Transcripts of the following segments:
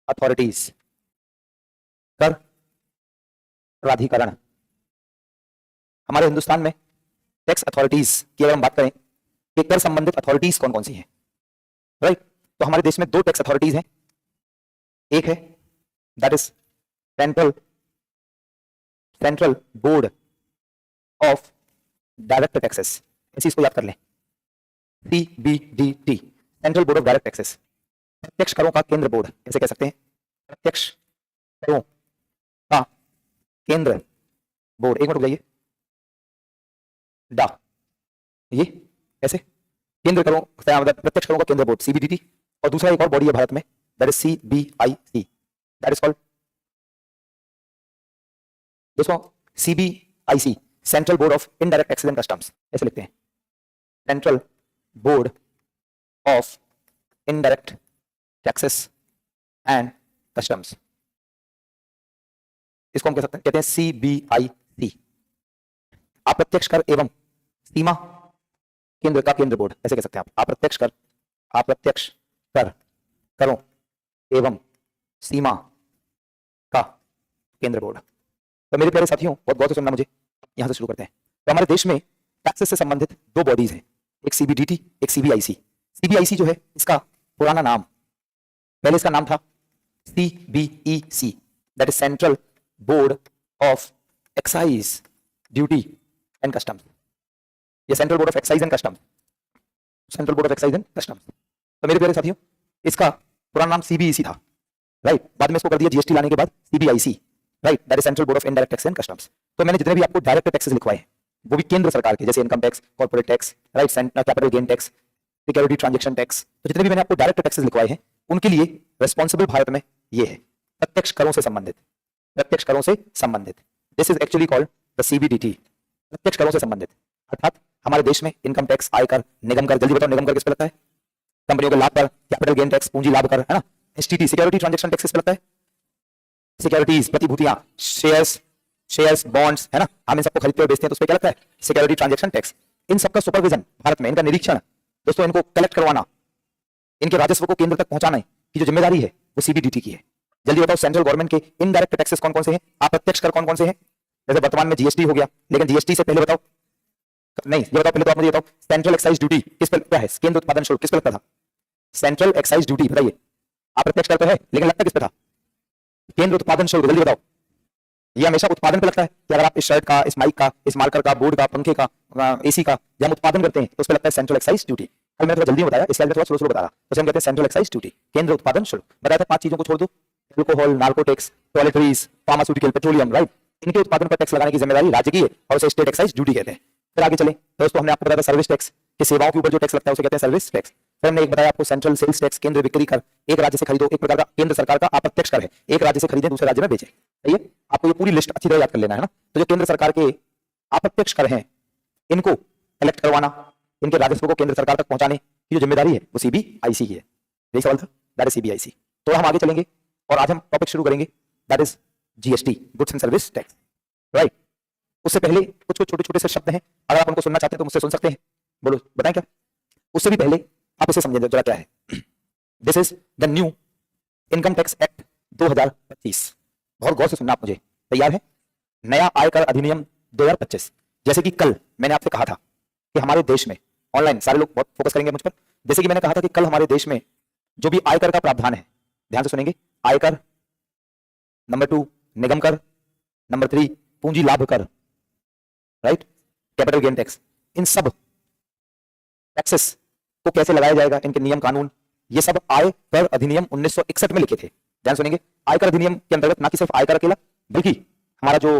Authorities, कर प्राधिकरण। हमारे हिंदुस्तान में टैक्स अथॉरिटीज की अगर हम बात करें कि कर संबंधित अथॉरिटीज कौन कौन सी हैं, राइट, तो हमारे देश में दो टैक्स अथॉरिटीज हैं। एक है that is central board of direct taxes, ऐसी इसको याद कर लें, CBDT, central board of direct taxes, प्रत्यक्ष करों का केंद्र बोर्ड ऐसे कह सकते हैं, प्रत्यक्ष करों का केंद्र बोर्ड। एक मिनट रुक जाइए, डा, ये ऐसे केंद्र करों, प्रत्यक्ष करों का केंद्र बोर्ड CBDT, और दूसरा एक और बॉडी है भारत में that is CBIC, that is called दोस्तों CBIC, central board of indirect taxes and customs, ऐसे लिखते हैं, central board of indirect taxes and customs, इसको हम कह सकते हैं, कहते हैं CBIC, अप्रत्यक्ष कर एवं सीमा केंद्र का केंद्र बोर्ड, ऐसे कह सकते हैं आप, अप्रत्यक्ष कर करों एवं सीमा का केंद्र बोर्ड। तो मेरे प्यारे साथियों बहुत गौर से सुनना मुझे, यहां से शुरू करते हैं। तो हमारे देश में टैक्सेस से संबंधित दो बॉडीज हैं, एक CBDT, एक CBIC। CBIC जो है इसका पुराना नाम, पहले इसका नाम था CBEC, that is central board of excise duty and customs, ये central board of excise and customs, central board of excise and customs. तो मेरे प्यारे साथियों इसका पुराना नाम CBEC था, राइट, बाद में इसको कर दिया GST लाने के बाद CBIC, right, that is central board of indirect tax and customs. तो मैंने जितने भी आपको डायरेक्ट टैक्सेस लिखवाए हैं वो भी केंद्र सरकार के, जैसे income tax, corporate tax, right, capital gain tax, security transaction tax, तो जितने भी मैंने आपको डायरेक्ट टैक्सेस लिखवाए हैं उनके लिए रिस्पॉन्सिबल भारत में ये है, प्रत्यक्ष करों से संबंधित, प्रत्यक्ष करों से संबंधित, this is actually called the CBDT, प्रत्यक्ष करों से संबंधित। अर्थात हमारे देश में इनकम टैक्स, आयकर, निगम कर, जल्दी बताओ निगम कर किस पे लगता है, कंपनियों के लाभ पर, कैपिटल गेन टैक्स पूंजी लाभ कर, है ना, STT सिक्योरिटी ट्रांजैक्शन टैक्स किस पे लगता है, सिक्योरिटीज प्रतिभूतियां, शेयर्स बॉन्ड्स, है ना, हम इन सबको खरीदते और बेचते हैं तो उस पे क्या लगता है, सिक्योरिटी ट्रांजैक्शन टैक्स। इन सबका सुपरविजन भारत में, इनका निरीक्षण दोस्तों, इनको कलेक्ट करवाना, इनके राजस्व को केंद्र तक पहुंचाने की जो जिम्मेदारी है वो CBDT की है। जल्दी बताओ सेंट्रल गवर्नमेंट के इनडायरेक्ट टैक्सेस कौन कौन से हैं, अप्रत्यक्ष कर कौन कौन से हैं, जैसे वर्तमान में GST हो गया, लेकिन GST से पहले बताओ, नहीं ये बताओ पहले तो आप मुझे बताओ, सेंट्रल एक्साइज ड्यूटी किस पे क्या है, केंद्र उत्पादन शुल्क किस पे लगता था, सेंट्रल एक्साइज ड्यूटी बताइए, अप्रत्यक्ष कर तो है लेकिन लगता किस पे था, केंद्र उत्पादन शुल्क, जल्दी बताओ, ये हमेशा उत्पादन पे लगता है कि अगर आप इस शर्ट का, इस माइक का, इस मार्कर का, बोर्ड का, पंखे का, AC का जब हम उत्पादन करते हैं तो उस पे लगता है सेंट्रल एक्साइज ड्यूटी। कल मैंने थोड़ा जल्दी बताया, इस स्लाइड में थोड़ा स्लो बता रहा, तो हम कहते हैं सेंट्रल एक्साइज ड्यूटी, केंद्र उत्पादन शुल्क। बताया था 5 चीजों को छोड़ दो, alcohol, narcotics, toiletries, pharmaceutical, petroleum, right, इनके उत्पादन पर टैक्स लगाने की जिम्मेदारी राज्य की है और उसे स्टेट एक्साइज ड्यूटी कहते हैं। फिर आगे चले दोस्तों, हमने आपको बताया था सर्विस टैक्स, कि सेवाओं के ऊपर जो टैक्स लगता है उसे कहते हैं सर्विस टैक्स। फिर हमने एक बताया आपको सेंट्रल सेल्स टैक्स, केंद्र बिक्री कर, एक राज्य से खरीदो, एक प्रकार का केंद्र सरकार का अप्रत्यक्ष कर है, एक राज्य से खरीदे दूसरे राज्य में बेचे, सही है, आपको ये पूरी लिस्ट अच्छी तरह याद कर लेना है ना। तो जो केंद्र सरकार के अप्रत्यक्ष कर हैं इनको कलेक्ट करवाना, इनके राजस्व को केंद्र सरकार तक पहुंचाने की जो जिम्मेदारी है वो CBIC की है, यही सवाल था, दैट इज CBIC। तो हम आगे चलेंगे और आज हम टॉपिक शुरू करेंगे that is GST, goods and service tax, right. उससे पहले कुछ कुछ छोटे छोटे से शब्द हैं, अगर आप उनको सुनना चाहते हैं तो मुझसे सुन सकते हैं, बोलो बताएं क्या। उससे भी पहले आप इसे समझें जरा क्या है, this is the new income tax act 2025, बहुत गौर से सुनना आप मुझे, तैयार है, नया आयकर अधिनियम 2025। जैसे कि कल मैंने आपसे कहा था कि हमारे देश में, ऑनलाइन सारे लोग बहुत फोकस करेंगे मुझ पर, जैसे कि मैंने कहा था कि कल हमारे देश में जो भी आयकर का प्रावधान है, ध्यान से सुनेंगे, आयकर, नंबर 2 निगम कर, नंबर 3 पूंजी लाभ कर, राइट, कैपिटल गेन टैक्स, इन सब टैक्सेस को कैसे लगाया जाएगा, इनके नियम कानून, ये सब आयकर अधिनियम 1961 में लिखे थे। ध्यान सुनेंगे, आयकर अधिनियम के अंतर्गत ना कि सिर्फ आयकर अकेला, बल्कि हमारा जो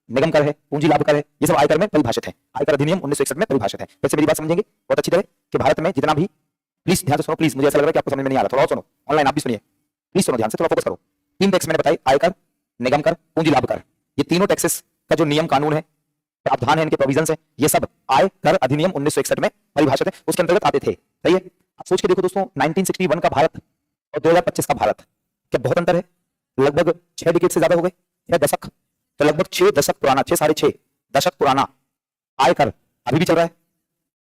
निगम कर है, पूंजी लाभ कर है, ये सब आयकर में परिभाषित है, आयकर अधिनियम 1961 में परिभाषित है। वैसे मेरी बात समझेंगे बहुत अच्छी तरह कि भारत में जितना भी, प्लीज ध्यान से सुनो, प्लीज, मुझे ऐसा लग रहा है कि आपको समझ में नहीं आ रहा, थोड़ा और सुनो, ऑनलाइन आप भी सुनिए, प्लीज सुनो ध्यान से, थोड़ा फोकस करो। 3 टैक्स मैंने बताए, आयकर, निगम कर, पूंजी लाभ कर, ये तीनों टैक्सेस का जो नियम कानून है, प्रावधान है, इनके प्रोविजंस है, ये सब आयकर अधिनियम 1961 में परिभाषित है, उसके अंतर्गत आते थे, सही है। आप सोच के देखो दोस्तों, 1961 का भारत और 2025 का भारत, क्या बहुत अंतर है, लगभग 6 डिकेड से ज्यादा हो गए, 6 दशक, तो लगभग 6 दशक पुराना, 6 साढ़े 6 दशक पुराना आयकर अभी भी चल रहा है,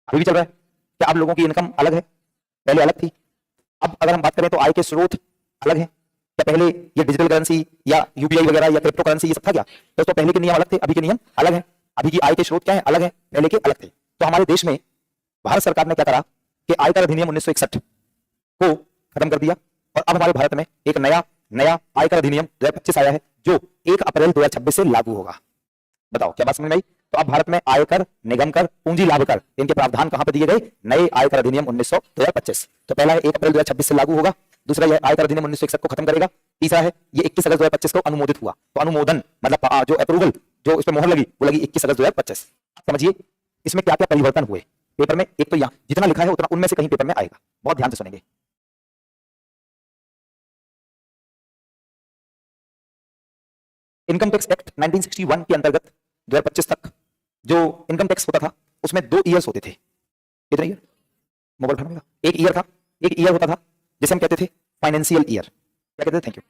अभी भी चल रहा है। क्या अब लोगों की इनकम अलग है, पहले अलग थी, अब अगर हम बात करें तो आय के स्रोत अलग है, क्या पहले ये डिजिटल करेंसी या यूपीआई वगैरह या क्रिप्टो करेंसी ये सब था क्या? दोस्तों पहले के नियम अलग थे, अभी के नियम अलग हैं। अभी की आय के स्रोत क्या है? अलग है, पहले के अलग थे। तो हमारे देश में भारत सरकार ने क्या करा कि आयकर अधिनियम 1961 को खत्म कर दिया और अब हमारे भारत में एक नया आयकर अधिनियम 2025 आया है जो 1 अप्रैल 2026 से लागू होगा। बताओ क्या बात समझ में आई? तो अब भारत में आयकर, निगम कर, पूंजी लाभ कर, इनके प्रावधान कहां पर दिए गए? नए आयकर अधिनियम 2025। तो पहला है 1 अप्रैल 2026 से लागू होगा, दूसरा यह आयकर अधिनियम 1961 को खत्म करेगा, तीसरा है ये 21 अगस्त 2025 को अनुमोदित हुआ। तो अनुमोदन मतलब जो अप्रूवल, जो इस पर मोहर लगी वो लगी 21 अगस्त 2025। समझिए इसमें क्या क्या परिवर्तन हुए पेपर में। एक तो यहाँ जितना लिखा है उतना उनमें से कहीं पेपर में आएगा, बहुत ध्यान से सुनेंगे। इनकम टैक्स एक्ट 1961 के अंतर्गत 2025 तक जो इनकम टैक्स होता था उसमें 2 ईयर्स होते थे। कितने ईयर? मोबाइल उठाना, एक ईयर था, एक ईयर होता था जिसे हम कहते थे फाइनेंशियल ईयर, क्या कहते थे? Thank you.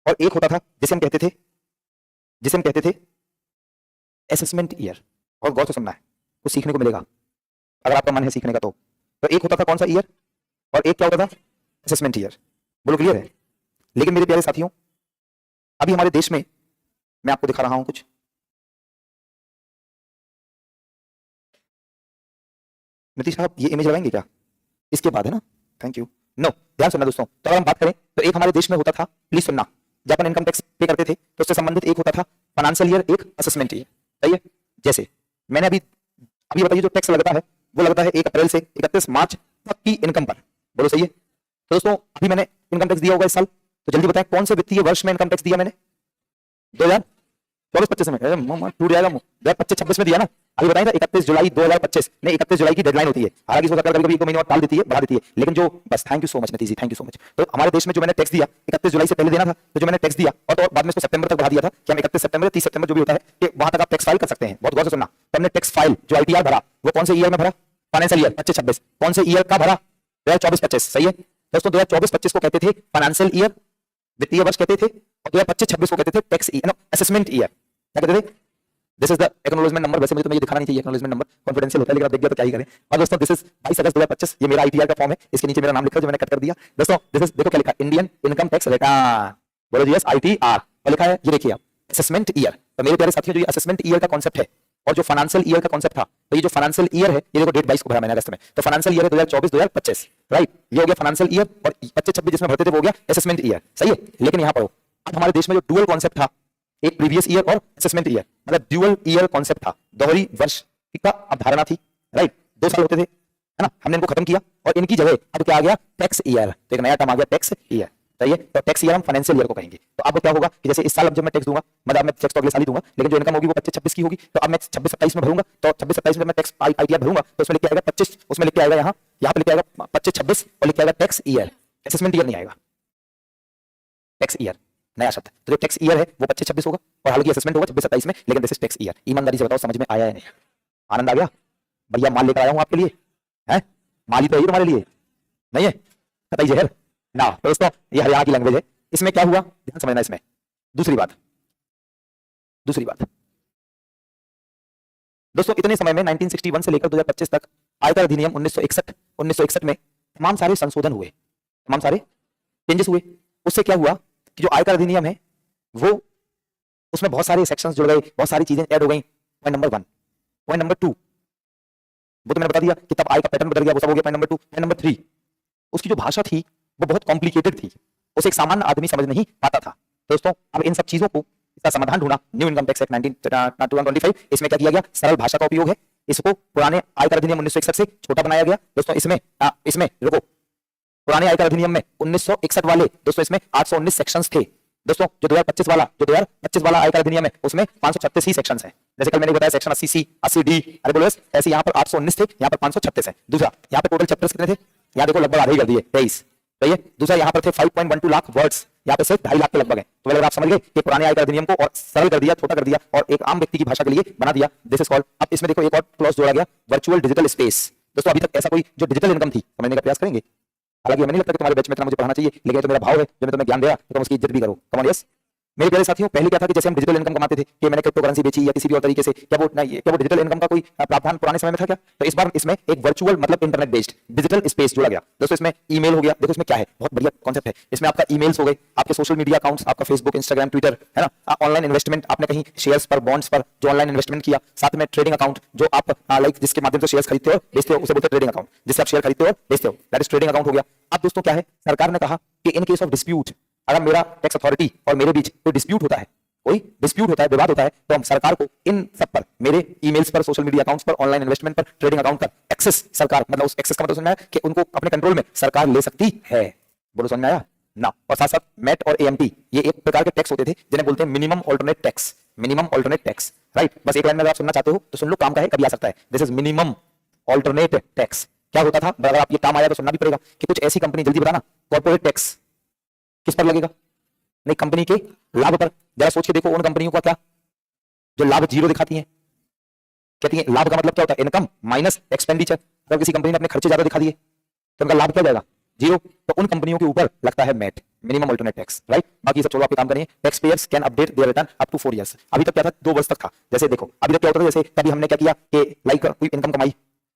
और एक होता था जिसे हम कहते थे असेसमेंट ईयर। और गौर से सुनना है, कुछ सीखने को मिलेगा अगर आपका मन है सीखने का। तो एक होता था कौन सा ईयर और एक क्या होता था? Assessment year. बोलो क्लियर है? लेकिन मेरे प्यारे साथियों अभी हमारे देश में मैं आपको दिखा रहा हूं कुछ, नीतीश साहब ये इमेज लगाएंगे क्या? इसके बाद है ना, थैंक यू। नो, ध्यान सुनना दोस्तों। तो अगर हम बात करें तो एक हमारे देश में होता था, प्लीज सुनना, जब अपन इनकम टैक्स पे करते थे तो उससे संबंधित एक होता था फाइनेंशियल ईयर, एक असेसमेंट ईयर। सही है? जैसे मैंने अभी बताइए जो टैक्स लगता है वो लगता है 1 अप्रैल से 31 मार्च तक की इनकम पर। बोलो सही है? तो दोस्तों अभी मैंने इनकम टैक्स दिया होगा इस साल, तो जल्दी बताएं कौन से वित्तीय वर्ष में इनकम टैक्स दिया मैंने? 2024-25 में टूट जाएगा, 2025-26 में दिया ना। अभी बताया था 31 जुलाई 2025 नहीं, 31 जुलाई की डेडलाइन होती है। हालांकि इसको सरकार कभी-कभी 1 महीने और टाल देती है, बढ़ा देती है, लेकिन जो बस थैंक यू सो मच नतीजी, थैंक यू सो मच। तो हमारे देश में जो मैंने टैक्स दिया 31 जुलाई से पहले देना था, तो जो मैंने टैक्स दिया और तो बाद में इसको सितंबर तक बढ़ा दिया था कि हम 31 सितंबर 30 सितंबर जो भी होता है कि वहां तक आप टैक्स फाइल कर सकते हैं। बहुत गौर से सुनना। तो हमने टैक्स फाइल जो आईटीआर भरा वो कौन से ईयर में भरा? Financial year 25-26। कौन से ईयर का भरा? 2024-25। सही है दोस्तों, 2024-25 को कहते थे फाइनेंशियल ईयर, वित्तीय वर्ष कहते थे, और 2025-26 को कहते थे टैक्स ईयर, असेसमेंट ईयर। क्या कहते थे? This is the acknowledgement number. वैसे मुझे तो ये दिखाना नहीं चाहिए एक्नॉलेजमेंट नंबर, कॉन्फिडेंशियल होता है, लेकिन आप देख गया तो क्या ही करें। और दोस्तों दिस इज 22 अगस्त 2025, ये मेरा आईटीआर का फॉर्म है, इसके नीचे मेरा नाम लिखा है जो मैंने कट कर दिया। दोस्तों दिस इज, देखो क्या लिखा है, इंडियन इनकम टैक्स रिटर्न। बोलो जी यस, आईटीआर और लिखा है, ये देखिए आप असेसमेंट ईयर। तो मेरे प्यारे साथियों जो ये असेसमेंट ईयर का कांसेप्ट है और जो फाइनेंशियल ईयर का कांसेप्ट था, तो ये जो फाइनेंशियल ईयर है ये देखो डेट 22 को भरा मैंने अगस्त में, तो फाइनेंशियल ईयर है 2024-2025, राइट? ये हो गया फाइनेंशियल ईयर और 25-26 जिसमें भरते थे वो हो गया असेसमेंट ईयर। सही है? लेकिन यहाँ पर अब हमारे देश में जो डुअल कॉन्सेप्ट था, एक प्रीवियस ईयर और असेसमेंट ईयर, मतलब ड्यूअल ईयर कॉन्सेप्ट था, दोहरी वर्ष का अवधारणा थी, राइट? 2 साल होते थे, है ना? हमने इनको खत्म किया और इनकी जगह अब क्या आ गया? Tax year. तो एक नया टर्म आ गया टैक्स ईयर। सही है? तो टैक्स ईयर हम फाइनेंशियल ईयर को कहेंगे। तो अब क्या होगा कि जैसे इस साल अब जब मैं टैक्स दूंगा, मतलब मैं टैक्स तो अगले साल ही दूंगा, लेकिन जो इनकम होगी वो 25-26 की होगी, तो अब मैं 26-27 में भरूंगा, तो 26-27 में मैं टैक्स आईटीआर भरूंगा, तो उसमें लिख के आएगा 25, उसमें लिख के आएगा यहाँ पे लिख के आएगा 25-26 और लिख के आएगा टैक्स ईयर। असेसमेंट ईयर नहीं आएगा, टैक्स ईयर नया शब्द। तो जो टैक्स ईयर है वो 25-26 होगा और हालांकि असेसमेंट होगा 26-27 में, लेकिन दिस इज टैक्स ईयर। ईमानदारी से बताओ समझ में आया है नहीं? आनंद आ गया? बढ़िया माल लेकर आया हूं आपके लिए, है? माल ही तो है तुम्हारे लिए, नहीं है? कतई जहर ना। दोस्तों ये हरियाणा की लैंग्वेज है। इसमें क्या हुआ ध्यान समझना। इसमें दूसरी बात दोस्तों, इतने समय में 1961 से लेकर 2025 तक आयकर अधिनियम 1961 में तमाम सारे संशोधन हुए, तमाम सारे चेंजेस हुए। उससे क्या हुआ कि जो आयकर अधिनियम है वो, उसमें बहुत सारे सेक्शंस जुड़ गए, बहुत सारी चीजें ऐड हो गई। Point number 1। पॉइंट नंबर 2 वो तो मैंने बता दिया कि तब आय का पैटर्न बदल गया, वो सब हो गया। Point number 2। पॉइंट नंबर 3, उसकी जो भाषा थी वो बहुत कॉम्प्लिकेटेड थी, उसे एक सामान्य आदमी समझ नहीं पाता था। दोस्तों अब इन सब चीजों को, इसका समाधान ढूंढा न्यू इनकम टैक्स एक्ट 1925। इसमें क्या किया गया? सरल भाषा का उपयोग है। इसको पुराने आयकर अधिनियम 1961 से छोटा बनाया गया। दोस्तों इसमें देखो, पुराने आयकर अधिनियम में 1961 वाले दोस्तों इसमें 819 सेक्शंस थे। दोस्तों जो 2025 वाला आयकर अधिनियम है उसमें 536 ही सेक्शंस हैं। जैसे कल मैंने बताया सेक्शन 80C 80D, अरे बोलो ऐसे यहाँ पर 819 थे, यहाँ पर 536 है। दूसरा यहाँ पे टोटल चैप्टर्स कितने थे? यहाँ देखो लगभग आधे ही कर दिए, 23। सही है? दूसरा यहाँ पर थे 5.12 लाख वर्ड्स, यहाँ पे सिर्फ 2.5 लाख के लगभग है। तो अगर आप समझ गए कि पुराने आयकर अधिनियम को और सरल कर दिया, छोटा कर दिया और एक आम व्यक्ति की भाषा के लिए बना दिया, दिस इज कॉल्ड। अब इसमें देखो एक और क्लॉज जोड़ा गया, वर्चुअल डिजिटल स्पेस। दोस्तों अभी तक ऐसा कोई जो डिजिटल इनकम थी समझने का प्रयास करेंगे? हालांकि हमें नहीं लगता कि तुम्हारे बैच में इतना मुझे पढ़ाना चाहिए, लेकिन तो मेरा भाव है, जो मैं तुम्हें ज्ञान दे रहा तो तुम उसकी इज्जत भी करो। Come on yes. मेरे प्यारे साथियों, पहले क्या था कि जैसे हम डिजिटल इनकम कमाते थे कि मैंने क्रिप्टो करेंसी बेची या किसी भी और तरीके से, क्या वो डिजिटल इनकम का कोई प्रावधान पुराने समय में था क्या? तो इस बार इसमें एक वर्चुअल मतलब इंटरनेट बेस्ड डिजिटल स्पेस जोड़ा गया। दोस्तों इसमें ईमेल हो गया, देखो इसमें क्या है, बहुत बढ़िया कॉन्सेप्ट है। इसमें आपका ईमेल्स हो गए, आपके सोशल मीडिया अकाउंट्स, आपका फेसबुक, इंस्टाग्राम, ट्विटर, है ना, ऑनलाइन इन्वेस्टमेंट, आपने कहीं शेयर्स पर, बॉन्ड्स पर जो ऑनलाइन इन्वेस्टमेंट किया, साथ में ट्रेडिंग अकाउंट जो आप लाइक जिसके माध्यम से शेयर्स खरीदते हो बेचते हो, उसे बोलते हैं ट्रेडिंग अकाउंट, जिससे आप शेयर खरीदते हो बेचते हो, दैट इज ट्रेडिंग अकाउंट हो गया। अब दोस्तों क्या है, सरकार ने कहा कि इन केस ऑफ डिस्प्यूट, अगर मेरा टैक्स अथॉरिटी और मेरे बीच कोई डिस्प्यूट होता है, कोई डिस्प्यूट होता है, विवाद होता है, तो हम सरकार को इन सब पर, मेरे ईमेल्स पर, सोशल मीडिया अकाउंट्स पर, ऑनलाइन इन्वेस्टमेंट पर, ट्रेडिंग अकाउंट पर एक्सेस सरकार, मतलब उस एक्सेस का मतलब समझ में आया कि उनको अपने कंट्रोल में सरकार ले सकती है। बोलो समझ में आया ना? और साथ साथ मैट और एएमटी ये एक प्रकार के टैक्स होते थे जिन्हें बोलते हैं minimum alternate tax, minimum alternate tax, right. बस एक लाइन में अगर आप सुनना चाहते हो तो सुन लो, काम का है, कभी आ सकता है। This is minimum alternate tax. क्या होता था, अगर आप ये काम आया तो सुनना भी पड़ेगा कि कुछ ऐसी कंपनी, जल्दी बताना, कॉर्पोरेट टैक्स किस पर लगेगा? नहीं, कंपनी के लाभ पर। जरा सोच के देखो उन कंपनियों का क्या जो लाभ जीरो दिखाती हैं, कहती हैं लाभ का मतलब क्या होता है, इनकम माइनस एक्सपेंडिचर। अगर किसी कंपनी ने अपने खर्चे ज्यादा दिखा दिए तो उनका लाभ क्या जाएगा, जीरो। तो उन कंपनियों के ऊपर लगता है MAT, minimum alternate tax, right. बाकी सब छोड़ो, आपके काम करिए। Tax payers can update their return up to 4 years. अभी तक क्या था, 2 वर्ष तक था। जैसे देखो अभी तक क्या होता था, जैसे कभी हमने क्या किया कि लाइक कोई इनकम कमाई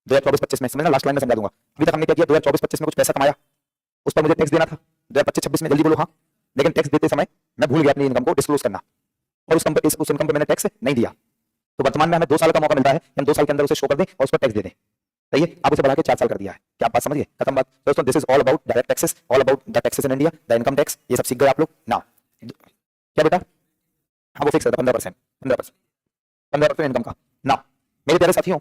2024-25 में, समझना, लास्ट लाइन में समझा दूंगा। अभी तक हमने क्या किया, 2024-25 में कुछ पैसा कमाया, उस पर मुझे टैक्स देना था 2025-26 में, जल्दी बोलो हाँ। लेकिन टैक्स देते समय मैं भूल गया अपनी इनकम को डिस्क्लोज करना, और उस इनकम पर मैंने टैक्स नहीं दिया। तो वर्तमान में हमें 2 साल का मौका मिलता है, हम 2 साल के अंदर उसे शो कर दें और उस पर टैक्स दे दें। सही है, अब उसे बढ़ा के 4 साल कर दिया है। क्या आप बात समझिए? खत्म बात दोस्तों। This is all about direct taxes, all about the taxes in India, the income tax. ये सब सीख गए आप लोग ना? क्या बेटा? हाँ वो फिक्स है 15%, 15% इनकम का ना। मेरे प्यारे साथियों,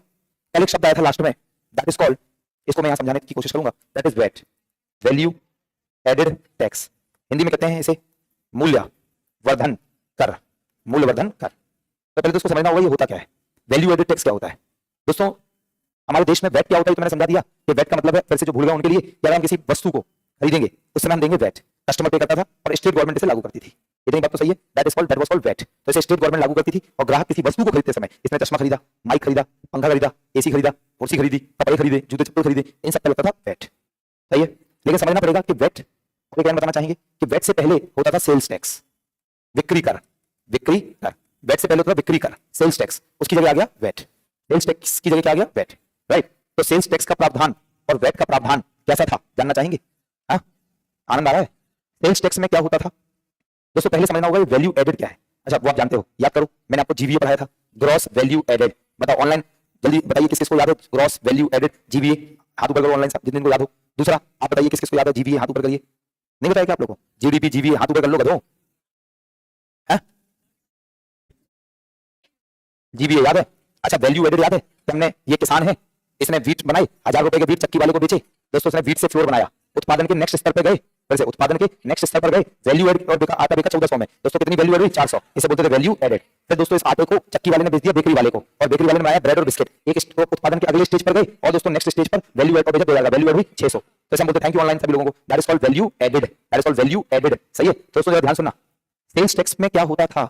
कल एक शब्द आया था लास्ट में, दैट इज कॉल्ड, इसको मैं यहां समझाने की कोशिश करूंगा, that is VAT, value added tax. Hindi में कहते हैं इसे मूल्य वर्धन कर, मूल्यवर्धन कर। तो पहले तो उसको समझना होगा ये होता क्या है, वैल्यू एडेड टैक्स क्या होता है। दोस्तों हमारे देश में वैट क्या होता है तो मैंने समझा दिया कि वैट का मतलब है, फिर से जो भूल गए उनके लिए, कि अगर हम किसी वस्तु को खरीदेंगे उस समय हम देंगे वैट, कस्टमर पे करता था और स्टेट गवर्नमेंट इसे लागू करती थी। इतनी बात तो सही है, दैट वाज कॉल्ड वैट। तो इसे स्टेट गवर्नमेंट लागू करती थी और ग्राहक किसी वस्तु को खरीदते समय, इसने चश्मा खरीदा, माइक खरीदा, पंखा खरीदा, एसी खरीदा, कुर्सी खरीदी, कपड़े खरीदे, जूते चप्पल खरीदे, इन सब पे लगता था वैट। सही है, लेकिन समझना पड़ेगा कि वैट, क्या बताना चाहेंगे कि वैट से पहले होता था सेल्स टैक्स, बिक्री कर, बिक्री कर। वैट से पहले होता था बिक्री कर, सेल्स टैक्स, उसकी जगह आ गया वैट। सेल्स टैक्स की जगह क्या आ गया, वैट, राइट। तो सेल्स टैक्स का प्रावधान और वैट का प्रावधान कैसा था, जानना चाहेंगे? हाँ, आनंद आ रहा है? सेल्स टैक्स में क्या होता था दोस्तों, पहले समझना होगा वैल्यू एडेड क्या है। अच्छा वो आप जानते हो, याद करो, मैंने आपको जीवीए पढ़ाया था, ग्रॉस वैल्यू एडेड। बताओ ऑनलाइन, जल्दी बताइए किस किसको याद है ग्रॉस वैल्यू एडेड, जीवीए, हाथ ऊपर करो ऑनलाइन सब जिन को याद हो। दूसरा आप बताइए किस किसको याद है जीवीए, हाथ ऊपर करिए। नहीं बताया क्या आप लोगों को? जीडीपी, जीवीए, हाथ ऊपर कर लो गधों। जीवीए याद है? अच्छा वैल्यू एडेड याद है कि हमने, ये किसान है, इसने वीट बनाई, 1000 रुपए के वीट चक्की वाले को बेचे। दोस्तों इसने वीट से फ्लोर बनाया, उत्पादन के नेक्स्ट स्तर पर गए, फिर से उत्पादन के नेक्स्ट स्तर पर गए, वैल्यू एड और आटा बेचा 1400 में। दोस्तों कितनी वैल्यू एड हुई? 400। इसे बोलते थे वैल्यू एडेड। फिर दोस्तों इस आटे को चक्की वाले ने बेच दिया बेकरी वाले को, और बेकरी वाले ने बनाया ब्रेड और बिस्किट। एक उत्पादन के अगले स्टेज पर गए और दोस्तों नेक्स्ट स्टेज पर वैल्यू एड और बेचा 2000, वैल्यू एड हुई 600। तो हम बोलते थैंक यू ऑनलाइन सभी लोगों को, that is called value added, that is called value added. सही है दोस्तों, जरा ध्यान सुनना। सेल्स टैक्स में क्या होता था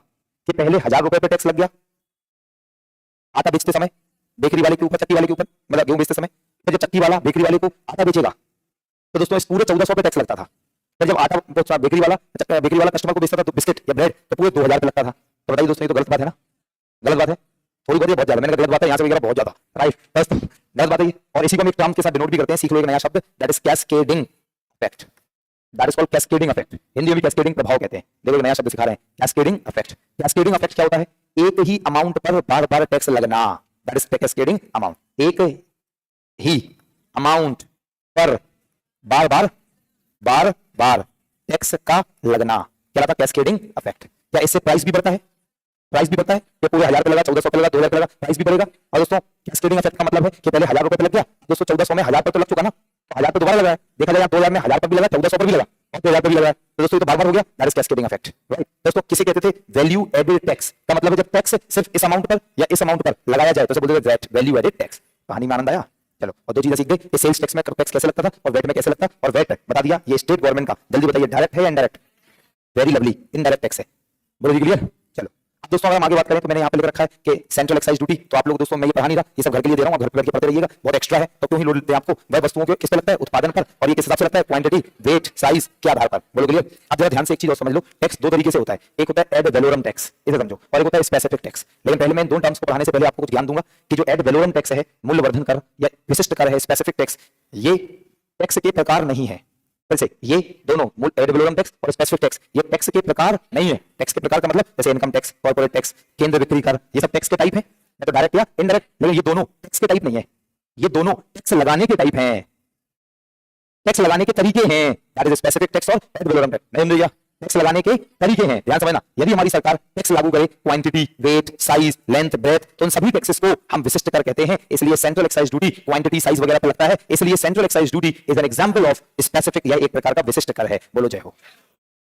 कि पहले 1000 रुपए पे टैक्स लग गया आटा बेचते समय, बेकरी वाले के ऊपर, चक्की वाले के ऊपर, मतलब गेहूं बेचते समय। फिर जब चक्की वाला बेकरी वाले को आटा बेचेगा तो दोस्तों इस पूरे 1400 पे टैक्स लगता था। फिर जब आटा बेकरी वाला कस्टमर को बेचता था तो बिस्किट या ब्रेड, तो पूरे 2000 पे लगता था। तो बताइए दोस्तों ये तो गलत बात है ना? गलत बात है, थोड़ी बहुत, बहुत ज्यादा, मैंने गलत बात है यहाँ से वगैरह बहुत ज्यादा, राइट, गलत बात है। और इसी को हम एक टर्म के साथ डिनोट भी करते हैं, सीख लो एक नया शब्द, that is cascading effect, that is called cascading effect. Hindi में भी कैस्केडिंग प्रभाव कहते हैं। देखो एक नया शब्द सिखा रहे हैं, कैस्केडिंग इफेक्ट। कैस्केडिंग इफेक्ट क्या होता है? एक ही अमाउंट पर बार बार टैक्स लगना, दैट इज कैस्केडिंग अमाउंट। एक ही अमाउंट पर बार बार टैक्स का लगना क्या था? Cascading effect. क्या इससे प्राइस भी बढ़ता है? प्राइस भी बढ़ता है कि पूरे 1000 पे लगा, 1400 पे लगा, 2000 पे लगा, प्राइस भी बढ़ेगा। और दोस्तों कैस्केडिंग इफेक्ट का मतलब है कि पहले 1000 रुपए पे लग गया, दोस्तों 1400 में 1000 पे तो लग चुका ना, तो 1000 पे दोबारा लगा है, देखा जाए 2000 में 1000 पे भी लगा, 1400 पे भी लगा और 2000 पे भी लगा, तो दोस्तों ये तो बार-बार हो गया, that is cascading effect, right. दोस्तों किसे कहते थे? वैल्यू एडेड टैक्स का मतलब है जब टैक्स सिर्फ इस अमाउंट पर या इस अमाउंट पर लगाया जाए तो उसे बोलते थे वैट, वैल्यू एडेड टैक्स। कहानी में आनंद आया? चलो और 2 चीजें सीख गए कि सेल्स टैक्स में टैक्स कैसे लगता था और वैट में कैसे लगता है। और वैट बता दिया ये स्टेट गवर्नमेंट का, जल्दी बताइए डायरेक्ट है या indirect? Very lovely, indirect tax है। बोलो जी क्लियर? चलो दोस्तों अगर हम आगे बात करें तो मैंने यहाँ पे लिख रखा है कि सेंट्रल एक्साइज ड्यूटी, तो आप लोग दोस्तों मैं ये पढ़ा नहीं रहा, ये सब घर के लिए दे रहा हूँ, घर पे बैठ के पढ़ते रहिएगा, बहुत एक्स्ट्रा है तो क्यों ही लोड देते हैं आपको। वह वस्तुओं के किस पे लगता है, उत्पादन पर, और ये किस हिसाब से लगता है, क्वांटिटी, वेट, साइज के आधार पर। बोलो क्लियर। अब जरा ध्यान से एक चीज और समझ लो, टैक्स दो तरीके से होता है, एक होता है एड वैलोरम टैक्स, इसे समझो, और एक होता है स्पेसिफिक टैक्स। लेकिन पहले मैं इन दोनों टर्म्स को पढ़ाने से पहले आपको कुछ ज्ञान दूंगा कि जो एड वैलोरम टैक्स है, मूल्यवर्धन कर या विशिष्ट कर है, स्पेसिफिक टैक्स, ये टैक्स के प्रकार नहीं है। फिर से ये दोनों एड वैलोरम टैक्स और स्पेसिफिक टैक्स ये टैक्स के प्रकार नहीं है। टैक्स के प्रकार का मतलब जैसे इनकम टैक्स, कॉर्पोरेट टैक्स, केंद्र बिक्री कर, ये सब टैक्स के टाइप है, या तो डायरेक्ट या इनडायरेक्ट, लेकिन ये दोनों टैक्स के टाइप नहीं है, ये दोनों टैक्स लगाने के टाइप हैं, टैक्स लगाने के तरीके हैं। दैट इज स्पेसिफिक टैक्स और एड वैलोरम टैक्स। नहीं समझिए, टैक्स लगाने के तरीके हैं, ध्यान समझना। यदि हमारी सरकार टैक्स लागू करे quantity, weight, size, length, breadth, तो उन सभी टैक्सेस को हम विशिष्ट कर कहते हैं। इसलिए central excise duty quantity, size वगैरह पर लगता है, इसलिए central excise duty is an example of specific, या एक प्रकार का विशिष्ट कर है। बोलो जय हो।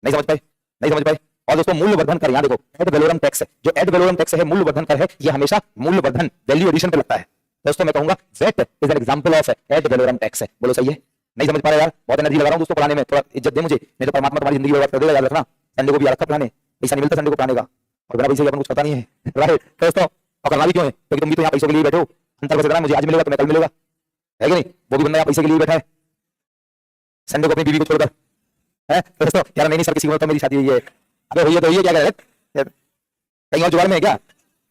नहीं समझ पाए, नहीं समझ पाए। और दोस्तों मूल्यवर्धन कर, यहां देखो एड वैलोरम टैक्स, जो एड वैलोरम टैक्स है, मूल्यवर्धन कर है, ये हमेशा मूल्यवर्धन, वैल्यू एडिशन पे लगता है। दोस्तों मैं कहूंगा VAT is an example of ad valorem tax. बोलो सही है, नहीं समझ पा रहे यार, बहुत एनर्जी लगा रहा हूं दोस्तों पढ़ाने में, थोड़ा इज्जत दे मुझे, नहीं तो परमात्मा तुम्हारी जिंदगी बर्बाद कर देगा, याद रखना। संडे को भी रखा पढ़ाने, पैसा नहीं मिलता संडे को पढ़ाने का, और बिना पैसे के अपन कुछ पता नहीं है, राइट दोस्तों। और करना भी क्यों है, क्योंकि तुम भी तो यहाँ पैसों के लिए बैठे हो, अंतर बस इतना है, मुझे आज मिलेगा तुम्हें कल मिलेगा, है कि नहीं। वो भी बंदा यहाँ पैसे के लिए बैठा है, संडे को अपनी बीवी को छोड़कर, है दोस्तों। यार नहीं सर, किसी को तो मेरी शादी हुई है, अरे हुई है तो हुई है, क्या कर रहे, कहीं और जुगाड़ में है क्या,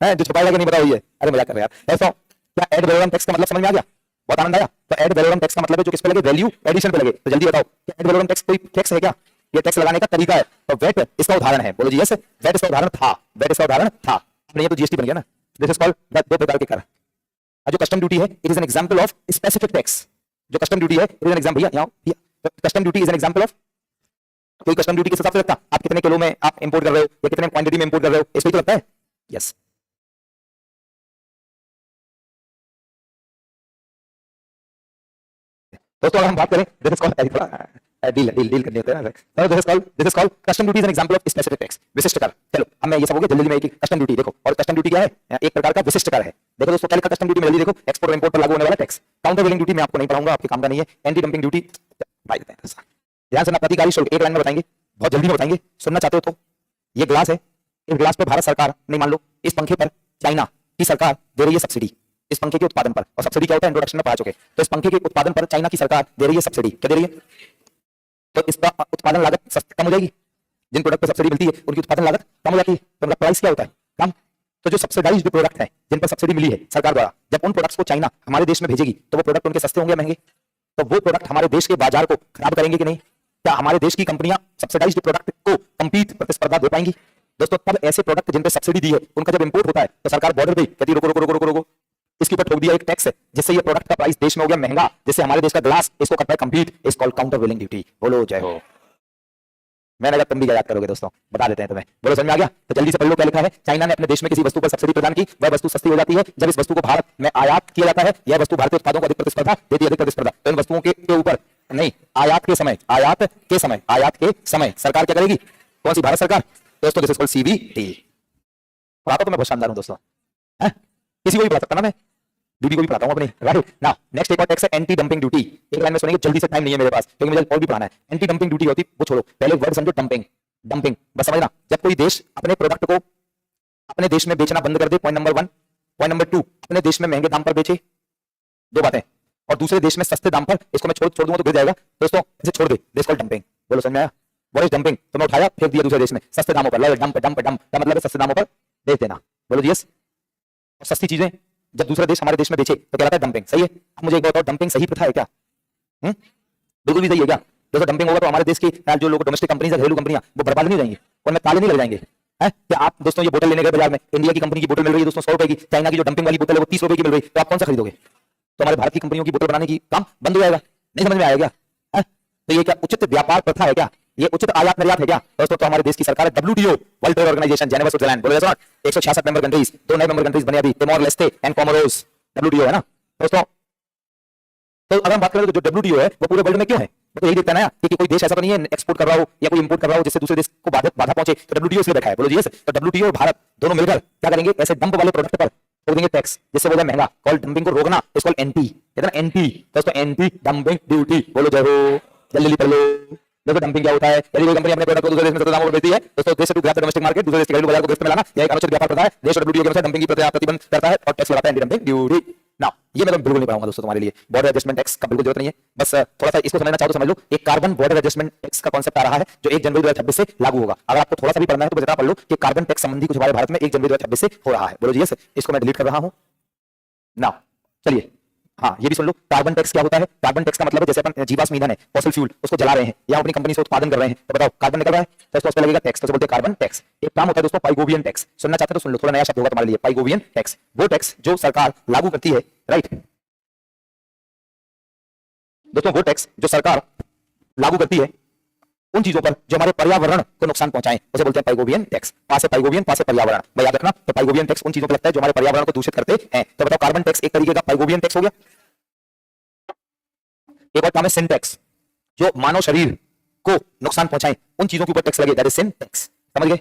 है जो छुपाएगा कि नहीं पता हुई है। अरे मजाक कर रहे यार दोस्तों। क्या एड वैलोरम टैक्स का मतलब समझ में आ गया, बहुत आनंद आया। तो एड वैलोरम टैक्स का मतलब है जो किस पे लगे, वैल्यू एडिशन पे लगे। तो जल्दी बताओ क्या एड वैलोरम टैक्स कोई टैक्स है क्या, ये टैक्स लगाने का तरीका है। तो वेट इसका उदाहरण है, बोलो जी यस, वेट इसका उदाहरण था, वेट इसका उदाहरण था, नहीं तो जीएसटी बन गया ना। दिस इज कॉल्ड दो प्रकार के कर। जो कस्टम ड्यूटी है, it is an example of specific tax. जो कस्टम ड्यूटी है, इट इज एन एग्जांपल, भैया custom duty is an example of, कोई कस्टम ड्यूटी किस हिसाब से लगता है, आप कितने किलो में आप इंपोर्ट कर रहे हो या कितने क्वांटिटी में इंपोर्ट कर रहे हो, इस पे तो लगता है। यस दोस्तों अगर हम बात करें, दिस इज कॉल्ड थोड़ा डील करनी होती है ना, तो this is called custom duty is an example of specific tax, विशिष्ट कर। चलो अब मैं ये सब हो गया, जल्दी में एक कस्टम ड्यूटी देखो, और कस्टम ड्यूटी क्या है, एक प्रकार का विशिष्ट कर है। देखो दोस्तों क्या लिखा कस्टम ड्यूटी में, जल्दी देखो, एक्सपोर्ट और इंपोर्ट पर लागू होने वाला टैक्स। काउंटर वेलिंग ड्यूटी मैं आपको नहीं पढ़ाऊंगा, आपके काम का नहीं है। एंटी डंपिंग ड्यूटी भाई देते हैं, ध्यान से ना, प्रतिकारी शुल्क एक लाइन में बताएंगे, बहुत जल्दी में बताएंगे, सुनना चाहते हो तो। ये ग्लास है, इस ग्लास पे भारत सरकार नहीं, मान लो इस पंखे पर चाइना की सरकार दे रही है सब्सिडी, इस पंखे के उत्पादन पर। और सब्सिडी क्या होता है, इंट्रोडक्शन में पढ़ा चुके। तो इस पंखे के उत्पादन पर चाइना की सरकार दे रही है सब्सिडी, क्या दे रही है, तो इसका उत्पादन लागत कम हो जाएगी। जिन प्रोडक्ट पर सब्सिडी मिलती है उनकी उत्पादन लागत कम हो जाती है, तो उनका प्राइस क्या होता है, कम। तो जो सब्सिडाइज्ड प्रोडक्ट है, जिन पर सब्सिडी मिली है सरकार द्वारा, जब उन प्रोडक्ट्स को चाइना हमारे देश में भेजेगी तो वो प्रोडक्ट उनके सस्ते होंगे, महंगे। तो वो प्रोडक्ट हमारे देश के बाजार को खराब करेंगे कि नहीं, क्या हमारे देश की कंपनियां सब्सिडाइज्ड प्रोडक्ट को कंपीट, प्रतिस्पर्धा दे पाएंगी। दोस्तों तब ऐसे प्रोडक्ट जिन पे सब्सिडी दी है उनका जब इंपोर्ट होता है तो सरकार बॉर्डर पे कहती है रुको रुको रुको रुको रुको, इसके ऊपर ठोक दिया एक टैक्स है, जिससे ये प्रोडक्ट का प्राइस देश में हो गया महंगा, जिससे हमारे देश का ग्लास इसको करता है compete, is called countervailing duty. बोलो जय हो। मैंने कहा तुम भी याद करोगे दोस्तों, बता देते हैं तुम्हें, बोलो समझ में आ गया। तो जल्दी से पढ़ लो क्या लिखा है, चाइना ने अपने देश में किसी वस्तु पर सब्सिडी प्रदान की, वह वस्तु सस्ती हो जाती है जब इस वस्तु को भारत में आयात किया जाता है। यह वस्तु भारतीय उत्पादों को अधिक प्रतिस्पर्धा देती है, अधिक प्रतिस्पर्धा। तो इन वस्तुओं के ऊपर नहीं, आयात के समय सरकार क्या करेगी, कौन सी, भारत सरकार। दोस्तों दिस इज कॉल्ड सीबीडी। पढ़ाता तो मैं बहुत शानदार हूं दोस्तों, किसी को भी पढ़ा सकता ना मैं, ड्यूटी को भी पढ़ाता हूं अपनी, राइट नाउ। नेक्स्ट एक और टैक्स है एंटी डंपिंग ड्यूटी। एक लाइन में सुनेंगे, जल्दी से, टाइम नहीं है मेरे पास क्योंकि मुझे और भी पढ़ाना है। एंटी डंपिंग ड्यूटी होती, वो छोड़ो, पहले वर्ड समझो, डंपिंग। डंपिंग बस समझना, जब कोई देश अपने प्रोडक्ट को अपने देश में बेचना बंद कर दे, पॉइंट नंबर 1। पॉइंट नंबर 2, अपने देश में महंगे दाम पर बेचे, दो बातें, और दूसरे देश में सस्ते दाम पर, इसको मैं छोड़ दूंगा तो गिर जाएगा दोस्तों, इसे छोड़ दे, दिस कॉल्ड डंपिंग। बोलो समझ में आया, व्हाट इज डंपिंग, तुमने उठाया फेंक दिया दूसरे देश में सस्ते दामों पर, डंप डंप डंप का मतलब है सस्ते दामों पर बेच देना। बोलो जी यस। और सस्ती चीजें जब दूसरा देश हमारे देश में बेचे तो क्या कहता है, डंपिंग। सही है। अब मुझे एक बात बताओ, डंपिंग सही प्रथा है क्या, बिल्कुल भी सही है क्या। दोस्तों डंपिंग होगा तो हमारे देश की जो लोग डोमेस्टिक कंपनीज है, घरेलू कंपनियां, वो बर्बाद नहीं जाएंगी, उनमें ताले नहीं लग जाएंगे। क्या आप दोस्तों ये बोतल लेने गए बाजार में, इंडिया की कंपनी की बोतल मिल रही है दोस्तों 100 रुपए की, चाइना की जो डंपिंग वाली बोतल है वो 30 रुपए की मिल रही है, तो आप कौन सा खरीदोगे। तो हमारे भारत की कंपनियों की बोतल बनाने की काम बंद हो जाएगा। नहीं समझ में आया क्या, तो ये क्या उचित व्यापार प्रथा है क्या, ये उचित आयात निर्यात है क्या दोस्तों। तो हमारे देश की सरकार है WTO, world trade organisation, Geneva Switzerland, बोलो 166 मेंबर कंट्रीज, 2 नए मेंबर कंट्रीज बने अभी, Timor Leste and Comoros. WTO है ना दोस्तों। तो अगर हम बात करें तो जो WTO है वो पूरे वर्ल्ड में क्यों है, वो तो यही देखता है ना कि कोई देश ऐसा तो नहीं है एक्सपोर्ट कर रहा हो या कोई इंपोर्ट कर रहा हो जिससे दूसरे देश को बाधा पहुंचे, तो WTO इसलिए बैठा है। बोलो जी यस। तो WTO और भारत दोनों मिलकर क्या करेंगे, ऐसे डंप वाले प्रोडक्ट पर ठोक देंगे टैक्स, जिससे वो महंगा, कॉल डंपिंग को रोकना, इसको एंटी, कहते हैं एंटी दोस्तों, एंटी डंपिंग ड्यूटी। बोलो जय हो, जल्दी पढ़ लो। दोस्तों डंपिंग क्या होता है? यदि कोई कंपनी अपने प्रोडक्ट को दूसरे देश में सस्ते दामों पर बेचती है दोस्तों, देश to grab the domestic market, दूसरे देश के घरेलू बाजार को गिरफ्त में लाना, यह एक अनुचित व्यापार प्रथा है। देश और डब्ल्यूटीओ के अनुसार डंपिंग की प्रतिबंध करता है और टैक्स लगाता है, एंटी डंपिंग ड्यूटी। नाउ ये मैं तो बिल्कुल नहीं पढ़ाऊंगा दोस्तों तुम्हारे लिए, बॉर्डर एडजस्टमेंट टैक्स का बिल्कुल जरूरत नहीं है, बस थोड़ा सा इसको समझना चाहो तो समझ लो। एक कार्बन बॉर्डर एडजस्टमेंट टैक्स का कॉन्सेप्ट आ रहा है जो 1 जनवरी 2026 से लागू होगा। अगर आपको थोड़ा सा भी पढ़ना है तो बस इतना पढ़ लो कि कार्बन टैक्स संबंधी कुछ हमारे भारत में 1 जनवरी 2026 से हो रहा है। बोलो जी यस, इसको मैं डिलीट कर रहा हूं। नाउ चलिए, हाँ ये भी सुन लो, कार्बन टैक्स क्या होता है? कार्बन टैक्स का मतलब है जैसे अपन जीवाश्म ईंधन है, फॉसिल फ्यूल, उसको जला रहे हैं या अपनी कंपनी से उत्पादन कर रहे हैं, तो बताओ कार्बन निकल रहा है तो इसको उस पे लगेगा टैक्स, तो बोलते हैं कार्बन टैक्स। एक काम होता है दोस्तों पाइगोवियन टैक्स, सुनना चाहते हो तो सुन लो, थोड़ा नया शब्द होगा तुम्हारे लिए, पाइगोवियन टैक्स। वो टैक्स जो सरकार लागू करती है, राइट दोस्तों, वो टैक्स जो सरकार लागू करती है उन चीजों पर जो हमारे पर्यावरण को नुकसान पहुंचाएं, उसे बोलते हैं पाइगोवियन टैक्स। पास है पाइगोवियन, पास है पर्यावरण, भाई याद रखना। तो पाइगोवियन टैक्स उन चीजों पर लगता है जो हमारे पर्यावरण को दूषित करते हैं। तो बताओ कार्बन टैक्स एक तरीके का पाइगोवियन टैक्स हो गया। एक और काम है सिन टैक्स, जो मानव शरीर को नुकसान पहुंचाएं उन चीजों के ऊपर टैक्स लगे, दैट इज सिन टैक्स। समझ गए?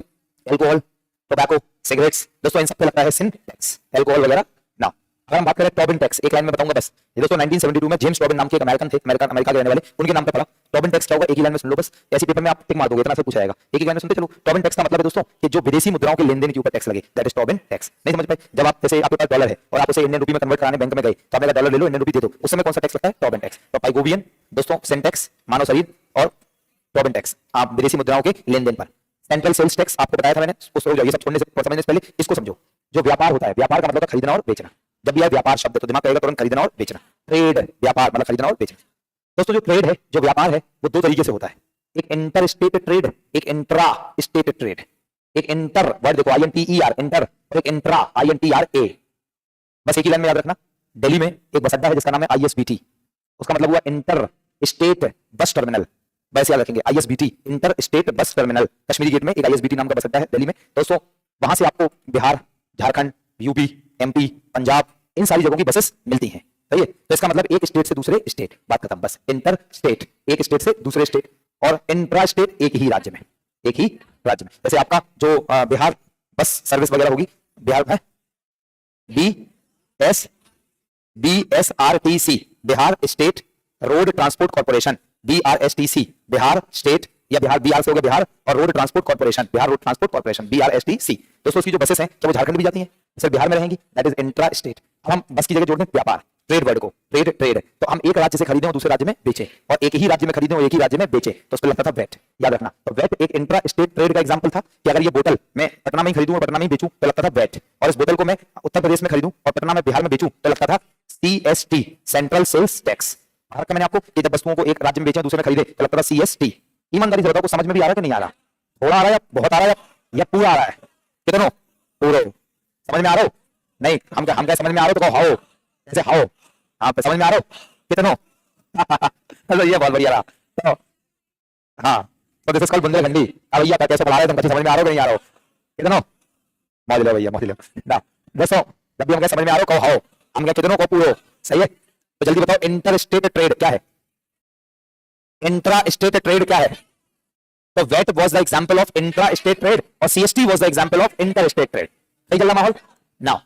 अल्कोहल, टोबैको, सिगरेट्स, दोस्तों इन सब पे लगता है सिन टैक्स, अल्कोहल वगैरह। नाउ अगर हम बात करें टोबिन टैक्स, एक लाइन में बताऊंगा बस। ये दोस्तों 1972 में जेम्स टोबिन नाम के एक अमेरिकन थे, अमेरिका के रहने वाले, उनके नाम पे पड़ा। टोबिन टैक्स क्या होगा एक ही लाइन में सुन लो बस, ऐसी पेपर में आप टिक मार दोगे, इतना से पूछा जाएगा, एक ही लाइन में सुनते चलो। टोबिन टैक्स का मतलब है दोस्तों कि जो विदेशी मुद्राओं के लेन देन के ऊपर टैक्स लगे, दैट इज टोबिन टैक्स। नहीं समझ पाए? जब आप जैसे आपके पास डॉलर है और आप उसे इंडियन रुपी में कन्वर्ट कराने बैंक में गए, तो आपने डॉलर ले लो, इंडियन रुपी दे दो, उस समय कौन सा टैक्स लगता है? Tobin tax. तो पाइगोवियन दोस्तों सिन टैक्स मानव शरीर, और टोबिन टैक्स आप विदेशी मुद्राओं के लेन देन पर। सेंट्रल सेल्स टैक्स आपको बताया था मैंने, उसको ये सब छोड़ने से समझने से पहले इसको समझो। जो व्यापार होता है, व्यापार का मतलब खरीदना और बेचना। जब भी आए व्यापार शब्द तो दिमाग कहेगा तुरंत खरीदना और बेचना। ट्रेड व्यापार मतलब खरीदना और बेचना। दोस्तों जो ट्रेड है, जो व्यापार है, वो दो तरीके से होता है, एक इंटर स्टेट ट्रेड, एक इंट्रा स्टेट ट्रेड। एक इंटर वर्ड देखो INTER इंटर, और एक इंट्रा INTRA। बस एक ही लाइन में याद रखना। दिल्ली में एक बस अड्डा है जिसका नाम है ISBT, उसका मतलब हुआ इंटर स्टेट बस टर्मिनल, वैसे याद रखेंगे ISBT inter state bus terminal. Kashmiri Gate में एक ISBT नाम का बस अड्डा है दिल्ली में दोस्तों, वहां से आपको बिहार, झारखंड, यूपी, MP, पंजाब, इन सारी जगहों की बसेस मिलती हैं। सही है? तो इसका मतलब एक स्टेट से दूसरे स्टेट, बात खत्म। बस इंटर स्टेट एक स्टेट से दूसरे स्टेट, और इंट्रा स्टेट एक ही राज्य में, एक ही राज्य में। जैसे आपका जो बिहार बस सर्विस वगैरह होगी, बिहार है BSRTC Bihar state road transport corporation, BRSTC Bihar state, या बिहार BR से हो गया बिहार, और road transport corporation Bihar road transport corporation BRSTC। दोस्तों उसकी जो बसेस हैं जब वो झारखंड भी जाती हैं, सिर्फ बिहार में रहेंगी, दैट इज इंट्रा स्टेट। अब हम बस की जगह जोड़ दें व्यापार, ट्रेड वर्ड को, ट्रेड ट्रेड, तो हम एक राज्य से खरीदें और दूसरे राज्य में बेचें, और एक ही राज्य में खरीदें और एक ही राज्य में बेचें, तो उस पर लगता था वैट। याद रखना, तो वैट एक इंट्रा स्टेट ट्रेड का एग्जांपल था कि अगर ये बोतल मैं पटना में ही खरीदूं और पटना में ही बेचूं तो लगता था वैट, और इस बोतल को मैं उत्तर प्रदेश में खरीदूं और पटना में बिहार में बेचूं तो लगता था CST central sales tax. Bharat का मैंने आपको कि जब वस्तुओं को एक राज्य में बेचें दूसरे में खरीदे तो लगता था CST। ईमानदारी से बताओ को समझ में भी आ रहा है कि नहीं आ रहा? थोड़ा आ रहा है या बहुत आ रहा है या पूरा आ रहा है? कितनों पूरे समझ में आ रहा हो? नहीं हम क्या समझ में आ रहा हो तो कहो हाओ, जैसे हाओ, आप समझ में आ रहा हो कितनों? तो ये बहुत बढ़िया रहा। तो हाँ, तो दिस इज कॉल्ड बुंदेलखंडी। अब भैया कैसे पढ़ा रहे तुम, समझ में आ रहा हो कि नहीं आ रहा हो? कितनों मौज लो भैया, मौज लो ना। दोस्तों जब भी हम क्या समझ में आ रहा हो कहो हाओ, हम क्या कितनों को पूरो। सही है? तो जल्दी बताओ इंटर स्टेट ट्रेड क्या है, इंट्रा स्टेट ट्रेड क्या है? तो wait was the example of intra state trade और CST was the example of inter state trade. सही चल रहा माहौल? नाउ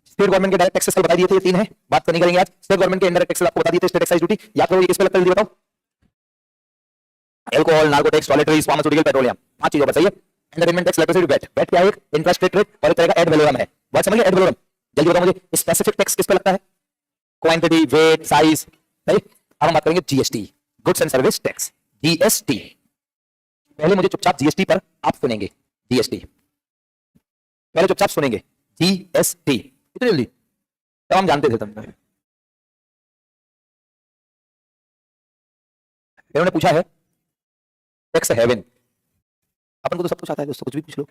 स्टेट गवर्नमेंट के डायरेक्ट टैक्सेस कल बता दिए थे, ये 3 है, बात तो नहीं करेंगे आज। स्टेट गवर्नमेंट के इनडायरेक्ट टैक्सेस आपको बता दिए थे, स्टेट एक्साइज ड्यूटी याद करो, ये किस पे लगता है जल्दी बताओ? Alcohol, narcotics, toiletries, pharmaceutical, petroleum, 5 चीजों पर। सही है? एंटरटेनमेंट टैक्स, इलेक्ट्रिसिटी, वेट क्या है? एक इंट्रा स्टेट ट्रेड और एक तरह का एड वैलोरम है। बात समझ गए? एड वैलोरम जल्दी बताओ मुझे, स्पेसिफिक टैक्स किस पे लगता है? Quantity, weight, size. सही? अब हम बात करेंगे GST, goods and service tax, GST। पहले मुझे चुपचाप GST पर आप सुनेंगे, GST पहले चुपचाप सुनेंगे, GST इतनी जल्दी, तब हम जानते थे तुमने। इन्होंने पूछा है टैक्स हेवन, अपन को तो सब कुछ आता है दोस्तों, कुछ भी पूछ लो।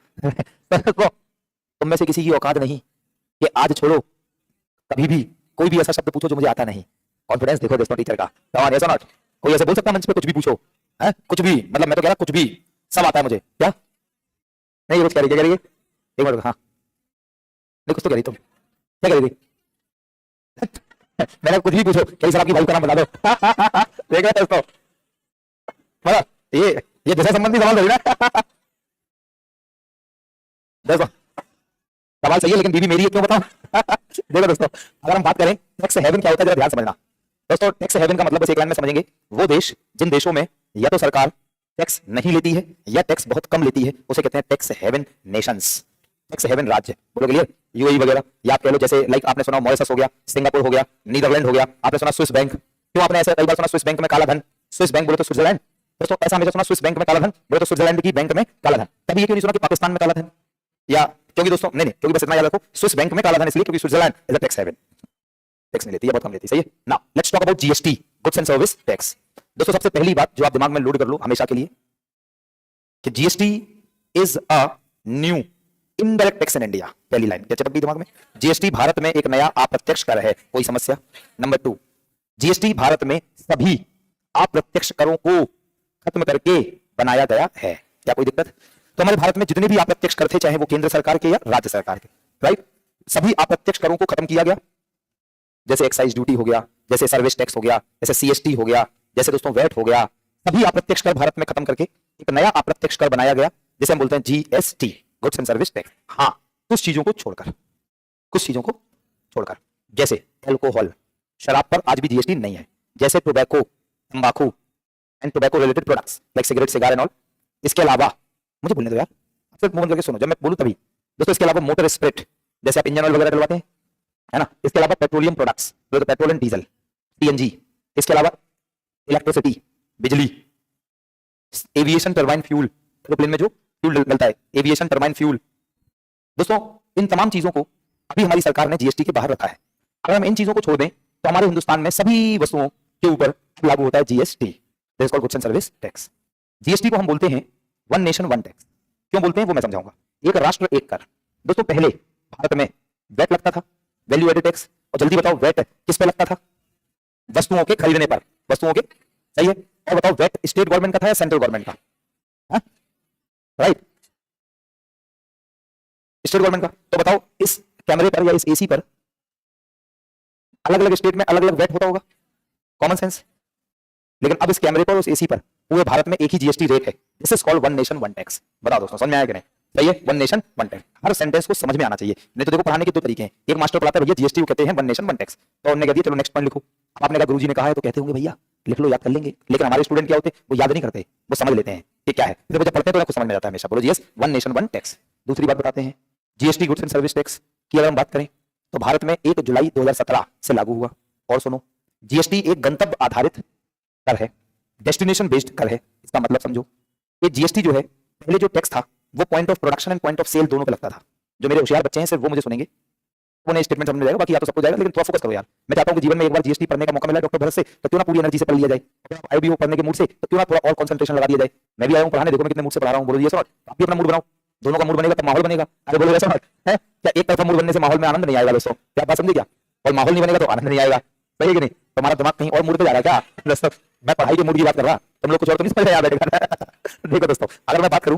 तुम में से किसी की औकात नहीं कि आज छोड़ो कभी भी कोई भी ऐसा शब्द पूछो जो मुझे आता नहीं। कॉन्फिडेंस देखो दोस्तों टीचर का, ऐसा नॉट कोई ऐसे बोल सकता मंच पे कुछ भी पूछो है, कुछ भी, मतलब मैं तो कह रहा कुछ भी सब आता है मुझे। क्या नहीं कुछ कह रही है? एक मिनट, हाँ नहीं कुछ तो कह रही तुम, क्या कह रही थी? मैंने कुछ भी पूछो, कहीं सर आपकी भाई का नाम बता दो। देख रहे दोस्तों, मतलब ये विषय संबंधी सवाल रही ना। दोस्तों सवाल सही है लेकिन बीवी मेरी है, क्यों बताऊं? देखो दोस्तों, अगर हम बात करें टैक्स हेवन क्या होता है जरा ध्यान समझना। दोस्तों टैक्स हेवन का मतलब बस एक लाइन में समझेंगे, वो देश जिन देशों में या तो सरकार टैक्स नहीं लेती है या टैक्स बहुत कम लेती है उसे कहते हैं tax haven nations, tax haven राज्य। बोलो क्लियर? यूएई वगैरह, या आप कह लो जैसे लाइक आपने सुना मॉरिशस हो गया, सिंगापुर हो गया, नीदरलैंड हो गया, आपने सुना स्विस बैंक। क्यों आपने ऐसे कई बार सुना स्विस बैंक में काला धन? स्विस बैंक बोले तो स्विट्जरलैंड। दोस्तों ऐसा हमेशा सुना स्विस बैंक में काला धन, बोले तो स्विट्जरलैंड की बैंक में काला धन। कभी ये क्यों नहीं सुना कि पाकिस्तान में काला धन? या क्योंकि दोस्तों नहीं, क्योंकि बस इतना याद रखो, स्विस बैंक में काला धन इसलिए क्योंकि Switzerland is a tax haven, tax नहीं लेती है, बहुत कम लेती है। सही है। Now let's talk about GST, goods and service tax. दोस्तों सबसे पहली बात जो आप दिमाग में लोड कर लो हमेशा के लिए कि GST is a new indirect tax in India. पहली लाइन क्या चपक गई दिमाग में? जीएसटी भारत में एक नया अप्रत्यक्ष कर है। कोई समस्या? नंबर 2, जीएसटी भारत में सभी अप्रत्यक्ष करों को खत्म करके बनाया गया है। क्या कोई दिक्कत? तो हमारे भारत में जितने भी अप्रत्यक्ष कर थे, चाहे वो केंद्र सरकार के या राज्य सरकार के, राइट, सभी अप्रत्यक्ष करों को खत्म किया गया। जैसे एक्साइज ड्यूटी हो गया, जैसे सर्विस टैक्स हो गया, जैसे सीएसटी हो गया, जैसे दोस्तों वैट हो गया, सभी अप्रत्यक्ष कर भारत में खत्म करके एक नया अप्रत्यक्ष कर बनाया गया जिसे हम बोलते हैं GST, goods and service tax. हाँ, कुछ चीजों को छोड़कर, कुछ चीजों को छोड़कर, जैसे अल्कोहल, शराब पर आज भी जीएसटी नहीं है, जैसे टोबैको, तंबाकू and tobacco related products like cigarette, cigar and all. इसके अलावा मुझे बोलने दो यार, सिर्फ मुंह बंद करके सुनो, जब मैं बोलूं तभी। दोस्तों इसके अलावा मोटर स्पिरिट, जैसे आप इंजन ऑयल वगैरह डलवाते हैं, है ना। इसके अलावा पेट्रोलियम प्रोडक्ट्स, तो पेट्रोल एंड डीजल, सीएनजी। इसके अलावा इलेक्ट्रिसिटी, बिजली, एविएशन टरबाइन फ्यूल, एरोप्लेन में जो फ्यूल डलता है, एविएशन टरबाइन फ्यूल। दोस्तों इन तमाम चीजों को अभी हमारी सरकार ने जीएसटी के बाहर रखा है। अगर हम इन चीजों को छोड़ दें तो हमारे हिंदुस्तान में सभी वस्तुओं के ऊपर लागू होता है GST, that is called goods and service tax. GST को हम बोलते हैं वन नेशन वन टैक्स। क्यों बोलते हैं वो मैं समझाऊंगा। एक राष्ट्र एक कर। दोस्तों पहले भारत में वैट लगता था, वैल्यू एडेड टैक्स। और जल्दी बताओ वैट किस पे लगता था? वस्तुओं के खरीदने पर, वस्तुओं के। सही है। और बताओ वैट स्टेट गवर्नमेंट का था या सेंट्रल गवर्नमेंट का? राइट, स्टेट गवर्नमेंट का। तो बताओ इस कैमरे पर या इस एसी पर अलग अलग स्टेट में अलग अलग वैट होता होगा, कॉमन सेंस। लेकिन अब इस कैमरे पर और उस एसी पर पूरे भारत में एक ही जीएसटी रेट है। This is called one nation one tax. बताओ दोस्तों समझ में आया कि नहीं? सही है, वन नेशन वन टैक्स। हर सेंटेंस को समझ में आना चाहिए, नहीं तो देखो पढ़ाने के दो तरीके हैं। एक मास्टर पढ़ाता है भैया जीएसटी को कहते हैं वन नेशन वन टैक्स, तो उन्होंने कह दिया चलो नेक्स्ट पॉइंट लिखो। आपने कहा गुरुजी ने कहा है तो कहते होंगे भैया लिख लो, याद कर लेंगे। लेकिन हमारे स्टूडेंट क्या होते हैं, वो याद नहीं करते, वो समझ लेते हैं कि क्या है। जब पढ़ते हैं तो उनको समझ में आता है हमेशा। बोलो GS one nation one tax. दूसरी बात बताते हैं, GST goods and service tax की अगर हम बात करें तो भारत में 1 जुलाई 2017 से लागू हुआ। और सुनो, जीएसटी एक गंतव्य आधारित कर है, डेस्टिनेशन बेस्ड कर है। इसका मतलब समझो, ये जीएसटी जो है, पहले जो टैक्स था वो point of production and point of sale दोनों पे लगता था। जो मेरे होशियार बच्चे हैं सिर्फ वो मुझे सुनेंगे, उन्हें स्टेटमेंट समझ में जाएगा, बाकी आप तो सबको जाएगा। लेकिन थोड़ा फोकस करो यार। मैं चाहता हूं कि जीवन में एक बार जीएसटी पढ़ने का मौका मिला डॉक्टर भरत से, तो क्यों ना पूरी एनर्जी से पढ़ लिया जाए। अगर आप आए भी हो पढ़ने के मूड से, तो क्यों ना थोड़ा और कंसंट्रेशन लगा दिया जाए। मैं भी आया हूं पढ़ाने, देखो मैं कितने मूड से पढ़ा रहा हूं। बोलो ये सर, आप भी अपना मूड बनाओ, दोनों का मूड बनेगा तब माहौल बनेगा। अरे बोलो ऐसा है क्या? एक तरफा मूड बनने से माहौल में आनंद नहीं आएगा दोस्तों। क्या बात समझे क्या? और माहौल नहीं बनेगा तो आनंद नहीं आएगा। सही है कि नहीं? तो हमारा दिमाग कहीं और मूड पे जा रहा है क्या दोस्तों? मैं पढ़ाई के मूड की बात कर रहा, तुम लोग कुछ और तो नहीं समझ रहे यार बैठेगा। देखो दोस्तों, अगर मैं बात करूं,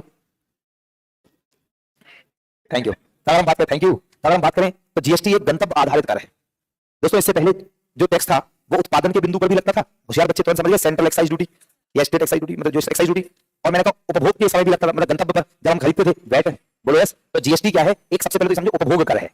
थैंक यू, अगर हम बात करें, थैंक यू, अगर हम बात करें तो जीएसटी एक गंतव्य आधारित कर है। दोस्तों इससे पहले जो टैक्स था वो उत्पादन के बिंदु पर भी लगता था। होशियार बच्चे तुरंत समझ गए, सेंट्रल एक्साइज ड्यूटी या स्टेट एक्साइज ड्यूटी, मतलब जो एक्साइज ड्यूटी। और मैंने कहा उपभोग के समय भी लगता था, मतलब गंतव्य पर जब हम खरीदते थे वैट। बोलो यस। तो जीएसटी क्या है? एक सबसे पहले तो समझो उपभोग कर है।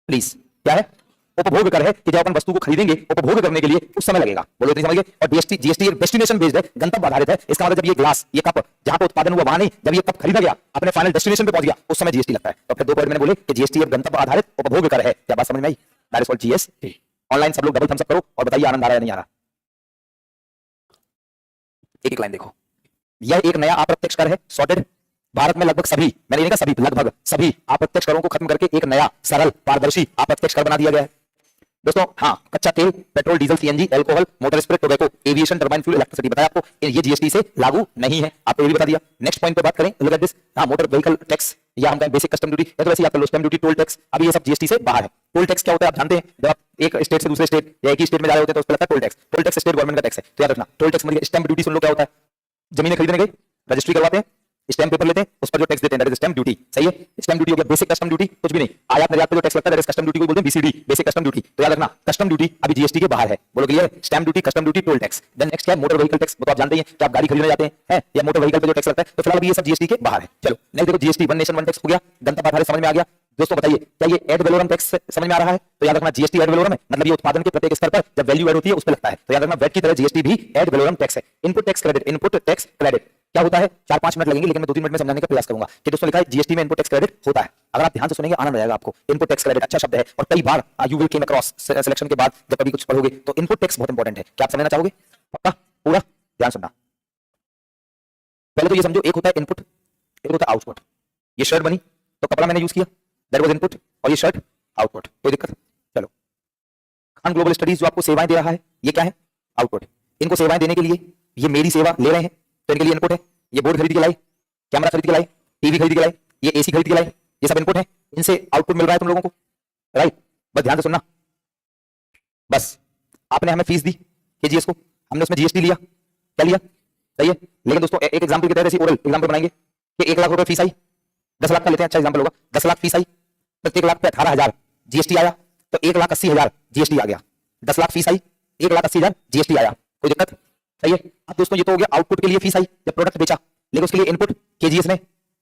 प्लीज क्या है? उपभोग कर है कि जब अपन वस्तु को खरीदेंगे उपभोग करने के लिए कुछ समय लगेगा। बोलो इतनी समझ गए। और जीएसटी एक डेस्टिनेशन बेस्ड है, गंतव्य आधारित है। इसका मतलब जब ये ग्लास, ये कप जहां पे उत्पादन हुआ वहां नहीं, जब ये कप खरीदा गया अपने फाइनल डेस्टिनेशन पे पहुंच गया उस समय जीएसटी लगता है। तो फिर 2 पॉइंट मैंने बोले कि जीएसटी एक गंतव्य आधारित उपभोग कर है। क्या बात समझ में आई? That is called GST. Online सब लोग डबल थम्स अप करो और बताइए आनंद आ रहा है नहीं आ रहा। एक एक लाइन देखो, यह एक नया अप्रत्यक्ष कर है, सॉर्टेड। भारत में लगभग सभी, मैंने ये नहीं कहा सभी, लगभग सभी अप्रत्यक्ष करों को खत्म करके एक नया सरल पारदर्शी अप्रत्यक्ष कर बना दिया गया है। दोस्तों हाँ, कच्चा तेल, petrol, diesel, CNG, alcohol, motor spirit, tobacco, aviation turbine fuel, electricity बताया आपको, ये जीएसटी से लागू नहीं है। आपको ये भी बता दिया। नेक्स्ट पॉइंट पे बात करें, लुक एट दिस। हाँ, मोटर व्हीकल टैक्स या हम कहें बेसिक कस्टम ड्यूटी, या तो वैसे आप स्टैम्प ड्यूटी, टोल टैक्स, अब ये सब जीएसटी से बाहर है। टोल टैक्स क्या होता है आप जानते हैं? जब आप एक स्टेट से दूसरे स्टेट या एक ही स्टेट में जा रहे होते हैं तो उस पर लगता है toll tax. Toll tax state government का टैक्स है, तो याद रखना। टोल टैक्स मतलब स्टैम्प ड्यूटी सुन लो क्या होता है। जमीनें खरीदने गए, रजिस्ट्री करवाते हैं, स्टैम्प पेपर लेते हैं, उस पर जो टैक्स देते हैं दैट इज स्टैम्प ड्यूटी। सही है। स्टैम्प ड्यूटी हो गया। बेसिक कस्टम ड्यूटी कुछ भी नहीं, आयात निर्यात पे जो टैक्स लगता है दैट इज कस्टम ड्यूटी को बोलते हैं बीसीडी, बेसिक कस्टम ड्यूटी। तो याद रखना कस्टम ड्यूटी अभी जीएसटी के बाहर है। बोलो clear? Stamp duty, custom duty, toll tax. Then next क्या है? Motor vehicle tax. वो तो आप जानते हैं कि आप गाड़ी खरीदने जाते हैं या मोटर व्हीकल पे जो टैक्स लगता है, तो फिलहाल ये सब जीएसटी के बाहर है। चलो नेक्स्ट देखो, GST one nation one tax हो गया, गंतव्य आधारित समझ में आ गया। दोस्तों बताइए क्या ये एड वैलोरम टैक्स समझ में आ रहा है? तो याद रखना जीएसटी एड वैलोरम है, मतलब ये उत्पादन के प्रत्येक स्तर पर जब वैल्यू ऐड होती है उस पर लगता है। तो याद रखना वैट की तरह जीएसटी भी एड वैलोरम टैक्स है। Input tax credit, input tax credit क्या होता है, 4-5 मिनट लगेंगे, लेकिन मैं 2-3 मिनट में समझाने का प्रयास करूंगा कि दोस्तों लिखा है जीएसटी में इनपुट टैक्स क्रेडिट होता है। अगर आप ध्यान से सुनेंगे आनंद आएगा आपको। इनपुट टैक्स क्रेडिट अच्छा शब्द है और कई बार you will came across selection के बाद जब कभी कुछ पढ़ोगे तो इनपुट टैक्स बहुत इंपॉर्टेंट है। क्या आप समझना चाहोगे? पक्का पूरा ध्यान सुनना। पहले तो ये समझो, एक होता है इनपुट, एक होता है आउटपुट। ये शर्ट बनी तो कपड़ा मैंने यूज किया, दैट वाज इनपुट, और ये शर्ट आउटपुट। कोई दिक्कत? चलो, खान ग्लोबल स्टडीज जो आपको सेवाएं दे रहा है, ये क्या है? आउटपुट। इनको सेवाएं देने के लिए ये मेरी सेवा ले रहे हैं तो इनके लिए इनपुट है। ये बोर्ड खरीद के लाए, कैमरा खरीद के लाए, टीवी खरीद के लाए, ये एसी खरीद के लाए, ये सब इनपुट है। इनसे आउटपुट मिल रहा है तुम लोगों को, राइट? बस ध्यान से सुनना। बस आपने हमें फीस दी केजीएस को, हमने उसमें जीएसटी लिया, क्या लिया? सही है। लेकिन दोस्तों एक एग्जांपल के तहत ऐसे ओरल एग्जांपल बनाएंगे कि 1 लाख रुपए फीस आई, 10 लाख का लेते हैं, अच्छा एग्जांपल होगा। 10 लाख फीस आई, प्रत्येक लाख पे 18,000 जीएसटी आया, तो 1,80,000 जीएसटी आ गया। 10 लाख फीस आई, 1,80,000 जीएसटी आया। कोई दिक्कत? सही है। अब दोस्तों ये तो हो गया आउटपुट के लिए फीस आई जब प्रोडक्ट बेचा, लेकिन उसके लिए इनपुट केजीएस ने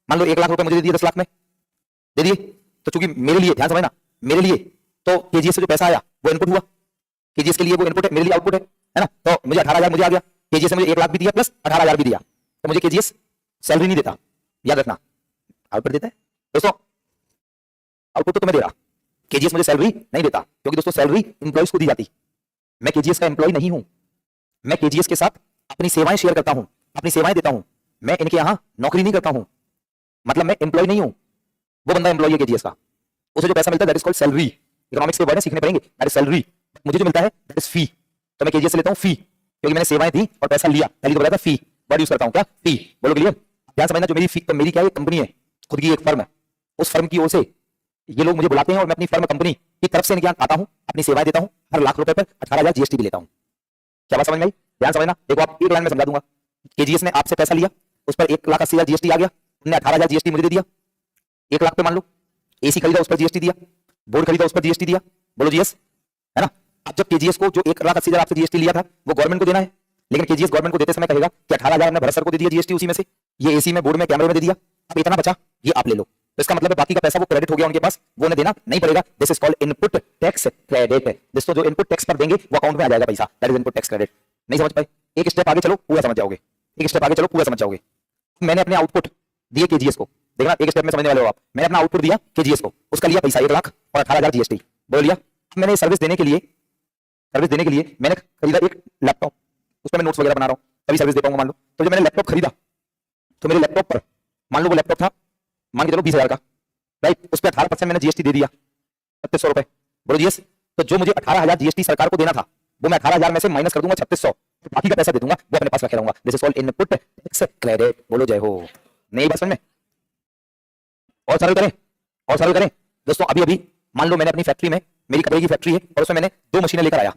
मान लो 1 लाख रुपए मुझे दे दिए, 10 लाख में दे दिए, तो चूंकि मेरे लिए, ध्यान समझना, मेरे लिए तो केजीएस से जो पैसा आया वो इनपुट हुआ, केजीएस के लिए वो इनपुट है, मेरे लिए आउटपुट है ना? तो मुझे 18,000 मुझे आ गया, केजीएस ने मुझे 1 लाख भी दिया प्लस 18,000 भी दिया, तो मुझे केजीएस सैलरी नहीं देता, याद रखना, आउटपुट देता है। दोस्तों आउटपुट तो तुम्हें दे रहा, केजीएस मुझे सैलरी नहीं देता, क्योंकि दोस्तों सैलरी एम्प्लॉइज को दी जाती। मैं केजीएस का एम्प्लॉय नहीं हूं, मैं केजीएस के साथ अपनी सेवाएं शेयर करता हूं, अपनी सेवाएं देता हूं। मैं इनके यहां नौकरी नहीं करता हूं, मतलब मैं एम्प्लॉय नहीं हूं, वो बंदा एम्प्लॉय है केजीएस का, उसे जो पैसा मिलता है that is called salary. Economics के वर्ड सीखने पड़ेंगे, दैट इज सैलरी। मुझे जो मिलता है दैट इज फी, तो मैं केजीएस से लेता हूं फी, क्योंकि मैंने सेवाएं दी और पैसा लिया। पहले तो बताया था फी, वर्ड यूज करता हूं, क्या? फी। बोलो क्लियर? ध्यान समझना, जो मेरी फी, तो मेरी क्या है, कंपनी है, खुद की एक फर्म है, उस फर्म की ओर से ये लोग मुझे बुलाते हैं और मैं अपनी फर्म कंपनी की तरफ से इनके यहाँ आता हूं, अपनी सेवाएं देता हूं, हर लाख रुपए पर 18,000 जीएसटी भी लेता हूं। क्या बात समझ में आई? ध्यान समझना, देखो आप एक लाइन में समझा दूंगा। केजीएस ने आपसे पैसा लिया, उस पर 1,80,000 जीएसटी आ गया, उन्होंने 18,000 जीएसटी मुझे दे दिया। 1 लाख पे मान लो एसी खरीदा, उस पर जीएसटी दिया, बोर्ड खरीदा, उस पर जीएसटी दिया, बोलो जीएस, है ना? अब जब केजीएस को जो 1,80,000 आपसे जीएसटी लिया था वो गवर्नमेंट को देना है, लेकिन केजीएस गवर्नमेंट को देते समय कहेगा कि 18,000 हमने भरत सर को दे दिया जीएसटी, उसी में से ये एसी में, बोर्ड में, कैमरे में दे दिया, अब इतना बचा, ये आप ले लो। तो इसका मतलब है बाकी का पैसा वो क्रेडिट हो गया उनके पास, वो उन्हें देना नहीं पड़ेगा। This is called input tax credit. दोस्तों जो इनपुट टैक्स पर देंगे वो अकाउंट में आ जाएगा पैसा, that is input tax credit. नहीं समझ पाए? एक स्टेप आगे चलो पूरा समझ जाओगे, एक स्टेप आगे चलो पूरा समझ जाओगे। मैंने अपने आउटपुट दिए केजीएस को, देखना एक स्टेप में समझने वाले हो आप। मैंने अपना आउटपुट दिया केजीएस को, उसका लिया पैसा 1 लाख और 18,000 जीएसटी, बोल लिया। मैंने सर्विस देने के लिए मैंने खरीदा एक लैपटॉप, उसमें मैं नोट्स वगैरह बना रहा हूँ, तभी सर्विस दे पाऊंगा मान लो। तो जब मैंने लैपटॉप खरीदा तो मेरे लैपटॉप पर मान लो वो लैपटॉप था, मान के चलो 20,000 का, राइट? उस पर 18% मैंने जीएसटी दे दिया, 3600 रुपए, बोलो जीएस। तो जो मुझे 18,000 जीएसटी सरकार को देना था वो मैं 18,000 में से माइनस कर दूंगा 3600, तो बाकी का पैसा दे दूंगा, वो अपने पास रखे रहूंगा। This is called input tax credit, बोलो जय हो। नहीं बात समझ में? और सरल करें, और सरल करें दोस्तों। अभी अभी मान लो मैंने अपनी फैक्ट्री में, मेरी कपड़े की फैक्ट्री है और उसमें मैंने 2 मशीनें लेकर आया,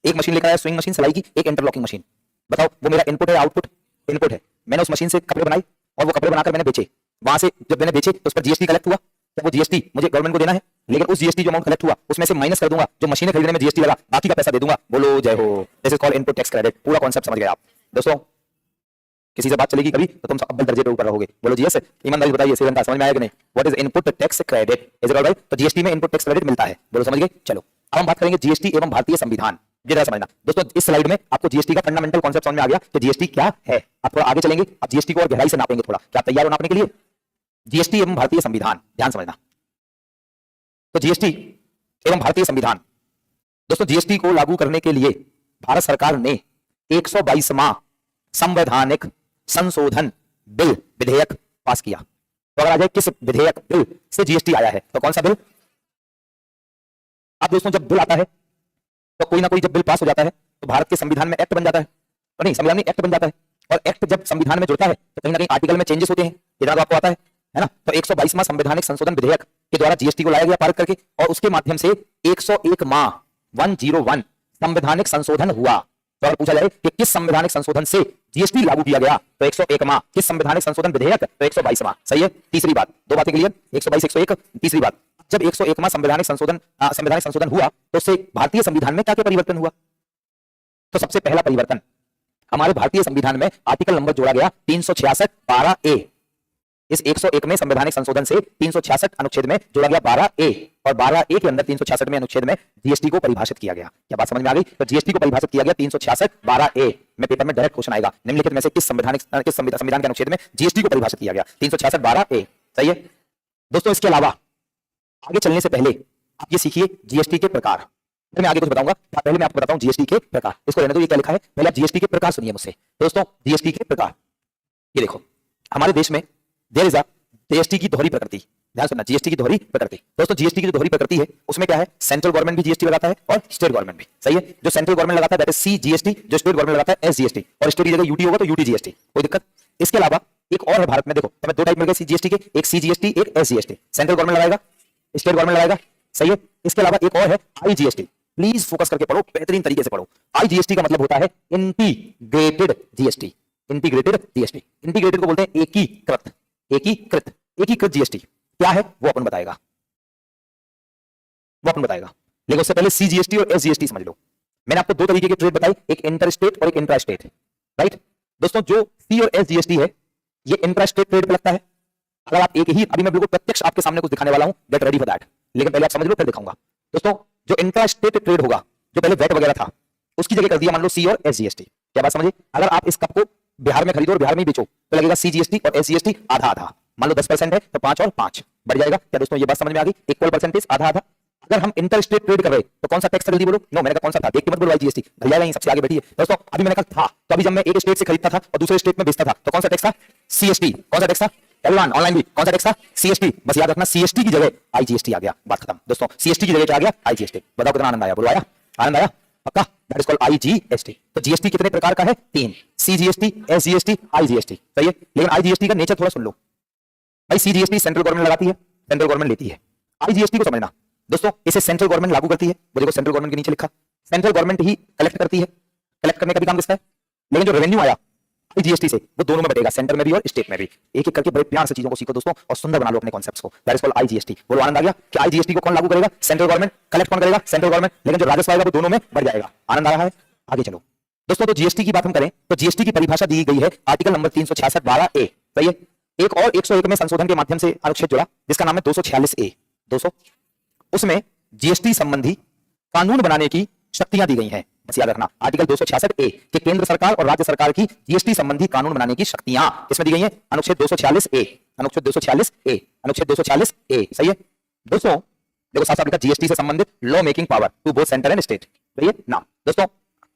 एक मशीन लेकर आया स्विंग मशीन सिलाई की, एक इंटरलॉकिंग मशीन। बताओ वो मेरा इनपुट है आउटपुट? इनपुट है। मैंने उस मशीन से कपड़े बनाए और वो कपड़े बनाकर मैंने बेचे, वहां से जब मैंने बेचे तो उस पर जीएसटी कलेक्ट हुआ, तो वो जीएसटी मुझे गवर्नमेंट को देना है, लेकिन उस जीएसटी जो अमाउंट कलेक्ट हुआ उसमें से माइनस कर दूंगा, जो मशीनें खरीदने में जीएसटी लगा बाकी का पैसा दे दूंगा, बोलो जय हो। This is called input tax credit. पूरा कॉन्सेप्ट समझ गए आप दोस्तों? किसी से बात चलेगी कभी तो तुम अव्वल दर्जे पे ऊपर रहोगे, बोलो जीएस। ईमानदारी बताइए, श्रीलंका समझ में आया कि नहीं? What is input tax credit? Is it alright? तो जीएसटी में इनपुट टैक्स क्रेडिट मिलता है, बोलो समझ गए? चलो अब हम बात करेंगे जीएसटी एवं भारतीय संविधान। जरा समझना दोस्तों, इस स्लाइड में आपको जीएसटी का फंडामेंटल कॉन्सेप्ट समझ में आ गया कि जीएसटी क्या है। आप थोड़ा आगे चलेंगे, अब जीएसटी को और गहराई से नापेंगे थोड़ा। क्या आप तैयार हो नापने के लिए? जीएसटी एवं भारतीय संविधान, ध्यान समझना। तो जीएसटी एवं भारतीय संविधान, दोस्तों जीएसटी को लागू करने के लिए भारत सरकार ने 122वां संवैधानिक संशोधन बिल विधेयक पास किया। तो अगर आ जाए किस विधेयक बिल से जीएसटी आया है तो कौन सा बिल? अब दोस्तों जब बिल आता है तो कोई ना कोई, जब बिल पास हो जाता है तो भारत के संविधान में एक्ट बन जाता है, तो नहीं संविधान में एक्ट बन जाता है, और एक्ट जब संविधान में जुड़ता है तो कहीं ना कहीं आर्टिकल में चेंजेस होते हैं, इतना तो आपको आता है ना? तो 122वां संवैधानिक संशोधन विधेयक के द्वारा जीएसटी को लाया गया पारित करके, और उसके माध्यम से 101 संवैधानिक संशोधन हुआ। तो अगर पूछा जाए कि किस संवैधानिक संशोधन से जीएसटी लागू किया गया तो 101वां। किस संवैधानिक संशोधन विधेयक? तो 122वां। सही है। तीसरी बात, दो बातें क्लियर, 122 101। तीसरी बात, जब 101वां संवैधानिक संशोधन हुआ तो उससे भारतीय संविधान में क्या क्या परिवर्तन हुआ? तो सबसे पहला परिवर्तन, हमारे भारतीय संविधान में आर्टिकल नंबर जोड़ा गया 366(12)A। इस 101 में संवैधानिक संशोधन से 366 अनुच्छेद में जोड़ा गया 12A और 12A के अंदर 366 में अनुच्छेद में जीएसटी को परिभाषित किया गया। क्या बात समझ में आ गई? तो जीएसटी को परिभाषित किया गया 366 12A में। पेपर में डायरेक्ट क्वेश्चन आएगा, निम्नलिखित में से किस संविधान के अनुच्छेद में जीएसटी को परिभाषित किया गया? 366 12A। सही है दोस्तों। इसके अलावा आगे चलने से पहले आप ये सीखिए जीएसटी के प्रकार। मैं आगे कुछ बताऊंगा, पहले मैं आपको बताता हूं जीएसटी के प्रकार। इसको रहने दो, ये क्या लिखा है, पहले आप जीएसटी के प्रकार सुनिए मुझसे। दोस्तों जीएसटी के प्रकार, ये देखो हमारे देश में देयर इज अ जीएसटी की दोहरी प्रकृति। ध्यान सुनना, जीएसटी की दोहरी प्रकृति। दोस्तों जीएसटी की जो दोहरी प्रकृति है उसमें क्या है, सेंट्रल गवर्नमेंट भी जीएसटी लगाता है और स्टेट गवर्नमेंट भी। सही है, जो सेंट्रल गवर्नमेंट लगाता है दैट इज सीजीएसटी, जो स्टेट गवर्नमेंट लगाता है एसजीएसटी, और स्टेट की जगह यूटी होगा तो यूटी जीएसटी, कोई दिक्कत। इसके अलावा एक और है भारत में, देखो हमें दो टाइप मिल गए सीजीएसटी के, एक सीजीएसटी एक एसजीएसटी। सेंट्रल गवर्नमेंट लगाएगा, स्टेट गवर्नमेंट लगाएगा। सही है, इसके अलावा एक और है आईजीएसटी। प्लीज फोकस करके पढ़ो, बेहतरीन तरीके से पढ़ो। आईजीएसटी का मतलब होता है integrated GST. Integrated GST, integrated को बोलते हैं एकीकृत। एकीकृत, एकीकृत जीएसटी क्या है वो अपन बताएगा, लेकिन उससे पहले सीजीएसटी और एसजीएसटी समझ लो। मैंने आपको दो तरीके के ट्रेड बताए, एक इंटर स्टेट और एक इंट्रा स्टेट। राइट दोस्तों, जो सी और एसजीएसटी है ये इंट्रा स्टेट ट्रेड पे लगता है। अगर आप एक ही, अभी मैं बिल्कुल प्रत्यक्ष आपके सामने कुछ दिखाने वाला हूं, गेट रेडी फॉर दैट, लेकिन पहले आप समझ लो फिर दिखाऊंगा। दोस्तों जो इंट्रा स्टेट ट्रेड होगा, जो पहले वेट वगैरह था उसकी जगह कर दिया मान लो सी और एसजीएसटी। क्या बात समझे? अगर आप इस कप को बिहार में खरीदो और बिहार में ही बेचो तो लगेगा सीजीएसटी और एसजीएसटी आधा आधा। मान लो 10% है तो 5 और 5 बढ़ जाएगा। क्या दोस्तों ये बात समझ में आ गई? इक्वल परसेंटेज, आधा आधा। अगर हम इंटर स्टेट ट्रेड कर रहे तो कौन सा टैक्स जल्दी बोलो? नो, मैंने कहा कौन सा था, देख के मत बोलो आईजीएसटी, भर जाएगा सबसे आगे बैठी है। दोस्तों अभी मैंने कहा था, तो अभी जब मैं एक स्टेट से खरीदता था और दूसरे स्टेट में बेचता था तो कौन सा टैक्स था? सीएसटी। कौन सा टैक्स था? एवरीवन ऑनलाइन भी कौन सा टैक्स था? सीएसटी। बस याद रखना सीएसटी की जगह आईजीएसटी आ गया, बात खत्म। दोस्तों सीएसटी की जगह क्या आ गया? आईजीएसटी। बताओ कितना आनंद आया? बोलो आया? आनंद आया? पक्का? That is called IGST. तो जीएसटी कितने प्रकार का है? 3, सीजीएसटी, एसजीएसटी, आईजीएसटी। सही है, लेकिन आईजीएसटी का नेचर थोड़ा सुन लो भाई। सीजीएसटी सेंट्रल गवर्नमेंट लगाती है, सेंट्रल गवर्नमेंट लेती है। आईजीएसटी को समझना दोस्तों, इसे सेंट्रल गवर्नमेंट लागू करती है, वो देखो सेंट्रल गवर्नमेंट के नीचे लिखा, सेंट्रल गवर्नमेंट ही कलेक्ट करती है। कलेक्ट करने का भी काम किसका है? लेकिन जो रेवेन्यू आया आईजीएसटी से वो दोनों में बढ़ेगा, सेंटर में भी और स्टेट में भी। एक एक करके बड़े प्यार से चीजों को सीखो दोस्तों और सुंदर बना लो अपने कॉन्सेप्ट्स को। That is called IGST. बोलो आनंद आ गया कि आईजीएसटी को कौन लागू करेगा? Central government. कलेक्ट कौन करेगा? Central government. लेकिन जो राजस्व आएगा वो दोनों में बढ़ जाएगा। आनंद आ रहा है? आगे चलो दोस्तों, तो जीएसटी की बात हम करें तो जीएसटी की परिभाषा दी गई है आर्टिकल नंबर 366 12A। सही है, एक और 101 में संशोधन के माध्यम से अनुच्छेद जुड़ा जिसका नाम है 246A। 200 उसमें जीएसटी संबंधी कानून बनाने की शक्तियां दी गई हैं। बस याद रखना, आर्टिकल 266A के केंद्र सरकार और राज्य सरकार की जीएसटी संबंधी कानून बनाने की शक्तियां किसमें दी गई हैं? अनुच्छेद 246A। अनुच्छेद 246A, अनुच्छेद 246A। सही है दोस्तों, देखो साफ साफ लिखा जीएसटी से संबंधित law making power to both centre and state. सही है ना दोस्तों,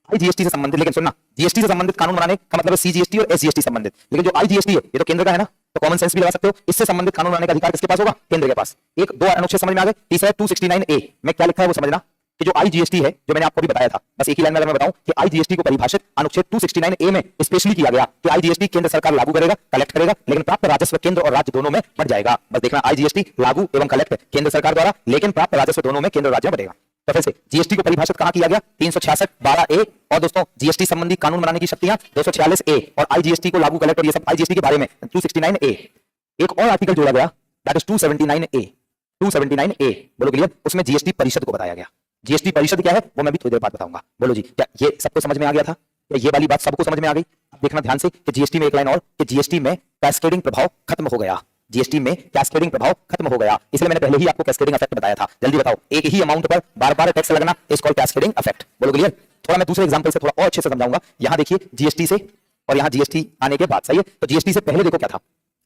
आईजीएसटी से संबंधित, लेकिन सुनना जीएसटी से संबंधित कानून बनाने का मतलब है सीजीएसटी और एसजीएसटी संबंधित। लेकिन जो आईजीएसटी है ये तो केंद्र का है ना, तो कॉमन सेंस भी लगा सकते हो, इससे संबंधित कानून बनाने का अधिकार किसके पास होगा? केंद्र के पास। एक दो अनुच्छेद समझ में आ गए। तीसरा 269A में क्या लिखा है वो समझना कि जो आईजीएसटी है, जो मैंने आपको भी बताया था, बस एक ही लाइन में अगर मैं बताऊं कि आईजीएसटी को परिभाषित अनुच्छेद 269A में स्पेशली किया गया कि आईजीएसटी केंद्र सरकार लागू करेगा, कलेक्ट करेगा, लेकिन प्राप्त राजस्व केंद्र और राज्य दोनों में बढ़ जाएगा। बस देखना, आईजीएसटी लागू एवं कलेक्ट केंद्र सरकार द्वारा, लेकिन प्राप्त राजस्व दोनों में केंद्र राज्य बढ़ेगा। तो फिर से जीएसटी को परिभाषित कहां किया गया? 366 12A। और दोस्तों जीएसटी संबंधी कानून बनाने की शक्तियां 246A और आईजीएसटी को लागू कलेक्ट और ये सब आईजीएसटी के बारे में 269A। एक और आर्टिकल जोड़ा गया दैट इज 279A। 279A बोलो क्लियर? उसमें जीएसटी परिषद को बताया गया। जीएसटी परिषद क्या है वो मैं भी थोड़ी देर बाद बताऊंगा। बोलो जी, क्या ये सबको समझ में आ गया था? या ये वाली बात सबको समझ में आ गई? अब देखना ध्यान से कि जीएसटी में एक लाइन और कि जीएसटी में कैस्केडिंग प्रभाव खत्म हो गया। जीएसटी में कैस्केडिंग प्रभाव खत्म हो गया, इसलिए मैंने पहले ही आपको कैस्केडिंग इफेक्ट बताया था। जल्दी बताओ, एक ही अमाउंट पर बार-बार टैक्स लगना इज कॉल्ड कैस्केडिंग इफेक्ट। बोलो क्लियर? थोड़ा मैं दूसरे एग्जांपल से थोड़ा और अच्छे से समझाऊंगा। यहां देखिए जीएसटी से और यहां जीएसटी आने के बाद। सही है, तो जीएसटी से पहले देखो क्या था?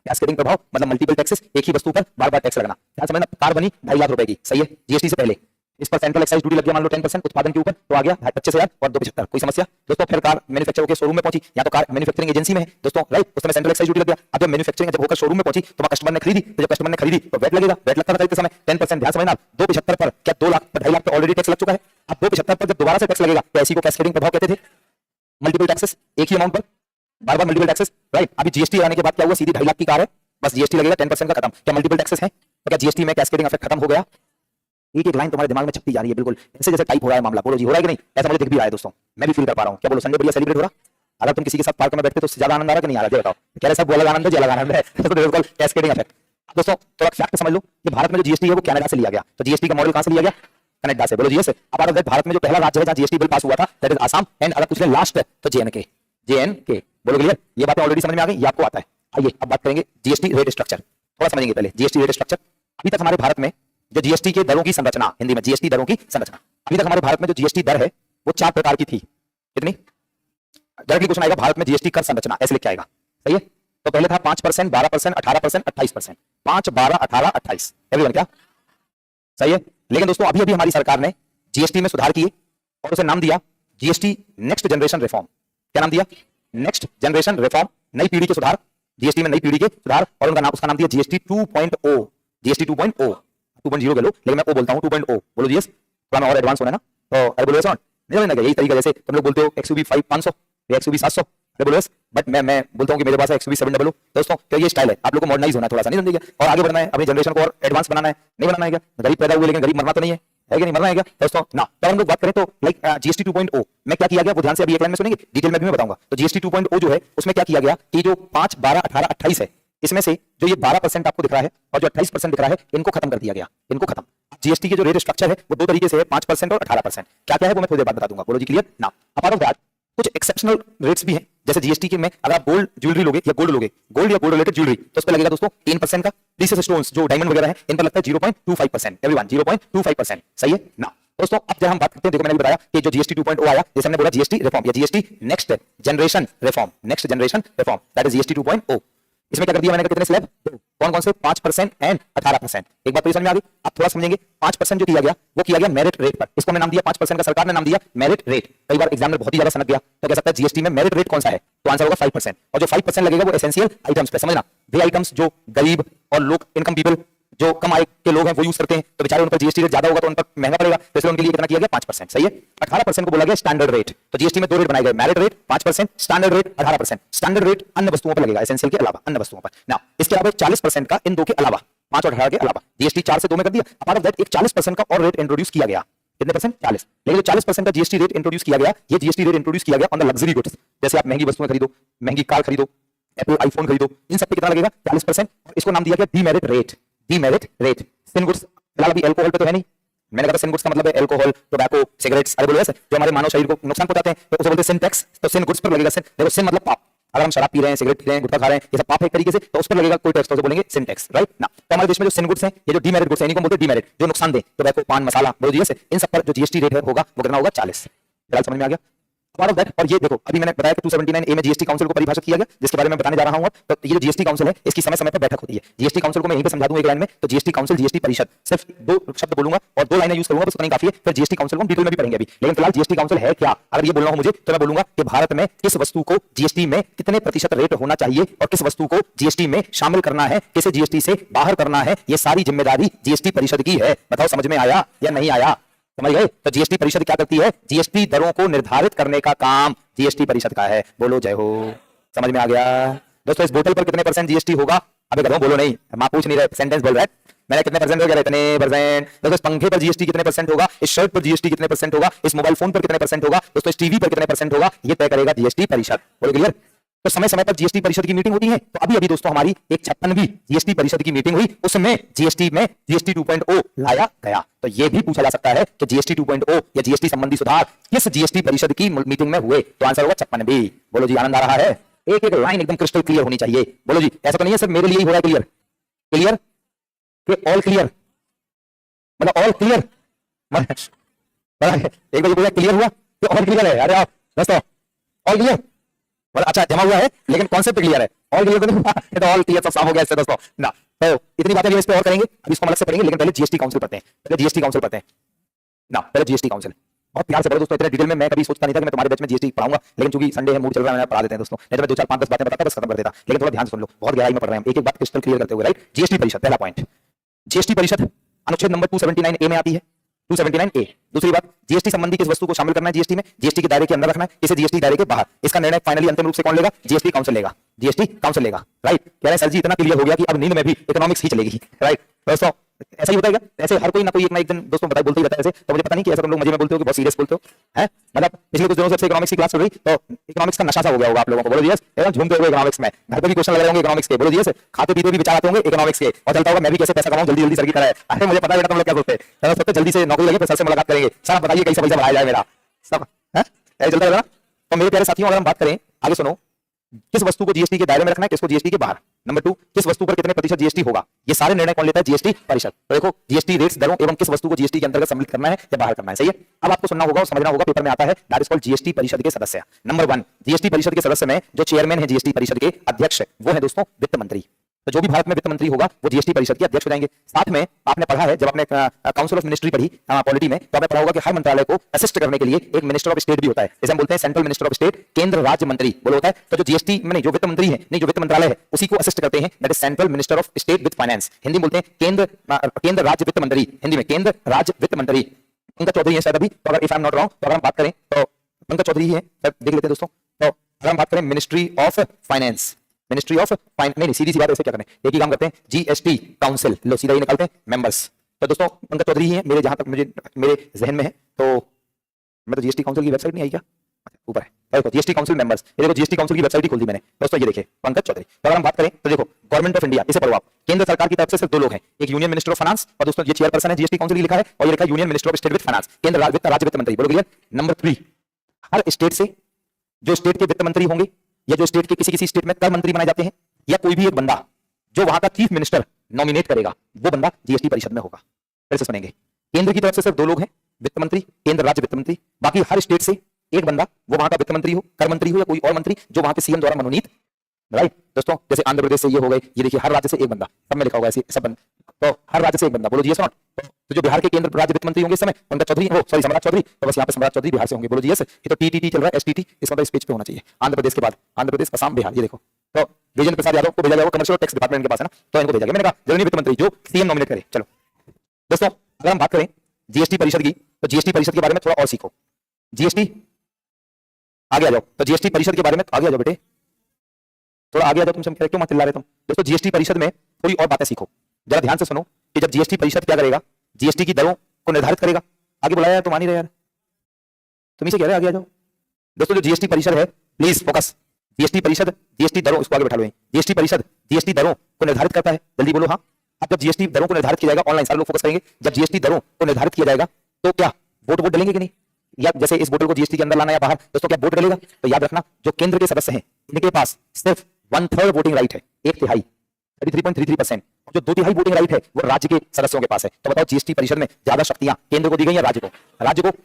कैस्केडिंग प्रभाव मतलब मल्टीपल टैक्सेस, एक ही वस्तु पर बार-बार टैक्स लगना। क्या समझना? कार बनी 2.5 लाख रुपए की। सही है, जीएसटी से पहले इस पर सेंट्रल एक्साइज ड्यूटी लग गया मान लो 10% उत्पादन के ऊपर, तो आ गया 25,000 और 275। कोई समस्या? दोस्तों फिर कार मैन्युफैक्चर होकर शोरूम में पहुंची, या तो कार मैन्युफैक्चरिंग एजेंसी में है दोस्तों, राइट, उस समय सेंट्रल एक्साइज ड्यूटी लग गया। अब जब मैन्युफैक्चरिंग जब होकर शोरूम में पहुंची तो कस्टमर ने खरीदी, तो जब कस्टमर ने खरीदी तो वेट लगेगा। वेट लगता था खरीदते समय 10%। ध्यान समझना, 275 पर क्या 2 लाख 2.5 लाख पर ऑलरेडी टैक्स लग चुका है। अब 275 पर जब दोबारा से टैक्स लगेगा तो ऐसी को कैस्केडिंग प्रभाव कहते थे। मल्टीपल टैक्सेस, एक ही अमाउंट पर बार-बार मल्टीपल टैक्सेस, राइट। अभी जीएसटी आने के बाद क्या हुआ? सीधी 2.5 लाख की कार है, बस जीएसटी लगेगा 10% का खत्म। क्या मल्टीपल टैक्सेस है? तो क्या जीएसटी में कैस्केडिंग इफेक्ट खत्म हो गया? एक एक लाइन तुम्हारे दिमाग में छपती जा रही है, बिल्कुल ऐसे जैसे टाइप हो रहा है मामला। बोलो जी, हो रहा है कि नहीं? ऐसा मुझे दिख भी रहा है दोस्तों, मैं भी फील कर पा रहा हूं। क्या बोलो, संडे बढ़िया सेलिब्रेट हो रहा? अगर तुम किसी के साथ पार्क में बैठते तो ज्यादा आनंद आ रहा कि नहीं आ रहा? बताओ, कह रहे सब वो अलग आनंद है, अलग आनंद है। तो कैस्केडिंग इफेक्ट। दोस्तों थोड़ा फैक्ट समझ लो कि भारत में जो जीएसटी है वो कनाडा से लिया गया। तो जीएसटी का मॉडल कहां से लिया गया? कनाडा से। बोलो जी, यस। अब भारत में जो पहला राज्य है जहां जीएसटी बिल पास हुआ था दैट इज आसाम, एंड अगर पूछ ले लास्ट तो जेएनके। जेएनके। बोलो क्लियर? ये बातें ऑलरेडी समझ में आ गई, ये आपको आता है। आइए अब बात करेंगे जीएसटी रेट स्ट्रक्चर, थोड़ा समझेंगे पहले जीएसटी रेट स्ट्रक्चर। अभी तक हमारे भारत में जो जीएसटी के दरों की संरचना, हिंदी में जीएसटी दरों की संरचना, अभी तक हमारे भारत में जो जीएसटी दर है वो 4 प्रकार की थी। कितनी? डायरेक्टली क्वेश्चन आएगा भारत में जीएसटी कर संरचना, ऐसे लिख के आएगा, सही है। तो पहले था 5%, 12%, 18%, 28%, 5, 12, 18, 28, एवरीवन क्या सही है। लेकिन दोस्तों अभी अभी हमारी सरकार ने जीएसटी में सुधार किए और उसे नाम दिया जीएसटी नेक्स्ट जनरेशन रिफॉर्म। क्या नाम दिया? नेक्स्ट जनरेशन रिफॉर्म, नई पीढ़ी के सुधार, जीएसटी में नई पीढ़ी के सुधार, और उनका नाम, उसका नाम दिया जीएसटी 2.0। जीएसटी 2.0, 2.0 कह लो, लेकिन मैं ओ बोलता हूं 2.0। बोलो जीएस, थोड़ा मैं और एडवांस होना है ना, तो अरे बोलो ऐसा नहीं ना, यही तरीका जैसे तुम लोग बोलते हो एक्सयूवी 500 या एक्सयूवी 700, अरे बोलो बट मैं बोलता हूं कि मेरे पास है एक्सयूवी 700। दोस्तों तो ये स्टाइल है, आप लोगों को मॉडर्नाइज होना है थोड़ा सा, नहीं समझिए, और आगे बढ़ना है, अपनी जनरेशन को और एडवांस बनाना है, नहीं बनाना है क्या? गरीब पैदा हुए लेकिन गरीब मरना तो नहीं है कि नहीं? मरना है क्या दोस्तों ना। तो हम लोग बात करें तो लाइक जीएसटी 2.0 में क्या किया गया वो ध्यान से अभी एक लाइन में सुनेंगे, डिटेल में भी मैं बताऊंगा। तो जीएसटी 2.0 जो है उसमें क्या किया गया कि जो 5, 12, 18, 28 है, इसमें से जो ये 12% आपको दिख रहा है और जो 28% दिख रहा है, इनको खत्म कर दिया गया, इनको खत्म। जीएसटी के जो रेट स्ट्रक्चर है वो दो तरीके से है, 5% और 18%। क्या क्या है वो मैं थोड़ी देर बाद बता दूंगा। बोलो जी क्लियर ना। अपार्ट ऑफ दैट कुछ एक्सेप्शनल रेट्स भी हैं, जैसे जीएसटी के में अगर आप गोल्ड ज्वेलरी लोगे या गोल्ड लोगे, गोल्ड या गोल्ड रिलेटेड ज्वेलरी, तो उस पर लगेगा दोस्तों 3% का। प्रीशियस स्टोन्स जो डायमंड वगैरह है इन पर लगता है 0.25%, एवरीवन 0.25%, सही है ना। दोस्तों अब जब हम बात करते हैं, देखो मैंने बताया कि जो जीएसटी 2.0 आया, जैसे हमने बोला जीएसटी रिफॉर्म या GST next generation reform, next generation reform, that is GST 2.0। इसमें क्या कर दिया मैंने, कितने स्लैब, कौन कौन से, 5% एंड 18%। एक बात तो समझ में आ गई। अब थोड़ा समझेंगे, 5% जो किया गया वो किया गया मेरिट रेट पर, इसको हमने नाम दिया 5% का, सरकार ने नाम दिया मेरिट रेट। कई बार एग्जाम में बहुत ही ज्यादा सनक गया तो कह सकता है जीएसटी में मेरिट रेट कौन सा है, तो आंसर होगा 5%। और जो 5% लगेगा वो एसेंशियल आइटम्स पे, समझना, वे आइटम्स जो गरीब और लोग इनकम पीपल जो कम आय के लोग हैं वो यूज करते हैं, तो बेचारे उन पर जीएसटी रेट ज्यादा होगा तो उन पर महंगा पड़ेगा, तो इसलिए उनके लिए कितना किया गया 5%, सही है। 18% को बोला गया स्टैंडर्ड रेट। तो जीएसटी में दो रेट बनाए गए, merit rate 5%, standard rate 18%। Standard rate अन्य वस्तुओं पर लगेगा, एसेंशियल के अलावा अन्य वस्तुओं पर ना। इसके अलावा 40% का इन दो के अलावा, 5 और 18 के अलावा, जीएसटी 4 से 2 में कर दिया। अपार्ट ऑफ दैट एक 40% का और रेट इंट्रोड्यूस किया गया। कितने परसेंट? 40। लेकिन जो 40% का जीएसटी रेट इंट्रोड्यूस किया गया, ये जीएसटी रेट इंट्रोड्यूस किया गया ऑन द लग्जरी गुड्स, जैसे आप महंगी वस्तुएं खरीदो, महंगी कार खरीदो, एप्पल आईफोन खरीदो, इन सब पे कितना लगेगा 40%, और इसको नाम दिया गया डीमेरिट रेट। डीमेरिट रेट सिन गुड्स, फिलहाल अभी अल्कोहल पे तो है नहीं, मैंने कहा सिन गुड्स का मतलब है अल्कोहल, टोबैको, सिगरेट्स, अरे बोलो ऐसे जो हमारे मानव शरीर को नुकसान पहुंचाते हैं, तो उसे बोलते हैं सिन टैक्स। तो सिन गुड्स पर लगेगा सिन, देखो सिन मतलब पाप, अगर हम शराब पी रहे हैं, सिगरेट पी रहे हैं, गुटखा खा रहे हैं, ये सब पाप है एक तरीके से, तो उस पर लगेगा कोई टैक्स, तो उसे बोलेंगे सिन टैक्स, राइट ना। तो हमारे देश में जो सिन गुड्स हैं, ये जो डीमेरिट गुड्स हैं, इनको बोलते हैं डीमेरिट, जो नुकसान दे, टोबैको, पान मसाला, बोलो जी ऐसे, इन सब पर जो जीएसटी रेट होगा वो कितना होगा 40। फिलहाल समझ में आ गया। Part of that, और ये देखो अभी मैंने बताया कि 279A में जीएसटी काउंसिल को परिभाषित किया गया, जिसके बारे में बताने जा रहा हूं। तो ये जो जीएसटी काउंसिल है इसकी समय समय पर बैठक होती है। जीएसटी काउंसिल को मैं यहीं पे समझा दूं एक लाइन में, तो जीएसटी काउंसिल, जीएसटी परिषद, सिर्फ दो शब्द बोलूंगा और दो लाइनें यूज करूंगा, बस उतना ही काफी है। फिर जीएसटी काउंसिल को हम डिटेल में भी पढ़ेंगे अभी, लेकिन फिलहाल जीएसटी काउंसिल है क्या, अगर ये बोलना हो मुझे तो मैं बोलूंगा कि भारत में किस वस्तु को जीएसटी में कितने प्रतिशत रेट होना चाहिए और किस वस्तु को जीएसटी में शामिल करना है, किसे जीएसटी से बाहर करना है, ये सारी जिम्मेदारी जीएसटी परिषद की है। बताओ समझ में आया या नहीं आया, समझ गए। तो जीएसटी परिषद क्या करती है, जीएसटी दरों को निर्धारित करने का काम जीएसटी परिषद का है। बोलो जय हो, समझ में आ गया दोस्तों। इस बोतल पर कितने परसेंट जीएसटी होगा, अबे करो बोलो नहीं, मां पूछ नहीं रहे, सेंटेंस बोल रहा है। मैंने कितने परसेंट हो गया, इतने परसेंट। दोस्तों इस पंखे पर जीएसटी कितने परसेंट होगा, इस शर्ट पर जीएसटी कितने परसेंट होगा, इस मोबाइल फोन पर कितने परसेंट होगा, दोस्तों इस टीवी पर कितने परसेंट होगा, ये तय करेगा जीएसटी परिषद। बोलो क्लियर। तो समय समय पर जीएसटी परिषद की मीटिंग होती है। तो अभी अभी दोस्तों हमारी एक 56वीं जीएसटी परिषद की मीटिंग हुई, उसमें जीएसटी में जीएसटी 2.0 लाया गया। तो यह भी पूछा जा सकता है कि जीएसटी 2.0 या जीएसटी संबंधी सुधार किस जीएसटी परिषद की मीटिंग में हुए, तो आंसर होगा 56वीं। बोलो जी आनंद आ रहा है, एक एक लाइन एकदम क्रिस्टल क्लियर होनी चाहिए। बोलो जी, ऐसा तो नहीं है सिर्फ मेरे लिए ही हो रहा है क्लियर, क्लियर के ऑल क्लियर, मतलब ऑल क्लियर, एक बार क्लियर हुआ तो ऑल क्लियर है। अरे दोस्तों ऑल क्लियर मतलब अच्छा जमा हुआ है लेकिन कॉन्सेप्ट क्लियर है, ऑल क्लियर तो ऑल क्लियर सब साफ हो गया इससे दोस्तों ना। तो इतनी बातें इस पे और करेंगे, अभी इसको अलग से पढ़ेंगे, लेकिन पहले जीएसटी काउंसिल पढ़ते हैं, पहले जीएसटी काउंसिल पढ़ते हैं ना, पहले जीएसटी काउंसिल। बहुत प्यार से पढ़ो दोस्तों, इतने डिटेल में मैं कभी सोचता नहीं था कि मैं तुम्हारे बैच में जीएसटी पढ़ाऊंगा, लेकिन चूंकि संडे है, मूड चल रहा है, मैं पढ़ा देते हैं दोस्तों, नहीं तो मैं 2 4 5 10 बातें बताता बस खत्म कर देता, लेकिन थोड़ा ध्यान सुन लो, बहुत गहराई में पढ़ रहे हैं, एक एक बात क्रिस्टल क्लियर करते हुए, राइट। जीएसटी परिषद, पहला पॉइंट, जीएसटी परिषद अनुच्छेद नंबर 279A में आती है, 279A। दूसरी बात, जीएसटी संबंधी किस वस्तु को शामिल करना है जीएसटी में, जीएसटी के दायरे के अंदर रखना है, इसे जीएसटी दायरे के बाहर, इसका निर्णय फाइनली अंतिम रूप से कौन लेगा, जीएसटी काउंसिल लेगा, जीएसटी काउंसिल लेगा, राइट। कह रहे हैं सर जी इतना क्लियर हो गया कि अब नींद में भी इकोनॉमिक्स ही चलेगी, राइट। दोस्तों ऐसा ही होता है क्या, ऐसे हर कोई ना कोई एक दिन दोस्तों बताए बोलते ही रहता है ऐसे, तो मुझे पता नहीं कि ऐसा तुम लोग मजे में बोलते हो कि बहुत सीरियस बोलते हो, हैं मतलब पिछले कुछ दिनों से इकोनॉमिक्स की क्लास चल रही, तो इकोनॉमिक्स का नशा सा हो गया होगा आप लोगों को। बोलो यस, एकदम झूमते हुए इकोनॉमिक्स में, घर पे भी क्वेश्चन लग रहे होंगे इकोनॉमिक्स के, बोलो यस, खाते पीते भी विचार आते होंगे इकोनॉमिक्स के, और चलता होगा मैं भी कैसे पैसा कमाऊं जल्दी जल्दी सर की तरह। अरे मुझे पता है तुम लोग क्या सोचते हैं, सोचते जल्दी से नौकरी लगे फिर सर से मुलाकात करेंगे, सर बताइए कैसे पैसा बढ़ाया जाए मेरा, सब है चलता रहेगा। तो मेरे प्यारे साथियों अगर हम बात करें आगे सुनो, किस वस्तु को जीएसटी के दायरे में रखना है, किसको जीएसटी के बाहर। नंबर 2, किस वस्तु पर कितने प्रतिशत जीएसटी होगा, ये सारे निर्णय कौन लेता है, जीएसटी परिषद। तो देखो जीएसटी रेट्स, दरों एवं किस वस्तु को जीएसटी के अंतर्गत सम्मिलित करना है या बाहर करना है, सही है। अब आपको सुनना होगा और समझना होगा, पेपर में आता है, दैट इज कॉल्ड जीएसटी परिषद के सदस्य। नंबर 1, जीएसटी परिषद के सदस्य में जो चेयरमैन है जीएसटी परिषद के अध्यक्ष, वो है दोस्तों वित्त मंत्री। तो जो भी भारत में वित्त मंत्री होगा वो जीएसटी परिषद के अध्यक्ष हो जाएंगे। साथ में आपने पढ़ा है, जब आपने काउंसिल ऑफ मिनिस्ट्री पढ़ी पॉलिटी में, तो आपने पढ़ा होगा कि हर मंत्रालय को असिस्ट करने के लिए एक मिनिस्टर ऑफ स्टेट भी होता है, जैसे हम बोलते हैं सेंट्रल मिनिस्टर ऑफ स्टेट, केंद्र राज्य मंत्री बोलो होता है। तो जो जीएसटी में नहीं, जो वित्त मंत्री है नहीं, जो वित्त मंत्रालय है उसी को असिस्ट करते हैं, that is central minister of state with finance. Hindi में बोलते हैं केंद्र राज्य वित्त मंत्री, हिंदी में केंद्र राज्य वित्त मंत्री। पंकज चौधरी है शायद अभी, तो अगर if I am not wrong, तो अगर हम बात करें तो पंकज चौधरी ही है, देख लेते हैं दोस्तों। तो अगर हम बात करें ministry of finance, ministry of finance, नहीं सीधी सी बात है, ऐसे क्या करने, एक ही काम करते हैं, जीएसटी काउंसिल, लो सीधा ही निकालते हैं मेंबर्स। तो दोस्तों पंकज चौधरी ही है मेरे, जहां तक मुझे मेरे जहन में है। तो मैं तो जीएसटी काउंसिल की वेबसाइट नहीं आई क्या, ऊपर है, देखो जीएसटी काउंसिल मेंबर्स, ये देखो जीएसटी काउंसिल की वेबसाइट ही खोल दी मैंने दोस्तों, ये देखिए पंकज चौधरी। तो अगर हम बात करें तो देखो गवर्नमेंट ऑफ इंडिया, इसे पढ़ो आप, केंद्र सरकार की तरफ से सिर्फ 2 लोग हैं, एक यूनियन मिनिस्टर ऑफ फाइनेंस, और दोस्तों ये चेयरपर्सन है जीएसटी काउंसिल की लिखा है, और ये लिखा है union minister of state with finance, केंद्र राज्य वित्त मंत्री, बोलो क्लियर। नंबर 3, हर स्टेट से जो स्टेट के वित्त मंत्री होंगे या जो स्टेट के किसी स्टेट में कर मंत्री बनाए जाते हैं, या कोई भी एक बंदा जो वहां का चीफ मिनिस्टर नॉमिनेट करेगा, वो बंदा जीएसटी परिषद में होगा। फिर से सुनेंगे, केंद्र की तरफ से सिर्फ 2 लोग हैं, वित्त मंत्री, केंद्र राज्य वित्त मंत्री, बाकी हर स्टेट से एक बंदा, वो वहां का वित्त मंत्री हो, कर मंत्री हो, या कोई और मंत्री जो वहां के सीएम द्वारा मनोनीत, राइट दोस्तों। जैसे आंध्र प्रदेश से ये हो गए, ये देखिए हर राज्य से एक बंदा, सब में लिखा होगा ऐसे सब, तो हर राज्य से एक बंदा, बोलो जीएस नॉट। तो जो बिहार के केंद्र राज्य वित्त मंत्री होंगे इस समय पंकज चौधरी, वो सॉरी सम्राट चौधरी, तो बस यहाँ पे सम्राट चौधरी बिहार से होंगे, बोलो जीएस। ये तो टीटीटी चल रहा है, एसटीटी, इसका मतलब इस पेज पे होना चाहिए। आंध्र प्रदेश के बाद आंध्र प्रदेश, असम, बिहार, ये देखो। तो विजेंद्र प्रसाद यादव को भेजा जाएगा, कमर्शियल टैक्स डिपार्टमेंट के पास है ना, तो इनको भेजा गया। मैंने कहा जरूरी वित्त मंत्री जो सीएम नॉमिनेट करे। चलो दोस्तों अगर हम बात करें जीएसटी परिषद की, तो जीएसटी परिषद के बारे में थोड़ा और सीखो। जीएसटी आगे आ जाओ, तो जीएसटी परिषद के बारे में आगे आ जाओ बेटे, थोड़ा आगे आ जाओ, तुम क्यों मत चिल्ला रहे तुम दोस्तों। जीएसटी परिषद में थोड़ी और बातें सीखो, जरा ध्यान से सुनो कि जब जीएसटी परिषद क्या करेगा, जीएसटी की दरों को निर्धारित करेगा। आगे बुलाया है तो मान ही रहे यार, तुम इसे कह रहे, आगे आ जाओ दोस्तों। जो जीएसटी परिषद है, प्लीज फोकस, जीएसटी परिषद जीएसटी दरों, इसको आगे बैठा लो, जीएसटी परिषद जीएसटी दरों को निर्धारित करता है, जल्दी बोलो हाँ। अब जब जीएसटी दरों को निर्धारित किया जाएगा, ऑनलाइन सारे लोग फोकस करेंगे, जब जीएसटी दरों को निर्धारित किया जाएगा तो क्या वोट डलेंगे कि नहीं, या जैसे इस बोतल को जीएसटी के अंदर लाना या बाहर, दोस्तों क्या वोट डलेगा। तो याद रखना जो केंद्र के सदस्य हैं इनके पास सिर्फ 1/3 वोटिंग राइट है, 1/3, 33.33%, जो 2/3 वोटिंग राइट है वो राज्य के सदस्यों के पास है। तो बताओ जीएसटी परिषद में ज्यादा शक्तियां केंद्र को दी गई या राज्य को।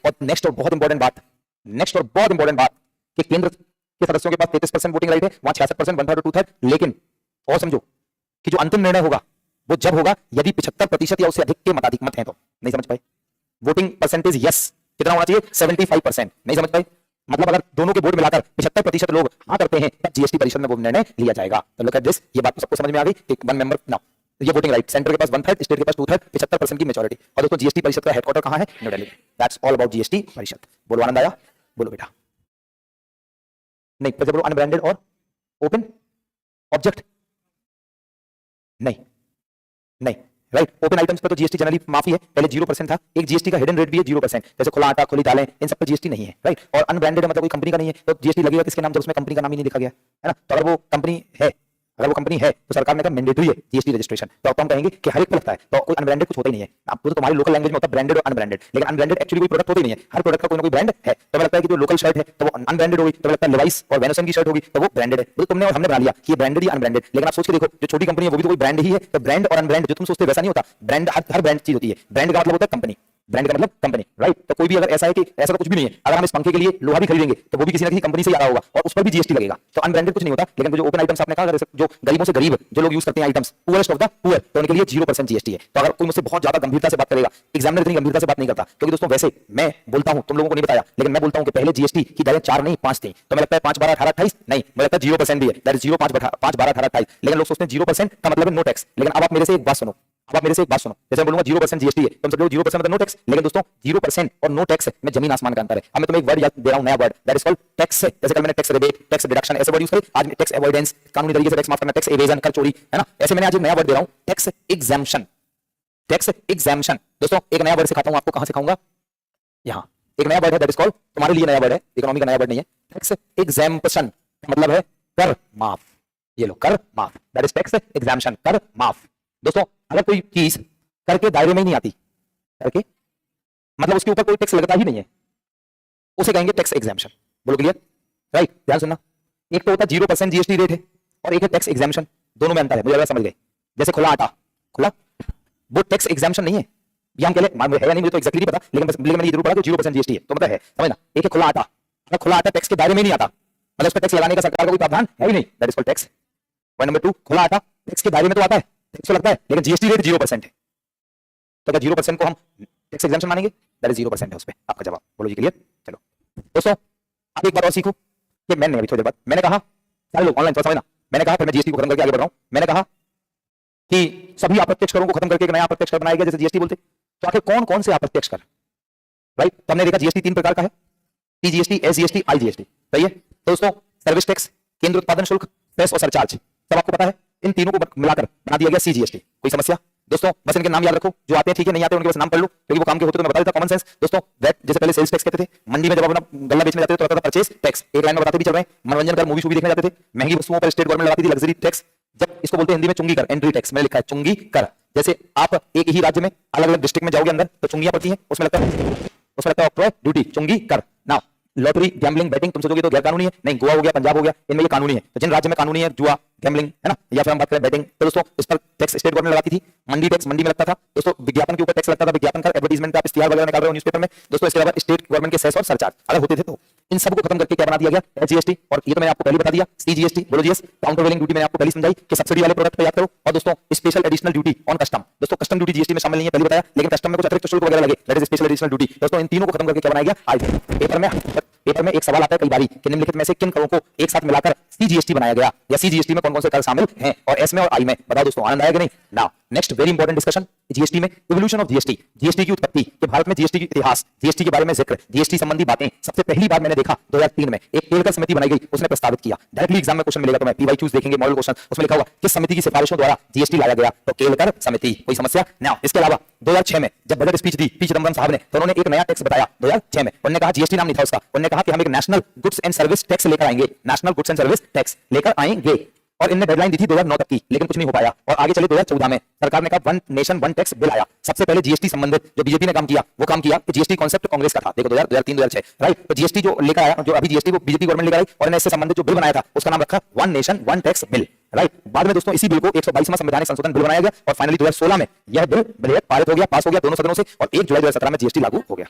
और नेक्स्ट और बहुत इंपॉर्टेंट बात, कि केंद्र के सदस्यों के पास 33% वोटिंग राइट है, वहां 66%, 1/3 और 2/3, लेकिन और समझो कि जो अंतिम निर्णय होगा वो जब होगा यदि 75% या उससे अधिक के मताधिक मत हैं। तो नहीं समझ पाए, वोटिंग परसेंटेज यस कितना होना चाहिए, 75%, नहीं समझ पाए, मतलब अगर दोनों के वोट मिलाकर 75% लोग हाँ करते हैं तब जीएसटी परिषद में वो निर्णय लिया जाएगा। तो लुक एट दिस, ये बात तो सबको समझ में आ गई। एक वन मेंबर ना, ये वोटिंग राइट, सेंटर के पास 1/3, स्टेट के पास 2/3, 75% की मेजॉरिटी। और दोस्तों जीएसटी परिषद का हेडक्वार्टर कहां है, new Delhi. That's all about GST परिषद। बोलो आनंद आया, बोलो बेटा। नहीं फिर बोलो अनब्रांडेड और ओपन ऑब्जेक्ट, नहीं राइट। ओपन आइटम्स पर तो जीएसटी जनरली माफी है, पहले 0% था, एक जीएसटी का हिडन रेट भी है 0%, जैसे खुला आटा, खुली दालें, इन सब पर जीएसटी नहीं है, राइट। और अनब्रांडेड मतलब कोई कंपनी का नहीं है, तो जीएसटी लगेगा किसके नाम, जब उसमें कंपनी का नाम ही नहीं लिखा गया है ना। तो अगर वो कंपनी है, तो सरकार ने कहा मैंडेटरी है जीएसटी रजिस्ट्रेशन, तो अब हम कहेंगे कि हर एक को लगता है, तो कोई अनब्रांडेड कुछ होता ही नहीं है। अब तो तुम्हारी लोकल लैंग्वेज में होता है ब्रांडेड और अनब्रांडेड, लेकिन अनब्रांडेड एक्चुअली कोई प्रोडक्ट होता ही नहीं है, हर प्रोडक्ट का कोई ना कोई ब्रांड है। तो लगता है कि जो लोकल शर्ट है तो वो अनब्रांडेड होगी, तो लगता है लेवाइस और वेनोसन की शर्ट होगी तो वो ब्रांडेड है। तो तुमने और हमने बना लिया कि ये ब्रांडेड या अनब्रांडेड, लेकिन आप सोच के देखो जो छोटी कंपनी है वो भी तो कोई ब्रांड ही है। तो ब्रांड और अनब्रांड जो तुम सोचते वैसा नहीं होता, ब्रांड हर ब्रांड चीज होती है। ब्रांड का मतलब होता है कंपनी, ब्रांड का मतलब कंपनी, राइट। तो कोई भी अगर ऐसा है कि ऐसा तो कुछ भी नहीं है, अगर हम इस पंखे के लिए लोहा भी खरीदेंगे तो वो भी किसी ना किसी कंपनी से आ रहा होगा और उस पर भी जीएसटी लगेगा। तो अनब्रांडेड कुछ नहीं होता। लेकिन जो ओपन आइटम्स आपने कहा, जो गरीबों से गरीब जो लोग यूज करते हैं items, poorest of the poor, तो उनके लिए 0% जीएसटी है। तो अगर कोई मुझसे बहुत ज्यादा गंभीरता से बात करेगा, एग्जामिनर इतनी गंभीरता से बात नहीं करता, क्योंकि दोस्तों वैसे मैं बोलता हूं, तुम लोगों को नहीं बताया, लेकिन मैं बोलता हूं कि पहले जीएसटी की दरें 4 नहीं 5 थी, तो मुझे लगता है 5, 12, 18, 28 नहीं, मुझे लगता है 0% भी है, दैट इज 0, 5, 12, 18, 28। लेकिन लोग सोचते हैं 0% का मतलब है नो टैक्स। लेकिन अब आप मेरे से एक बात सुनो, जैसे मैं बोलूंगा 0% जीएसटी है, तुम सब लोग 0% मतलब नो टैक्स, लेकिन दोस्तों 0% और नो टैक्स में जमीन आसमान का अंतर है। अब मैं तुम्हें एक वर्ड दे रहा हूं, नया word, that is called tax. जैसे कल मैंने टैक्स रिबेट, टैक्स डिडक्शन ऐसे वर्ड यूज करे, आज मैं टैक्स अवॉइडेंस, कानूनी तरीके से टैक्स माफ करना, टैक्स एवेजन, कर चोरी, है ना। ऐसे मैंने आज एक नया वर्ड दे रहा हूं, टैक्स एग्जैम्पशन। टैक्स एग्जैम्पशन दोस्तों एक नया वर्ड सिखाता हूं आपको, कहां सिखाऊंगा, यहां एक नया वर्ड है, दैट इज कॉल्ड, तुम्हारे लिए नया वर्ड है, इकोनॉमी का नया वर्ड नहीं है। टैक्स एग्जैम्पशन मतलब है कर माफ, ये लो कर माफ, दैट इज टैक्स एग्जैम्पशन, कर माफ। दोस्तों अगर कोई चीज करके दायरे में ही नहीं आती, करके मतलब उसके ऊपर कोई टैक्स लगता ही नहीं है, उसे कहेंगे टैक्स एग्जैम्पशन। बोलो क्लियर, राइट। ध्यान सुनना, एक तो होता है 0% जीएसटी रेट है और एक है टैक्स एग्जाम्पशन। दोनों में अंतर है, मुझे समझ गए। जैसे खुला आटा, खुला वो टैक्स एग्जाम्पशन नहीं है, ये हम कह ले है या नहीं मुझे तो एक्जेक्टली नहीं पता, लेकिन मैंने ये जरूर पढ़ा कि 0% जीएसटी है, तो मतलब है, समझना। एक है खुला आटा, अगर खुला आटा टैक्स के दायरे में नहीं आता, मतलब उस पर टैक्स लगाने का सरकार का कोई प्रावधान है ही नहीं, that is called tax. Point number 2, खुला आटा टैक्स के दायरे में तो आता है, टैक्स तो लगता है, लेकिन जीएसटी रेट 0% है, तो क्या 0% को हम टैक्स एग्जाम्पशन मानेंगे? दैट इज 0% है उस पे। आपका जवाब बोलो जी, क्लियर? चलो दोस्तों आप एक बात और सीखो कि मैंने अभी थोड़ी देर बाद मैंने कहा, सारे लोग ऑनलाइन थोड़ा समझना, मैंने कहा फिर मैं जीएसटी को खत्म करके आगे बढ़ रहा हूं, मैंने कहा कि सभी अप्रत्यक्ष करों को खत्म करके एक नया अप्रत्यक्ष कर बनाया गया जैसे जीएसटी बोलते। तो आखिर कौन कौन से अप्रत्यक्ष कर, राइट? तो हमने देखा जीएसटी 3 प्रकार का है, टीजीएसटी, एसजीएसटी, आईजीएसटी, सही है? तो दोस्तों सर्विस टैक्स, केंद्र उत्पादन शुल्क, सेस और सरचार्ज, सब आपको पता है। इन तीनों को मिलाकर बना दिया गया सीजीएसटी। कोई समस्या? दोस्तों बस इनके नाम याद रखो, जो आते हैं ठीक है, नहीं आते उनके बस नाम पढ़ लो, क्योंकि वो काम के होते तो मैं बता देता, कॉमन सेंस। दोस्तों वैट जैसे पहले सेल्स टैक्स कहते थे, मंडी में जब अपना गल्ला बेचने जाते थे तो आता था परचेज टैक्स, एक लाइन में बताते भी चल रहे हैं। मनोरंजन कर, मूवी शूवी देखने जाते थे, महंगी वस्तुओं पर स्टेट गवर्नमेंट लगाती थी लग्जरी टैक्स, जब इसको बोलते हैं हिंदी में चुंगी कर, एंट्री टैक्स, मैंने लिखा है चुंगी कर। जैसे आप एक ही राज्य में अलग अलग डिस्ट्रिक्ट में जाओगे अंदर तो चुंगियां पड़ती हैं, उसमें लगता है ऑक्ट्रॉय ड्यूटी, चुंगी कर। नाउ लॉटरी, गैम्बलिंग, बेटिंग तुम सोचोगे तो गैर कानूनी है, नहीं, गोवा हो गया, पंजाब हो गया, इनमें ये कानूनी है। तो जिन राज्य में कानूनी है, जुआ, गैम्बलिंग, है ना, या फिर हम बात करें बेटिंग, तो दोस्तों इस पर टैक्स स्टेट गवर्नमेंट लगाती थी। मंडी टैक्स मंडी में लगता था दोस्तों, विज्ञापन के ऊपर टैक्स लगता था, विज्ञापन का एडवर्टाइजमेंट का आप इश्तिहार वगैरह निकाल रहे हो न्यूज़पेपर में दोस्तों, इसके अलावा स्टेट गवर्नमेंट के सेस और सरचार्ज अलग होते थे। तो इन सबको खत्म करके क्या बना दिया गया? एसजीएसटी। और ये तो मैंने आपको पहले बता दिया, सीजीएसटी, बोलो जीएस। काउंटर वेलिंग ड्यूटी मैंने आपको पहले समझाई कि सब्सिडी वाले प्रोडक्ट पे याद करो। और दोस्तों special additional duty on custom, दोस्तों कस्टम ड्यूटी जीएसटी में शामिल नहीं है, पहले बताया, लेकिन कस्टम में कुछ अतिरिक्त शुल्क वगैरह लगे, that is special additional duty. दोस्तों इन तीनों को खत्म करके क्या बनाया गया? आज पेपर में एक सवाल आता है कई बारी कि निम्नलिखित में से किन करों को एक साथ मिलाकर सीजीएसटी बनाया गया, या सीजीएसटी में कौन कौन से कर शामिल हैं, और एस में और आई में, बताओ दोस्तों, आनंद आएगा नहीं? Now next very important discussion, GST में इवोल्यूशन ऑफ जीएसटी, जीएसटी की उत्पत्ति, कि भारत में जीएसटी की इतिहास, जीएसटी के बारे में जिक्र, जीएसटी संबंधी बातें। सबसे पहली बार मैंने देखा 2003 में एक केलकर समिति बनाई गई, उसने प्रस्तावित किया। डायरेक्टली एग्जाम में क्वेश्चन मिलेगा, तो मैं पीवाईक्यूज देखेंगे, मॉडल क्वेश्चन, उसमें लिखा होगा किस समिति की सिफारिशों द्वारा जीएसटी लाया गया, तो केलकर समिति। कोई समस्या? नाउ इसके अलावा 2006 में जब बजट स्पीच दी पी चिदंबरम साहब ने, तो उन्होंने एक नया टैक्स बताया 2006 में। उन्होंने कहा, जीएसटी नाम नहीं था उसका, उन्होंने कहा कि हम एक national goods and service tax लेकर आएंगे, national goods and service tax लेकर आएंगे। और इनने डेडलाइन दी थी 2009 तक की, लेकिन कुछ नहीं हो पाया। और आगे चले 2014 में सरकार ने कहा one nation one tax bill आया। सबसे पहले जीएसटी संबंधित जो बीजेपी ने काम किया, वो काम किया कि जीएसटी कॉन्सेप्ट कांग्रेस का था, देखो 2003 2006, राइट? तो जीएसटी जो लेकर आया, जो अभी जीएसटी को बीजेपी गवर्नमेंट लेकर आई, और इससे संबंधित जो बिल बनाया था उसका नाम रखा one nation one tax bill, right? बाद में दोस्तों इसी बिल को 122वां संवैधानिक संशोधन बिल बनाया गया, और फाइनली 2016 में यह बिल विधेयक पारित हो गया, पास हो गया दोनों सदनों से, और 1 जुलाई 2017 में जीएसटी लागू हो गया।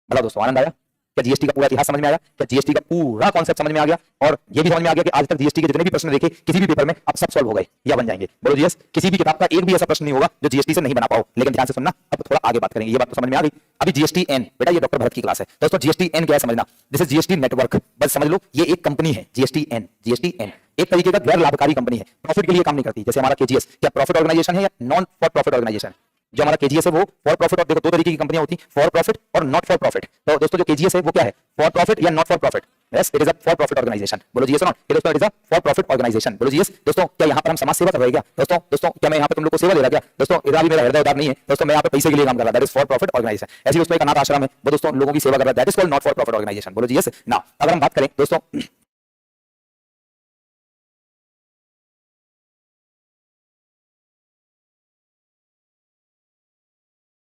बताओ दोस्तों, आनंद आया? क्या जीएसटी का पूरा इतिहास समझ में आया? क्या जीएसटी का पूरा कॉन्सेप्ट समझ में आ गया? और ये भी समझ में आ गया कि आज तक जीएसटी के जितने भी प्रश्न देखे किसी भी पेपर में, अब सब सॉल्व हो गए या बन जाएंगे। बोलो जीएस, किसी भी किताब का एक भी ऐसा प्रश्न नहीं होगा जो जीएसटी से नहीं बना पाओ। लेकिन ध्यान से सुनना, अब थोड़ा आगे बात करेंगे, ये बात तो समझ में आ गई। अभी जीएसटी एन, बेटा ये डॉक्टर भरत की क्लास है दोस्तों। जीएसटी एन क्या है समझना, दिस इज जीएसटी नेटवर्क, बस समझ लो ये एक कंपनी है, जीएसटी एन। जीएसटी एन एक तरीके का गैर लाभकारी कंपनी है, प्रॉफिट के लिए काम नहीं करती। जैसे हमारा केजीएस, क्या प्रॉफिट ऑर्गेनाइजेशन है या नॉन फॉर प्रॉफिट ऑर्गेनाइजेशन? जो हमारा केजीएस है वो फॉर प्रॉफिट, और देखो दो तरीके की कंपनियां होती हैं, फॉर प्रॉफिट और नॉट फॉर प्रॉफिट। तो दोस्तों जो केजीएस है वो क्या है? फॉर प्रॉफिट या not for profit? Yes, it is a for profit organisation. बोलो जीएस नॉट, दोस्तों it is a for profit organisation. बोलो जीएस। दोस्तों क्या यहाँ पर हम समाज सेवा कर रहे हैं क्या? दोस्तों क्या मैं यहाँ पे तुम लोग को सेवा दे रहा क्या? दोस्तों इधर भी मेरा हृदय उदार नहीं है दोस्तों, मैं यहाँ पे पैसे के लिए काम कर रहा, that is for profit organisation. ऐसी दोस्तों एक अनाथ आश्रम है, वो दोस्तों लोगों की सेवा कर रहा है, that is called not for profit organisation. बोलो जीएस। ना अगर हम बात करें दोस्तों,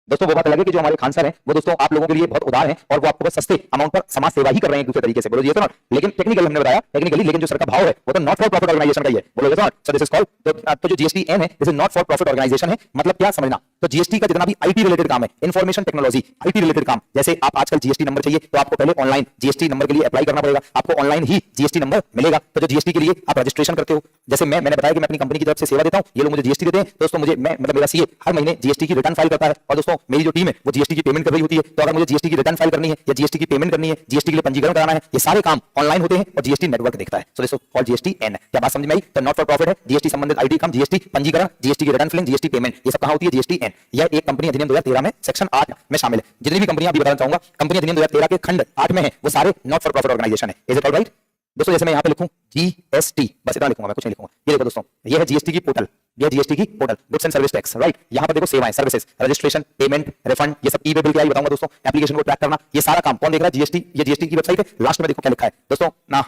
दोस्तों वो बात अलग है कि जो हमारे खान सर हैं वो दोस्तों आप लोगों के लिए बहुत उदार हैं, और वो आपको बस सस्ते अमाउंट पर समाज सेवा ही कर रहे हैं एक दूसरे तरीके से। बोलो जी तो नॉट। लेकिन टेक्निकली हमने बताया टेक्निकली, लेकिन जो सर का भाव है वो तो नॉट फॉर प्रॉफिट ऑर्गेनाइजेशन का ही है। बोलो जी तो not. So this is called, तो जो जीएसटी एन है this is not for profit organisation है। मतलब क्या समझना, तो जीएसटी का जितना भी आईटी रिलेटेड काम है, इन्फॉर्मेशन टेक्नोलॉजी, आईटी रिलेटेड काम, जैसे आप आजकल जीएसटी नंबर चाहिए तो आपको पहले ऑनलाइन जीएसटी नंबर के लिए अप्लाई करना पड़ेगा, आपको ऑनलाइन ही जीएसटी नंबर मिलेगा। तो जो जीएसटी के लिए आप रजिस्ट्रेशन करते हो, जैसे मैंने बताया कि मैं अपनी कंपनी की तरफ से सेवा देता हूं, ये लोग मुझे जीएसटी देते हैं दोस्तों, मुझे मैं मतलब मेरा सीए हर महीने जीएसटी की रिटर्न फाइल करता है, और दोस्तों मेरी जो टीम है वो जीएसटी की पेमेंट कर रही होती है। तो अगर मुझे जीएसटी की रिटर्न फाइल करनी है या जीएसटी की पेमेंट करनी है, जीएसटी के लिए पंजीकरण कराना है, ये सारे काम ऑनलाइन होते हैं और जीएसटी नेटवर्क देखता है। So this is called GST N. क्या बात समझ में आई? तो नॉट फॉर प्रॉफिट है, जीएसटी संबंधित आईटी काम, जीएसटी पंजीकरण, जीएसटी की रिटर्न फिलिंग, जीएसटी पेमेंट, ये सब कहां होती है? GST N. यह एक कंपनी अधिनियम 2013 में सेक्शन 8 में शामिल है। जितनी भी कंपनियां अभी बताना चाहूंगा कंपनी अधिनियम 2013 के खंड 8 में है, वो सारे नॉट फॉर प्रॉफिट ऑर्गेनाइजेशन है। इज इट ऑल राइट दोस्तों? जैसे मैं यहाँ पे लिखूं जीएसटी, बस इतना लिखूंगा, मैं कुछ नहीं लिखूंगा। ये देखो दोस्तों, ये है जीएसटी की पोर्टल, ये जीएसटी की portal, goods and service tax, right? यहाँ पर देखो सेवाएं, सर्विसेज, रजिस्ट्रेशन, पेमेंट, रिफंड, ये सब ई वे बिल क्या बताऊंगा दोस्तों, एप्लीकेशन को ट्रैक करना, ये सारा काम कौन देख रहा है? जीएसटी। ये जीएसटी की वेबसाइट है, लास्ट में देखो क्या लिखा है दोस्तों ना,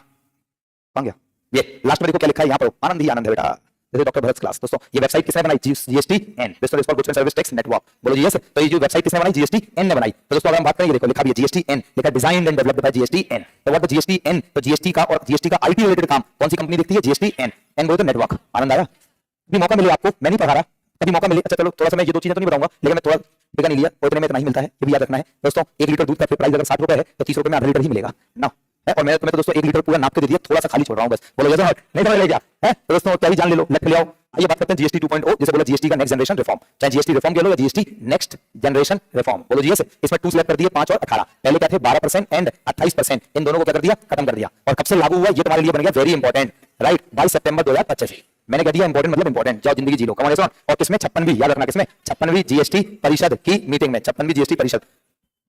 ये लास्ट में देखो क्या लिखा है यहाँ पर, आनंद ही आनंद है बेटा। This is doctor Bharat class. दोस्तों ये वेबसाइट किसने बनाई? जीएसटीएन, दोस्तों इसको goods and service tax network, बोलो जी यस। तो ये जो वेबसाइट किसने बनाई? जीएसटीएन ने बनाई। तो दोस्तों अगर हम बात करें, ये देखो लिखा भी है जीएसटीएन, लिखा designed and developed by GSTN. तो व्हाट द जीएसटीएन? तो जीएसटी का और जीएसटी का आईटी रिलेटेड काम कौन सी कंपनी देखती है? जीएसटीएन। एन बोलो तो नेटवर्क। आनंद आया? कभी मौका मिले आपको, मैं नहीं पढ़ा रहा, कभी मौका मिले, अच्छा चलो थोड़ा सा मैं ये दो चीजें तो नहीं बताऊंगा, लेकिन मैं थोड़ा टिका नहीं लिया, और इतने में इतना ही मिलता है, ये भी याद रखना है दोस्तों। 1 लीटर दूध का प्राइस अगर 60 रुपए है तो 30 रुपए में आधा लीटर ही मिलेगा ना है। और मैं तुम्हें तो दोस्तों 1 लीटर पूरा नाप के दे दिया, थोड़ा सा खाली छोड़ रहा हूं बस, बोलो जैसा नहीं समझ ले क्या है। तो दोस्तों क्या ही जान ले लो, लेट ले आओ। आइए बात करते हैं जीएसटी 2.0, जैसे बोला जीएसटी का नेक्स्ट जनरेशन रिफॉर्म, चाहे जीएसटी रिफॉर्म कह लो या जीएसटी नेक्स्ट जनरेशन रिफॉर्म, बोलो जी यस। इसमें 2 सिलेक्ट कर दिए, 5 और 18। पहले क्या थे? 12% एंड 28%, इन दोनों को क्या कर दिया? खत्म कर दिया। और कब से लागू हुआ ये तुम्हारे लिए बन गया वेरी इंपॉर्टेंट, राइट, 22 सितंबर 2025। मैंने कह दिया इंपॉर्टेंट मतलब इंपॉर्टेंट, जाओ जिंदगी जी लो, कमाने सुन। और किसमें? 56वीं, याद रखना किसमें? 56वीं जीएसटी परिषद की मीटिंग में, 56वीं जीएसटी परिषद।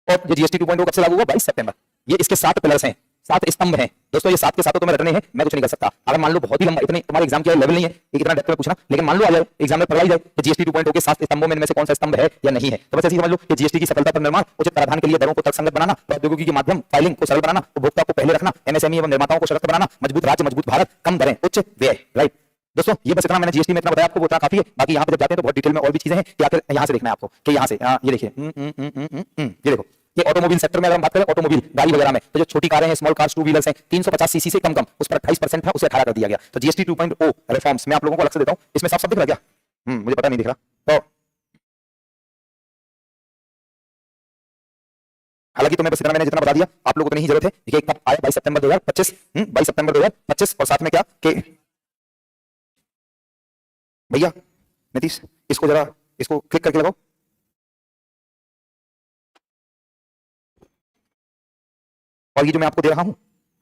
और ये जीएसटी 2.0 कब से लागू हुआ? 22 सितंबर। ये इसके 7 पिलर्स हैं, 7 स्तंभ हैं दोस्तों। ये 7 के 7 तो तुम्हें रटने हैं, मैं कुछ नहीं कर सकता। अगर मान लो बहुत ही लंबा, इतने तुम्हारे एग्जाम के लेवल नहीं है एक इतना डेप्थ में पूछना, लेकिन मान लो आ जाए एग्जाम में पढ़ाई जाए तो जीएसटी 2.0 के 7 स्तंभों में इनमें से कौन सा स्तंभ है या नहीं है। तो बस ऐसे ही समझ लो कि जीएसटी की सफलता पर निर्माण, उचित प्रावधान के लिए दरों को तर्कसंगत बनाना, प्रौद्योगिकी के माध्यम फाइलिंग को सरल बनाना, उपभोक्ता को पहले रखना, एमएसएमई एवं निर्माताओं को सशक्त बनाना, मजबूत राज्य मजबूत भारत, कम दरें उच्च व्यय, राइट। दोस्तों ये बस इतना मैंने जीएसटी में इतना बताया आपको, वो इतना काफी है। बाकी यहाँ पे जब जाते हैं तो बहुत डिटेल में और भी चीजें हैं कि आकर यहाँ से देखना है आपको, कि यहाँ से ये देखिए ये देखो, ये ऑटोमोबाइल सेक्टर में अगर हम बात करें, ऑटोमोबाइल गाड़ी वगैरह में, तो जो छोटी कारें हैं, स्मॉल कार्स, 2 व्हीलर्स हैं, 350 सीसी से कम उस पर 28% था, उसे 18 कर दिया गया। तो जीएसटी 2.0 रिफॉर्म्स मैं आप लोगों को अलग से देता हूं, इसमें साफ साफ दिख रहा क्या? मुझे पता नहीं दिख रहा। तो हालांकि तुम्हें बस इतना मैंने जितना बता दिया आप लोगों को, इतनी ही जरूरत है। देखिए कब आया? 22 सितंबर 2025, 22 सितंबर 2025। और साथ में क्या कि भैया नीतीश इसको जरा इसको क्लिक करके लगाओ। और ये जो मैं आपको दे रहा हूं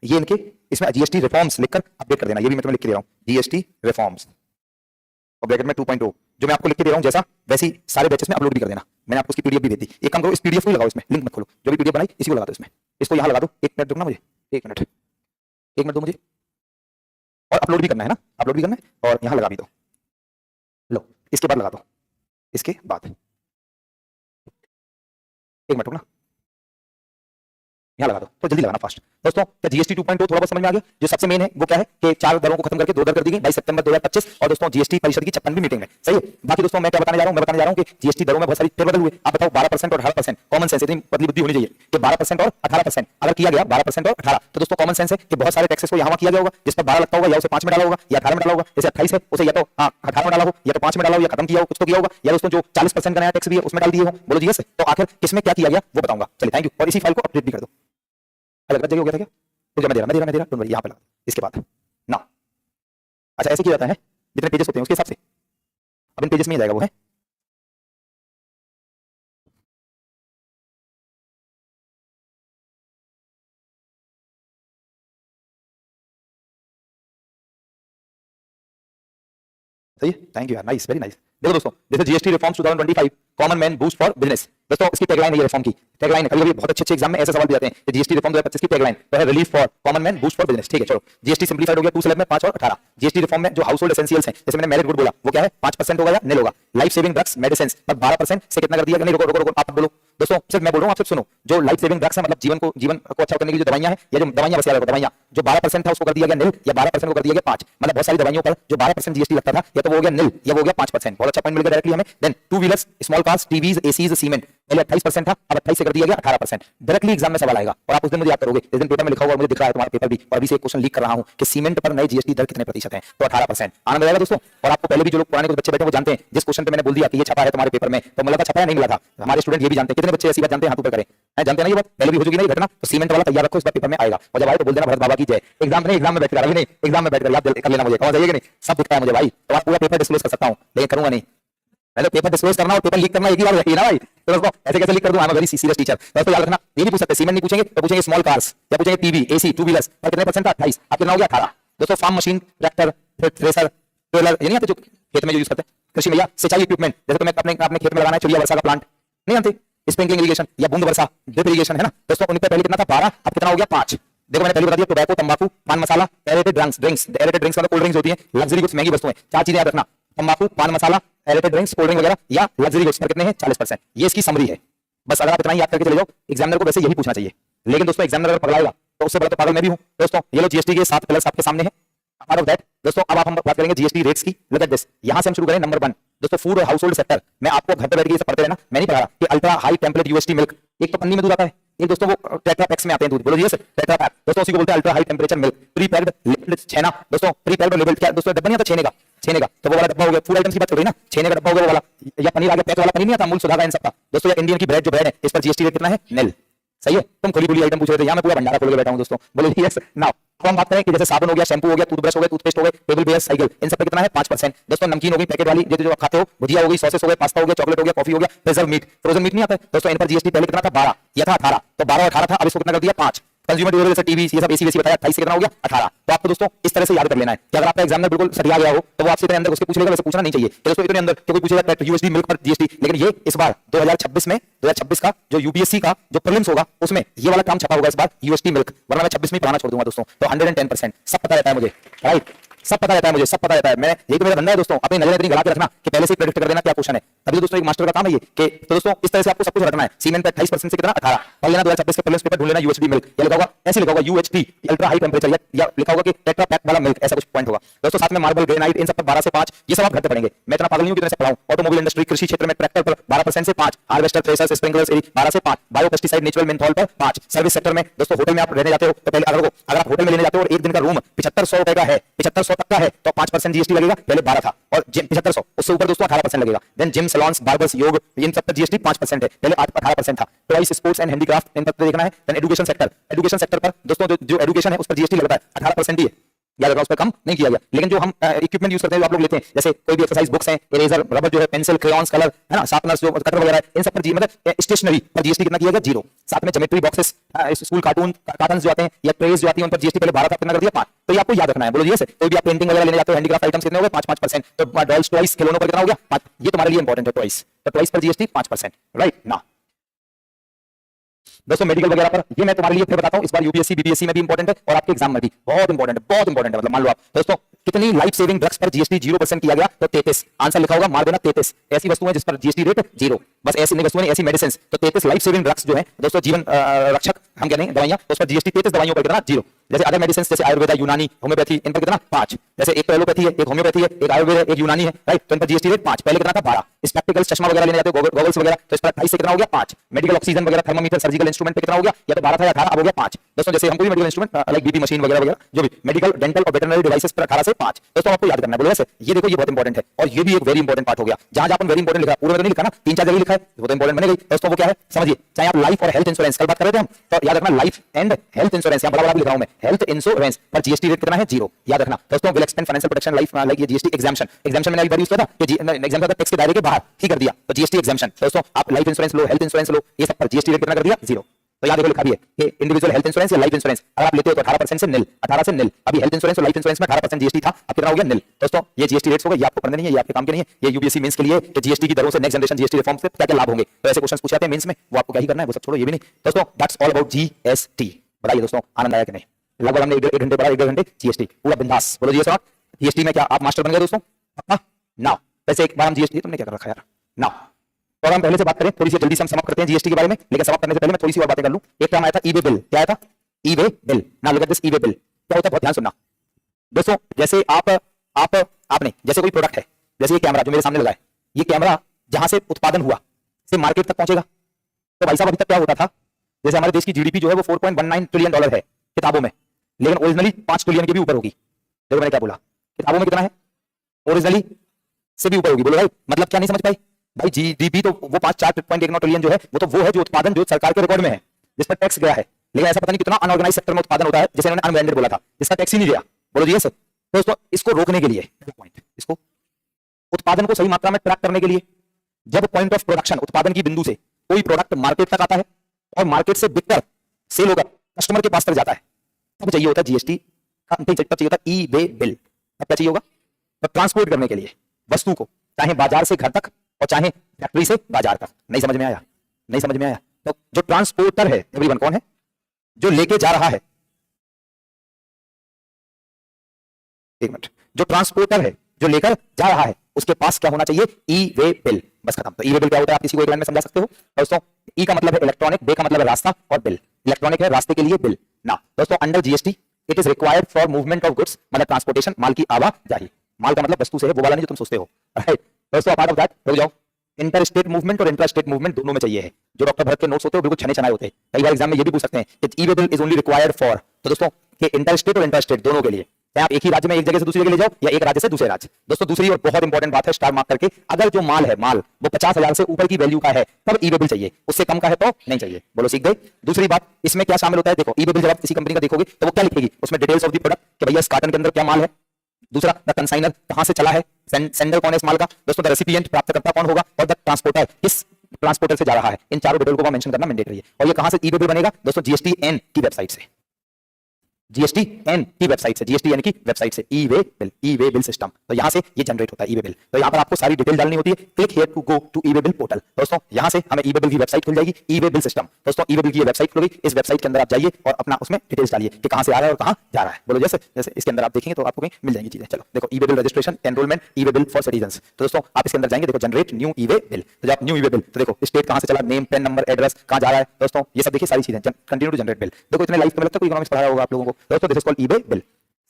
ये इनके, इसमें जीएसटी रिफॉर्म्स लिखकर अपडेट कर देना, ये भी मैं तुम्हें लिख के दे रहा हूं, जीएसटी रिफॉर्म्स और ब्रैकेट में 2.0, जो मैं आपको लिख के दे रहा हूं जैसा वैसी सारे बैचेस में अपलोड भी कर देना। मैंने आपको उसकी पीडीएफ भी दे दी। एक काम करो, इस पीडीएफ को ही लगाओ, इसमें लिंक मत खोलो, जो भी पीडीएफ बनाई इसी को लगा दो इसमें, इसको यहां लगा दो। 1 मिनट रुकना मुझे, 1 मिनट, 1 मिनट दो मुझे। और अपलोड भी करना है ना, अपलोड भी करना है और यहां लगा भी दो। लो इसके बाद लगा दो, इसके बाद 1 मिनट रुकना, यहाँ लगा दो, तो जल्दी लगाना फास्ट। दोस्तों क्या जीएसटी 2.0 थोड़ा बहुत समझ में आ गया? जो सबसे मेन है वो क्या है कि 4 दरों को खत्म करके 2 दर कर दी गई 22 सितंबर 2025। और दोस्तों जीएसटी परिषद की 56वीं मीटिंग में, सही है। बाकी दोस्तों मैं क्या बताने जा रहा हूं? मैं बताने जा रहा हूं कि जीएसटी दरों में बहुत सारी फेरबदल हुए। आप बताओ 12% और 18%, कॉमन सेंस, इतनी पतली बुद्धि होनी चाहिए कि 12% और 18% अगर किया गया, 12% और 18, तो दोस्तों कॉमन सेंस है कि बहुत सारे टैक्सेस को यहाँ किया गया होगा, जिस पर 12 लगता होगा या उसे 5 में डाला होगा या 18 में डाला होगा। जैसे 28 है उसे या तो 18 में डाला हो या तो 5 में डाला हो या खत्म किया हो, कुछ तो किया होगा, या दोस्तों जो 40% का नया टैक्स भी है उसमें डाल दिए हो, बोलो जी यस। तो आखिर किसमें क्या किया गया वो बताऊंगा, चलिए थैंक यू। और इसी फाइल को अपडेट भी कर दो। अलग जगह हो गया था क्या? तो मैं दे रहा डोंट वरी, यहाँ पे लगा इसके बाद ना। अच्छा ऐसे किया जाता है, जितने पेजेस होते हैं उसके हिसाब से, अब इन पेजेस में ही जाएगा वो है। सही है, थैंक यू यार, नाइस, वेरी नाइस। देखो दोस्तों, this is GST reforms 2025 common man boost for business. दोस्तों इसकी टैगलाइन है, ये रिफॉर्म की टैगलाइन है। कभी-कभी बहुत अच्छे एग्जाम में ऐसे सवाल भी आते हैं कि जीएसटी रिफॉर्म 2025 की टैगलाइन तो है relief for common man boost for business. ठीक है चलो, जीएसटी सिंपलीफाइड हो गया 2 स्लैब में 5 और 18। जीएसटी रिफॉर्म में जो हाउसहोल्ड एसेंशियल्स हैं, जैसे मैंने मेरिट गुड बोला, वो क्या है? 5% होगा या नहीं होगा। लाइफ सेविंग ड्रग्स मेडिसिन पर 12% से कितना कर दिया? नहीं रुको रुको रुको, आप बोलो दोस्तों, सिर्फ मैं बोल रहा हूं, आप सिर्फ सुनो। जो लाइफ सेविंग ड्रग्स है मतलब जीवन को अच्छा करने की जो दवाइयां हैं, या जो दवाइयां बस याद रखो, दवाइयां जो 12% था उसको कर दिया गया निल, या 12% को कर दिया गया 5। मतलब बहुत सारी दवाइयों पर जो 12% जीएसटी लगता था या तो वो हो गया निल या वो हो गया 5%। बहुत अच्छा पॉइंट मिल गया डायरेक्टली हमें। Then 2 wheelers, small cars, TVs, ACs, cement, पहले 28% था, अब 28 से कर दिया गया 18%। डायरेक्टली एग्जाम में सवाल आएगा और आप उस दिन मुझे याद करोगे, जिस दिन पेपर में लिखा होगा, मुझे दिख रहा है तुम्हारा पेपर भी, और अभी से एक क्वेश्चन लीक कर रहा हूं कि सीमेंट पर नए जीएसटी दर कितने प्रतिशत है, तो 18%। आनंद आएगा दोस्तों। और आपको पहले भी जो लोग पुराने कुछ बच्चे बैठे वो जानते हैं, जिस क्वेश्चन पे मैंने बोल दिया कि ये छपा है तुम्हारे पेपर में, तो मतलब छपा है नहीं मिला था, हमारे स्टूडेंट ये भी जानते हैं। कितने बच्चे ऐसी बात जानते हैं? हाथ ऊपर करें। जानते हैं ना ये बात, पहले भी हो चुकी नहीं घटना। तो सीमेंट वाला तैयार रखो, इस बार पेपर में आएगा, और जब आए तो बोल देना भरत बाबा की जय। एग्जाम में बैठ कर, अभी नहीं, एग्जाम में बैठ कर याद कर लेना मुझे, समझ आइए कि नहीं? सब दिखता है मुझे भाई, तो आप पूरा पेपर डिस्क्लोज कर सकता हूं, लेकिन करूंगा नहीं। पहले पेपर डिस्क्लोज करना और पेपर लीक करना एक ही बार है ना भाई। तो दोस्तों ऐसे कैसे लीक कर दूं? I am a very serious teacher. दोस्तों याद रखना, ये भी पूछ सकते, सीमेंट नहीं पूछेंगे तो पूछेंगे स्मॉल कार्स, या पूछेंगे टीवी, एसी, 2 व्हीलर्स पर कितने परसेंट था? 28। अब कितना हो गया? 18। दोस्तों farm machine, tractor, thresher, trailer, ये नहीं आते जो खेत में जो यूज करते हैं, कृषि में, या सिंचाई इक्विपमेंट, जैसे तुम्हें अपने खेत में लगाना है चिड़िया वर्षा का प्लांट, नहीं जानते? स्प्रिंकलिंग इरिगेशन या बूंद वर्षा, ड्रिप इरिगेशन, है ना दोस्तों? उन पे पहले कितना था? 12, अब कितना हो गया? 5। देखो मैंने पहले बता दिया, टोबैको, तंबाकू, पान मसाला, एरेटेड ड्रिंक्स, एरेटेड ड्रिंक्स मतलब कोल्ड ड्रिंक्स होती है, लग्जरी गुड्स, महंगी वस्तुएं। 4 चीजें याद रखना, तंबाकू, पान मसाला, एरेटेड ड्रिंक्स, कोल्ड ड्रिंक वगैरह या लग्जरी गुड्स पर कितने हैं? 40%। ये इसकी समरी है, बस अगर आप इतना ही याद करके चले जाओ, एग्जामिनर को वैसे यही पूछना चाहिए। लेकिन दोस्तों एग्जामिनर अगर पगलाएगा तो उससे बड़ा तो पागल मैं भी हूं। दोस्तों ये लो जीएसटी के 7 पिलर्स आपके सामने हैं, पार्ट ऑफ दैट दोस्तों अब आप हम बात करेंगे जीएसटी रेट्स की। लुक एट दिस, यहां से हम शुरू करें नंबर 1 दोस्तों, फूड और हाउस होल्ड सेक्टर। मैं आपको घर पे बैठ के ये सब पढ़ते रहना, मैं नहीं पढ़ा रहा कि ultra high template UST milk, एक तो पन्नी में दूध आता है, एक दोस्तों वो टेट्रा पैक्स में आते हैं दूध, बोलो जी टेट्रा पैक दोस्तों, उसी को बोलते हैं ultra high temperature milk. Pre packed labelled छेना दोस्तों, प्री पैक्ड लेबल्ड क्या दोस्तों, डब्बा नहीं आता छेने का, छेने का तो वो वाला डब्बा हो गया। फूड आइटम्स की बात कर रही ना, छेने का डब्बा हो गया वो वाला, या पनीर आ गया पैक वाला पनीर नहीं आता अमूल सुधा का इन सब का दोस्तों, या इंडियन की ब्रेड जो ब्रेड है इस पर जीएसटी रेट कितना है, निल। सही है, तुम खुली खुली आइटम पूछ रहे थे, यहां मैं पूरा भंडारा खोल के बैठा हूं दोस्तों, बोलो यस। नाउ अब हम बात करें कि जैसे साबुन हो गया, शैम्पू हो गया, टूथब्रश हो गया, टूथपेस्ट हो गए, टेबल वेयर, साइकिल, इन सब पे कितना है 5%। दोस्तों नमकीन हो गई पैकेट वाली जो आप खाते हो, भुजिया हो गई, सॉसेस हो गए, पास्ता हो गया, चॉकलेट हो गया, कॉफी हो गया, प्रिजर्व मीट, फ्रोजन मीट नहीं आता है दोस्तों, इन पर जीएसटी पहले कितना था 12, या था 18, तो 12 और 18 था, अब इसको कितना कर दिया 5। कंज्यूमर ड्यूरेबल जैसे टीवी ये सब एसी वेसी बताया 28 से कितना हो गया 18। तो आपको दोस्तों इस तरह से याद कर लेना है कि अगर आपका एग्जाम में बिल्कुल सटिया गया हो तो वो आपसे इतने अंदर उसके पूछ लेगा, वैसे पूछना नहीं चाहिए कि दोस्तों इतने अंदर कि कोई पूछेगा यूएसडी मिल्क पर जीएसटी। लेकिन ये इस बार 2026 में 2026 का जो यूपीएससी का जो प्रीलिम्स होगा उसमें ये वाला काम छपा होगा इस बार यूएसडी मिल्क, वरना मैं 26 में पढ़ाना छोड़ दूंगा दोस्तों। तो 110% सब पता रहता है मुझे, राइट, सब पता रहता है मुझे, सब पता रहता है। मैं यही तो मेरा धंधा है दोस्तों, अपनी नजर इतनी गला के रखना कि पहले से प्रेडिक्ट कर देना क्या क्वेश्चन है, तभी दोस्तों एक मास्टर का काम है ये कि तो दोस्तों इस तरह से आपको सब कुछ रखना है। सीमेंट पे 28% से कितना 18 पढ़ लेना, 2026 के प्रीलिम्स पेपर ढूंढ लेना यूएसडी मिल्क, या लिखा होगा ऐसे लिखा होगा यूएचटी अल्ट्रा हाई टेंपरेचर, या लिखा होगा कि टेट्रा पैक वाला मिल्क, ऐसा कुछ पॉइंट होगा दोस्तों। साथ में मार्बल ग्रेनाइट इन सब पर 12 से 5 ये सब आप घर पे पढ़ेंगे, मैं इतना पागल नहीं हूं कितने से पढ़ाऊं। ऑटोमोबाइल इंडस्ट्री कृषि क्षेत्र में ट्रैक्टर पर 12% से 5, हार्वेस्टर थ्रेशर्स स्प्रिंकलर्स 12 से 5, बायो पेस्टिसाइड नेचुरल मेंथॉल पर 5। सर्विस सेक्टर में दोस्तों होटल में आप रहने जाते हो तो पहले अगर आप होटल में लेने जाते हो और एक दिन का रूम 7500 रुपए का है, 7500 तक का है तो 5% जीएसटी लगेगा, पहले 12 था, और जिम 7500 उससे ऊपर दोस्तों 18% लगेगा। देन जिम सैलून्स बार्बर्स योग इन सब पर जीएसटी 5% है, पहले 18% था। टॉयज स्पोर्ट्स एंड हैंडीक्राफ्ट इन पर देखना है। Then education sector, education sector पर दोस्तों जो एजुकेशन है उस पर जीएसटी लगता है 18% ही है, याद रखना उस पर कम नहीं किया गया। लेकिन जो हम इक्विपमेंट यूज करते हैं जो आप लोग लेते हैं जैसे कोई भी एक्सरसाइज बुक्स हैं, इरेजर रबर जो है, पेंसिल क्रेयॉन्स कलर है ना, शार्पनर्स जो कटर वगैरह है, इन सब पर मतलब स्टेशनरी पर जीएसटी कितना किया गया 0। साथ में ज्योमेट्री बॉक्सेस स्कूल कार्टन जो आते हैं या ट्रेज जो आती है उन पर जीएसटी पहले 12 था, कितना कर दिया 5। तो ये आपको याद रखना है, बोलो जी। कोई भी आप पेंटिंग वगैरह लेने जाते हो हैंडीक्राफ्ट आइटम्स कितने हो गए 5%। तो डॉल्स टॉयज खिलौनों पर कितना हो गया 5, ये तुम्हारे लिए इंपॉर्टेंट है टॉयज, तो टॉयज पर जीएसटी 5%, राइट ना दोस्तों। मेडिकल वगैरह पर ये मैं तुम्हारे लिए फिर बताता हूं, इस बार यूपीएससी बीपीएससी में भी इंपॉर्टेंट है और आपके एग्जाम में भी बहुत इंपॉर्टेंट है, बहुत इंपॉर्टेंट है। मतलब मान लो आप दोस्तों कितनी लाइफ सेविंग ड्रग्स पर जीएसटी 0% किया गया, तो 33 आंसर लिखा होगा, मार देना 33। ऐसी वस्तुएं जिस पर जीएसटी रेट 0, बस ऐसी नहीं वस्तुएं, ऐसी मेडिसिन, तो 33 लाइफ सेविंग ड्रग्स जो है दोस्तों, जीवन रक्षक हम कह रहे हैं दवाइयां, तो उस पर जीएसटी 33 दवाइयों पर कितना 0। जैसे अदर मेडिसिन जैसे आयुर्वेदा, यूनानी, होम्योपैथी, इन पर कितना 5। जैसे एक तो एलोपैथी है, एक होम्योपैथी है, एक आयुर्वेद है, एक यूनानी है, राइट, तो इन पर जीएसटी रेट 5, पहले कितना था 12। स्पेक्टिकल्स चश्मा वगैरह लेने जाते हो, गॉगल्स वगैरह, तो इस पर 28 से कितना हो गया 5। मेडिकल ऑक्सीजन वगैरह, थर्मामीटर, सर्जिकल इंस्ट्रूमेंट पे कितना हो गया, या तो 12 था या 18, अब हो गया 5 दोस्तों। जैसे हमको भी medical instrument like BP machine वगैरह वगैरह जो भी मेडिकल डेंटल और वेटरनरी डिवाइसेस पर 18 से 5 दोस्तों आपको याद करना है, बोलो वैसे। ये देखो ये बहुत इंपॉर्टेंट है और ये भी एक वेरी इंपॉर्टेंट पार्ट हो गया, जहां जहां अपन वेरी इंपॉर्टेंट लिखा पूरे में तो नहीं लिखा ना, 3-4 जगह लिखा है, वो तो इंपॉर्टेंट बनेगा दोस्तों। वो क्या है समझिए, चाहे आप लाइफ और हेल्थ इंश्योरेंस कल बात कर रहे थे हम, तो याद रखना लाइफ एंड हेल्थ इंश्योरेंस, यहां बड़ा बड़ा लिख रहा हूं मैं, हेल्थ इंश्योरेंस पर जीएसटी रेट कितना है 0, याद रखना दोस्तों। Will extend financial protection life like ये जीएसटी एग्जाम्पशन, एग्जाम्पशन मैंने अभी यूज किया था कि एग्जाम का टैक्स के दायरे के बाहर ही कर दिया, तो जीएसटी एग्जाम्पशन दोस्तों। आप लाइफ इंश्योरेंस लो, हेल्थ इंश्योरेंस लो, ये सब पर जीएसटी रेट कितना कर दिया 0। तो याद देखो लिखा भी है कि इंडिविजुअल हेल्थ इंश्योरेंस या लाइफ इंश्योरेंस अगर आप लेते हो तो 18% से निल, 18 से निल। अभी हेल्थ इंश्योरेंस और लाइफ इंश्योरेंस में 18% जीएसटी था, अब कितना हो गया निल दोस्तों। ये जीएसटी रेट्स हो गए, ये आपको पढ़ने नहीं है, ये आपके काम के नहीं है, ये यूपीएससी मेंस के लिए कि जीएसटी की दरों से नेक्स्ट जनरेशन जीएसटी रिफॉर्म से क्या क्या लाभ होंगे, तो ऐसे क्वेश्चन पूछे जाते हैं मेंस में, वो आपको क्या ही करना है, वो सब छोड़ो, ये भी नहीं दोस्तों। That's all about GST. बताइए दोस्तों आनंद आया कि नहीं? लगभग हमने 1 घंटे पढ़ा, 1.5 घंटे जीएसटी पूरा बिंदास, बोलो जी। जीएसटी में क्या आप मास्टर बन गए दोस्तों? नाउ वैसे एक बार हम जीएसटी, तुमने क्या कर रखा यार नाउ, तो हम पहले से बात करें थोड़ी सी जल्दी से हम समाप्त करते हैं जीएसटी के बारे में, लेकिन समाप्त करने से पहले मैं थोड़ी सी और बातें कर लूं। एक काम आया था ई-वे बिल, क्या आया था ई-वे बिल, ना look at this e-way bill क्या होता है, बहुत ध्यान सुनना दोस्तों। जैसे आपने जैसे कोई प्रोडक्ट है, जैसे ये कैमरा जो मेरे सामने लगा है, ये कैमरा जहां से उत्पादन हुआ से मार्केट तक पहुंचेगा, तो भाई साहब अभी तक क्या होता था, जैसे हमारे देश की जीडीपी जो है वो 4.19 ट्रिलियन डॉलर है किताबों में, लेकिन ओरिजिनली 5 ट्रिलियन के भी ऊपर होगी। देखो मैंने क्या बोला, किताबों में कितना है, ओरिजिनली से भी ऊपर होगी। बोलो भाई मतलब क्या नहीं समझ पाई भाई, जीडीपी तो वो 4.19 ट्रिलियन जो है वो है जो उत्पादन जो सरकार के रिकॉर्ड में है, जिस पर टैक्स गया है, लेकिन ऐसा पता नहीं कितना अनऑर्गेनाइज सेक्टर में उत्पादन होता है, जैसे इन्होंने अनब्रांडेड बोला था, जिसका टैक्स ही नहीं दिया। बोलो जी सर। दोस्तों इसको रोकने के लिए पॉइंट, इसको उत्पादन को सही मात्रा में ट्रैक करने के लिए, जब पॉइंट ऑफ प्रोडक्शन उत्पादन की बिंदु से कोई प्रोडक्ट मार्केट तक आता है और मार्केट से बिककर सेल होकर कस्टमर के पास तक जाता है, तब चाहिए होता है जीएसटी का, तब चाहिए होता है ई-वे बिल। तब क्या चाहिए होगा, तो ट्रांसपोर्ट करने के लिए वस्तु को, चाहे बाजार से घर तक और चाहे फैक्ट्री से बाजार तक। नहीं समझ में आया? नहीं समझ में आया? तो जो ट्रांसपोर्टर है एवरीवन कौन है, जो लेके जा रहा है, एक मिनट, जो ट्रांसपोर्टर है जो लेकर जा रहा है उसके पास क्या होना चाहिए, ई-वे बिल, बस खत्म। तो ई-वे बिल क्या होता है आप किसी को एक लाइन में समझा सकते हो दोस्तों? ई का मतलब है इलेक्ट्रॉनिक, बे का मतलब है रास्ता और बिल, इलेक्ट्रॉनिक है रास्ते के लिए बिल ना दोस्तों। Under GST it is required for movement of goods, मतलब ट्रांसपोर्टेशन, माल की आवाजाही। माल का मतलब वस्तु से है, वो वाला नहीं जो तुम सोचते हो, राइट। दोस्तों पार्ट ऑफ दैट रुक जाओ, इंटर स्टेट मूवमेंट और इंट्रा स्टेट मूवमेंट दोनों में चाहिए है। जो डॉक्टर भरत के नोट्स होते हैं बिल्कुल छने छनाए होते हैं, कई बार एग्जाम में ये भी पूछ सकते हैं कि e way bill is only required for, तो दोस्तों कि इंटर स्टेट और इंट्रा स्टेट दोनों के लिए, आप एक ही राज्य में एक जगह से दूसरी जगह ले जाओ या एक राज्य से दूसरे राज्य। दोस्तों दूसरी और बहुत इंपॉर्टेंट बात है, स्टार मार्क करके, अगर जो माल है, माल वो 50,000 से ऊपर की वैल्यू का है तब ई वे बिल चाहिए, उससे कम का है तो नहीं चाहिए। बोलो सीख गए। दूसरी बात इसमें क्या शामिल होता है, देखो ई वे बिल जब आप किसी कंपनी का देखोगे तो वो क्या लिखेगी, उसमें डिटेल्स ऑफ द प्रोडक्ट कि भैया इस कार्टन के अंदर क्या माल है। दूसरा, द कंसाइनर कहां से चला है, सेंडर कौन है इस माल का। दोस्तों द रेसिपिएंट प्राप्तकर्ता कौन होगा, और द ट्रांसपोर्टर किस ट्रांसपोर्टर से जा रहा है। इन चारों डिटेल को मेंशन करना मैंडेटरी है। और ये कहां से ई वे बिल बनेगा दोस्तों, जीएसटीएन की वेबसाइट से, जीएसटीएन की वेबसाइट से, जीएसटीएन की वेबसाइट से ई वे बिल सिस्टम, तो यहां से ये जनरेट होता है ई वे बिल। तो यहां पर आपको सारी डिटेल डालनी होती है, click here to go to e way bill portal. दोस्तों यहां से हमें ई वे बिल की वेबसाइट खुल जाएगी, ई वे बिल सिस्टम। दोस्तों ई वे बिल की वेबसाइट खुल गई, इस वेबसाइट के अंदर आप जाइए और अपना उसमें डिटेल्स डालिए कि कहां से आ रहा है और कहां जा रहा है। बोलो जैसे जैसे इसके अंदर आप देखेंगे तो आपको कहीं मिल जाएंगी चीजें। चलो देखो, e way bill registration, enrolment, e way bill for citizens. तो दोस्तों आप इसके अंदर जाएंगे, देखो generate new e way bill, तो जब न्यू ई वे बिल, तो देखो स्टेट कहां से चला, नेम, पेन नंबर, एड्रेस, कहां जा रहा है। दोस्तों ये सब देखिए सारी चीजें, कंटिन्यू टू जनरेट बिल। देखो इतने लाइफ में लगता है कोई इकोनॉमिक्स पढ़ाया होगा आप लोगों को। दोस्तों this is called e way bill.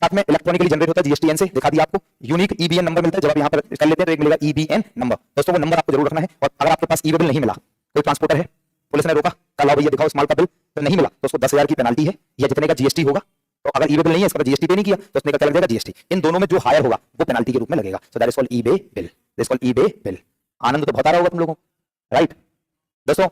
साथ में इलेक्ट्रॉनिकली जनरेट होता है जीएसटीएन से, दिखा दिया आपको। यूनिक ईबीएन नंबर मिलता है, जब आप यहां पर कर लेते हैं तो एक मिलेगा ईबीएन नंबर। दोस्तों वो नंबर आपको जरूर रखना है। और अगर आपके पास ई वे बिल नहीं मिला, कोई ट्रांसपोर्टर है, पुलिस ने रोका, कल आओ भैया दिखाओ इस माल का बिल, तो नहीं मिला तो उसको 10,000 की पेनल्टी है या जितने का जीएसटी होगा। तो अगर ई वे बिल नहीं है, इसका जीएसटी पे नहीं किया तो उसने का क्या लगेगा, जीएसटी। इन दोनों में जो हायर होगा वो पेनल्टी के रूप में लगेगा। So that is called e way bill, this is called e way bill. आनंद तो बहुत आ रहा होगा तुम लोगों को, राइट। दोस्तों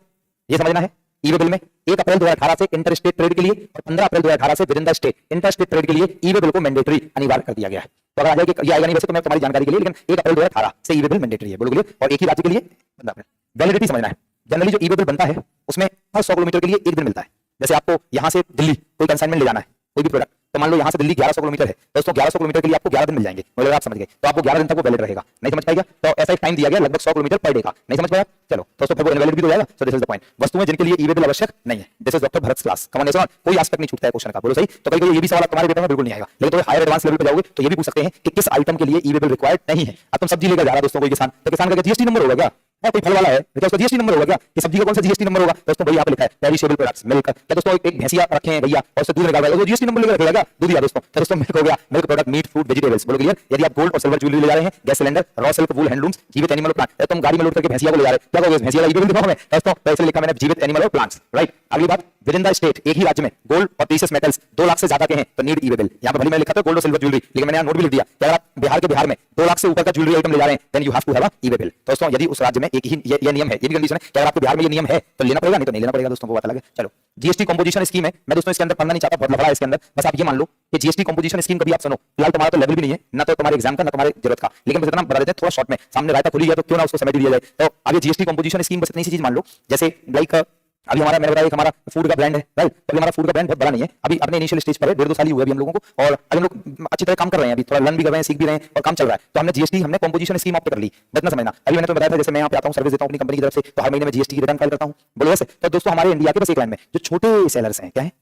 ये समझना है, ई वे बिल में 1 अप्रैल 2018 से इंटर स्टेट ट्रेड के लिए और 15 अप्रैल 2018 से with in the state inter state trade के लिए ई वे बिल को मैंडेटरी अनिवार्य कर दिया गया है। तो अगर आ जाए कि ये आएगा नहीं वैसे तो मैं तुम्हारी जानकारी के लिए, लेकिन 1 अप्रैल 2018 से ई वे बिल मैंडेटरी है, बोलो और एक ही राज्य के लिए 15 अप्रैल। वैलिडिटी समझना है, जनरली जो ई वे बिल बनता है उसमें हर 100 किलोमीटर के लिए एक दिन मिलता है। जैसे आपको यहां से दिल्ली कोई कंसाइनमेंट ले जाना है, कोई भी प्रोडक्ट, तो मान लो यहां से दिल्ली 1100 किलोमीटर है, दोस्तों 1100 किलोमीटर के लिए आपको 11 दिन मिल जाएंगे। मतलब आप समझ गए, तो आपको 11 दिन तक वो वैलिड रहेगा। नहीं समझ पाएगा तो ऐसा एक टाइम दिया गया लगभग 100 किलोमीटर पर डे का। नहीं समझ पाया, चलो दोस्तों फिर वो इनवैलिड भी हो जाएगा। सो दिस इज द पॉइंट। वस्तुएं जिनके लिए ई वे बिल आवश्यक नहीं है, this is doctor Bharat class, come on ऐसा कोई एस्पेक्ट नहीं छूटता है क्वेश्चन का। बोलो सही। तो कभी ये भी सवाल तुम्हारे पेपर में बिल्कुल नहीं आएगा, लेकिन तो हायर एडवांस लेवल पे जाओगे तो ये भी पूछ सकते हैं कि किस आइटम के लिए ई वे बिल रिक्वायर्ड नहीं है। अब तुम सब्जी लेकर जा रहा दोस्तों, कोई किसान, तो किसान का जीएसटी नंबर होगा क्या, कोई फल वाला है तो उसका जीएसटी नंबर होगा क्या, कि सब्जी का कौन सा जीएसटी नंबर होगा। दोस्तों भाई यहाँ पे लिखा है पेरिशेबल प्रोडक्ट्स, मिल्क। क्या दोस्तों एक भैंसिया रखे हैं भैया और उससे दूध निकाल रहा है, तो जीएसटी नंबर लेकर रखेगा क्या, दूध दिया दोस्तों। तो दोस्तों मिल्क हो गया, milk product, meat, fruit, vegetables. बोलो क्लियर। यदि आप गोल्ड और सिल्वर ज्वेलरी ले जा रहे हैं, गैस सिलेंडर, रॉ सिल्क, वूल, हैंडलूम्स, जीवित एनिमल, प्लांट, तुम गाड़ी में लोड करके भैंसिया को ले जा रहे हैं, क्या कहोगे, भैंसिया का ई वे बिल दिखाओ हमें। दोस्तों पैसे लिखा मैंने जीवित एनिमल और प्लांट्स, राइट। अगली बात, विद इन द स्टेट, एक ही राज्य में गोल्ड और प्रीशियस मेटल्स 2 लाख से ज्यादा के हैं तो नीड ई वे बिल। यहाँ पर भले मैंने लिखा था गोल्ड और सिल्वर ज्वेलरी, लेकिन मैंने यहाँ नोट भी लिख दिया कि अगर आप बिहार में 2 लाख से ऊपर का ज्वेलरी आइटम ले जा रहे हैं, then you have to have a e way bill. दोस्तों यदि उस राज्य में एक ही ये नियम है, ये भी कंडीशन है कि अगर आपको बिहार में ये नियम है तो लेना पड़ेगा, नहीं तो नहीं लेना पड़ेगा। दोस्तों को बात अलग है। चलो जीएसटी कंपोजिशन स्कीम है, मैं दोस्तों इसके अंदर पढ़ना नहीं चाहता, बहुत लफड़ा है इसके अंदर। बस आप ये मान लो कि जीएसटी कंपोजिशन स्कीम कभी आप सुनो, फिलहाल तुम्हारा तो लेवल भी नहीं है, ना तो तुम्हारे एग्जाम का, ना तुम्हारे जरूरत का, लेकिन बस इतना बता देते हैं थोड़ा शॉर्ट में, सामने रायता खुली है तो क्यों ना उसको समय दिया जाए। तो अब ये जीएसटी कंपोजिशन स्कीम बस इतनी सी चीज मान लो, जैसे लाइक अभी हमारा मैंने बताया एक हमारा फूड का ब्रांड है, राइट। अभी हमारा फूड का ब्रांड बहुत बड़ा नहीं है, अभी अपने इनिशियल स्टेज पर है, 1.5-2 साल ही हुए अभी हम लोगों को, और अभी हम लोग अच्छी तरह काम कर रहे हैं, अभी थोड़ा लर्न भी कर रहे हैं, सीख भी रहे हैं और काम चल रहा है। तो हमने जीएसटी, हमने कंपोजिशन स्कीम ऑप्ट कर ली, इतना समझना। अभी मैंने तो बताया था जैसे मैं यहाँ पे आता हूँ, सर्विस देता हूँ अपनी कंपनी की तरफ से, तो हर महीने में जीएसटी की रिटर्न फाइल करता हूँ। बोलो वैसे। तो दोस्तों हमारे इंडिया के बस एक लाइन में जो छोटे सेलर्स हैं, क्या है,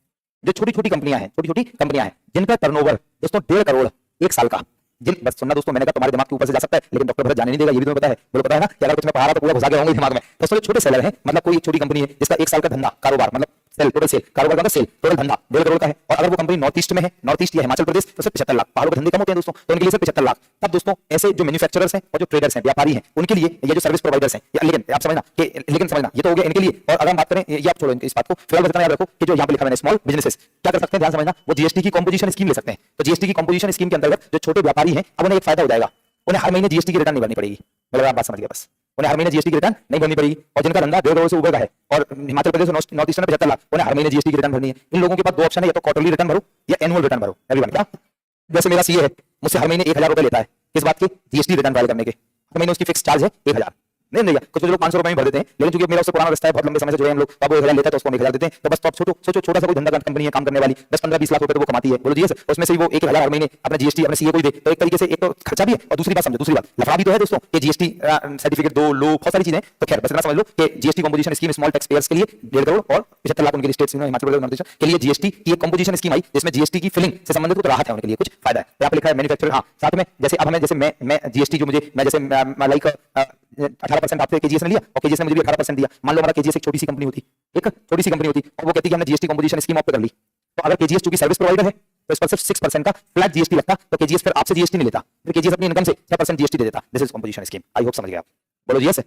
जो छोटी छोटी कंपनियां हैं, जिनका टर्नओवर दोस्तों 1.5 करोड़ एक साल का, जिन बस सुनना दोस्तों, मैंने कहा तुम्हारे दिमाग के ऊपर से जा सकता है, लेकिन डॉक्टर भरत जाने नहीं देगा, ये भी तुम्हें पता है। बोलो पता है ना कि अगर कुछ मैं पढ़ा रहा तो पूरा घुसा के रहूंगा दिमाग में। दोस्तों जो छोटे सेलर हैं, मतलब कोई छोटी कंपनी है जिसका 1 साल का धंधा, कारोबार, मतलब सेल, टोटल सेल, कारोबार का सेल, टोटल धंधा 1.5 करोड़ का है, और अगर वो कंपनी नॉर्थ ईस्ट में है, नॉर्थ ईस्ट या हिमाचल प्रदेश, तो सिर्फ 75 लाख। पहाड़ों के धंधे कम होते हैं दोस्तों, तो उनके लिए सिर्फ 75 लाख। तब दोस्तों ऐसे जो मैन्युफैक्चरर्स हैं और जो ट्रेडर्स हैं, व्यापारी हैं, उनके लिए ये जो सर्विस प्रोवाइडर्स हैं, लेकिन आप समझना कि, लेकिन समझना ये तो हो गया इनके लिए। और अगर हम बात करें, ये आप छोड़ो इस बात को, फिलहाल बताना याद रखो कि जो यहाँ पे लिखा मैंने स्मॉल बिजनेसेस क्या कर सकते हैं, ध्यान समझना, वो जीएसटी की कंपोजिशन स्कीम ले सकते हैं। तो जीएसटी की कंपोजिशन स्कीम के अंतर्गत जो छोटे व्यापारी हैं, अब उन्हें एक फायदा हो जाएगा, उन्हें हर महीने जीएसटी की रिटर्न नहीं भरनी पड़ेगी। मतलब आप बात समझ गए, बस उन्हें हर महीने जीएसटी की रिटर्न नहीं भरनी पड़ेगी। और जिनका धंधा 1.5 करोड़ से ऊपर का है और हिमाचल प्रदेश और नॉर्थ ईस्ट में 75 लाख, उन्हें हर महीने जीएसटी की रिटर्न भरनी है। इन लोगों के पास 2 ऑप्शन है, या तो क्वार्टरली रिटर्न भरो या एनुअल रिटर्न भरो। एवरीवन, क्या जैसे मेरा सीए है, मुझसे हर महीने 1000 रुपए लेता है, किस बात के, जीएसटी रिटर्न फाइल करने के। हर महीने उसकी फिक्स चार्ज है 1000, नहीं भैया, कुछ लोग 500 रुपए में भर देते हैं, लेकिन चूंकि मेरा उससे पुराना रास्ता है, बहुत लंबे समय से जुड़े हम लोग, तो अब वो 1000 लेता है तो उसको हम 1000 देते हैं। तो बस तो आप सोचो छोटा सा कोई धंधा कंपनी है काम करने वाली, 10-15-20 लाख रुपए तो वो कमाती है, बोलो जी, उसमें से वो 1000 हर महीने अपने जीएसटी अपने सीए को ही दे, तो एक तरीके से एक तो खर्चा भी है और दूसरी बात समझो, दूसरी बात लफड़ा भी तो है दोस्तों, कि जीएसटी सर्टिफिकेट दो लो, बहुत सारी चीजें। तो खैर बस इतना समझ लो कि GST composition scheme small tax payers के लिए 1.5 करोड़ और 75 लाख उनके states, Himachal Pradesh, north east के लिए जीएसटी की एक कंपोजिशन स्कीम आई, जिसमें जीएसटी की फिलिंग से संबंधित कुछ राहत है, उनके लिए कुछ फायदा है। यहाँ पे लिखा है मैन्युफैक्चरर, हाँ साथ में जैसे अब हमें, जैसे मैं जीएसटी जो मुझे, मैं जैसे लाइक 18% आपसे केजीएस ने लिया और केजीएस ने मुझे भी 18% दिया। मान लो हमारा केजीएस एक छोटी सी कंपनी होती, और वो कहती है कि हमने जीएसटी कंपोजिशन स्कीम ऑप्ट कर ली, तो अगर केजीएस चूंकि सर्विस प्रोवाइडर है तो इस पर सिर्फ 6% का फ्लैट जीएसटी लगता, तो केजीएस फिर आपसे जीएसटी नहीं लेता, फिर केजीएस अपनी इनकम से 6% जीएसटी दे देता। This is composition scheme. I hope समझ गए आप। बोलो यस है।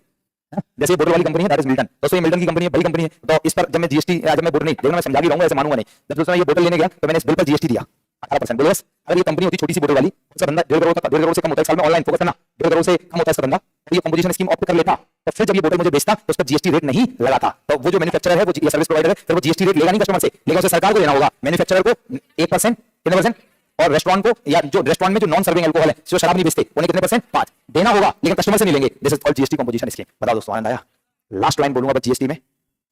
जैसे बोर्ड वाली कंपनी है, दैट इज मिल्टन। दोस्तों ये मिल्टन की कंपनी है, बड़ी कंपनी है, तो इस पर जब मैं जीएसटी, जब मैं बोर्ड नहीं देखना, मैं समझा भी रहूंगा, ऐसे मानूंगा नहीं। जब दोस्तों ये बोतल लेने गया तो मैंने इस बिल पर जीएसटी दिया 18%। बोलो यस। अगर ये कंपनी होती छोटी सी बोतल वाली, उसका धंधा 1.5 करोड़ से कम होता है साल में, ऑनलाइन फोकस करना 1.5 करोड़ से कम होता है इसका धंधा, तो ये कंपोजिशन स्कीम ऑप्ट कर लेता, तो फिर जब ये बोतल मुझे बेचता तो उस पर जीएसटी रेट नहीं लगाता। तो वो जो मैन्युफैक्चरर है, वो सर्विस प्रोवाइडर है, फिर वो जीएसटी रेट लेगा नहीं कस्टमर से, लेकिन उसे सरकार को देना होगा, मैन्युफैक्चरर को 1%, कितने परसेंट, और रेस्टोरेंट को, या जो रेस्टोरेंट में जो नॉन सर्विंग अल्कोहल है, जो शराब नहीं बेचते, उन्हें कितने परसेंट, 5 देना होगा, लेकिन कस्टमर से नहीं लेंगे। This is called GST composition scheme. बताओ दोस्तों, आनंद आया? लास्ट लाइन बोलूंगा बस जीएसटी में।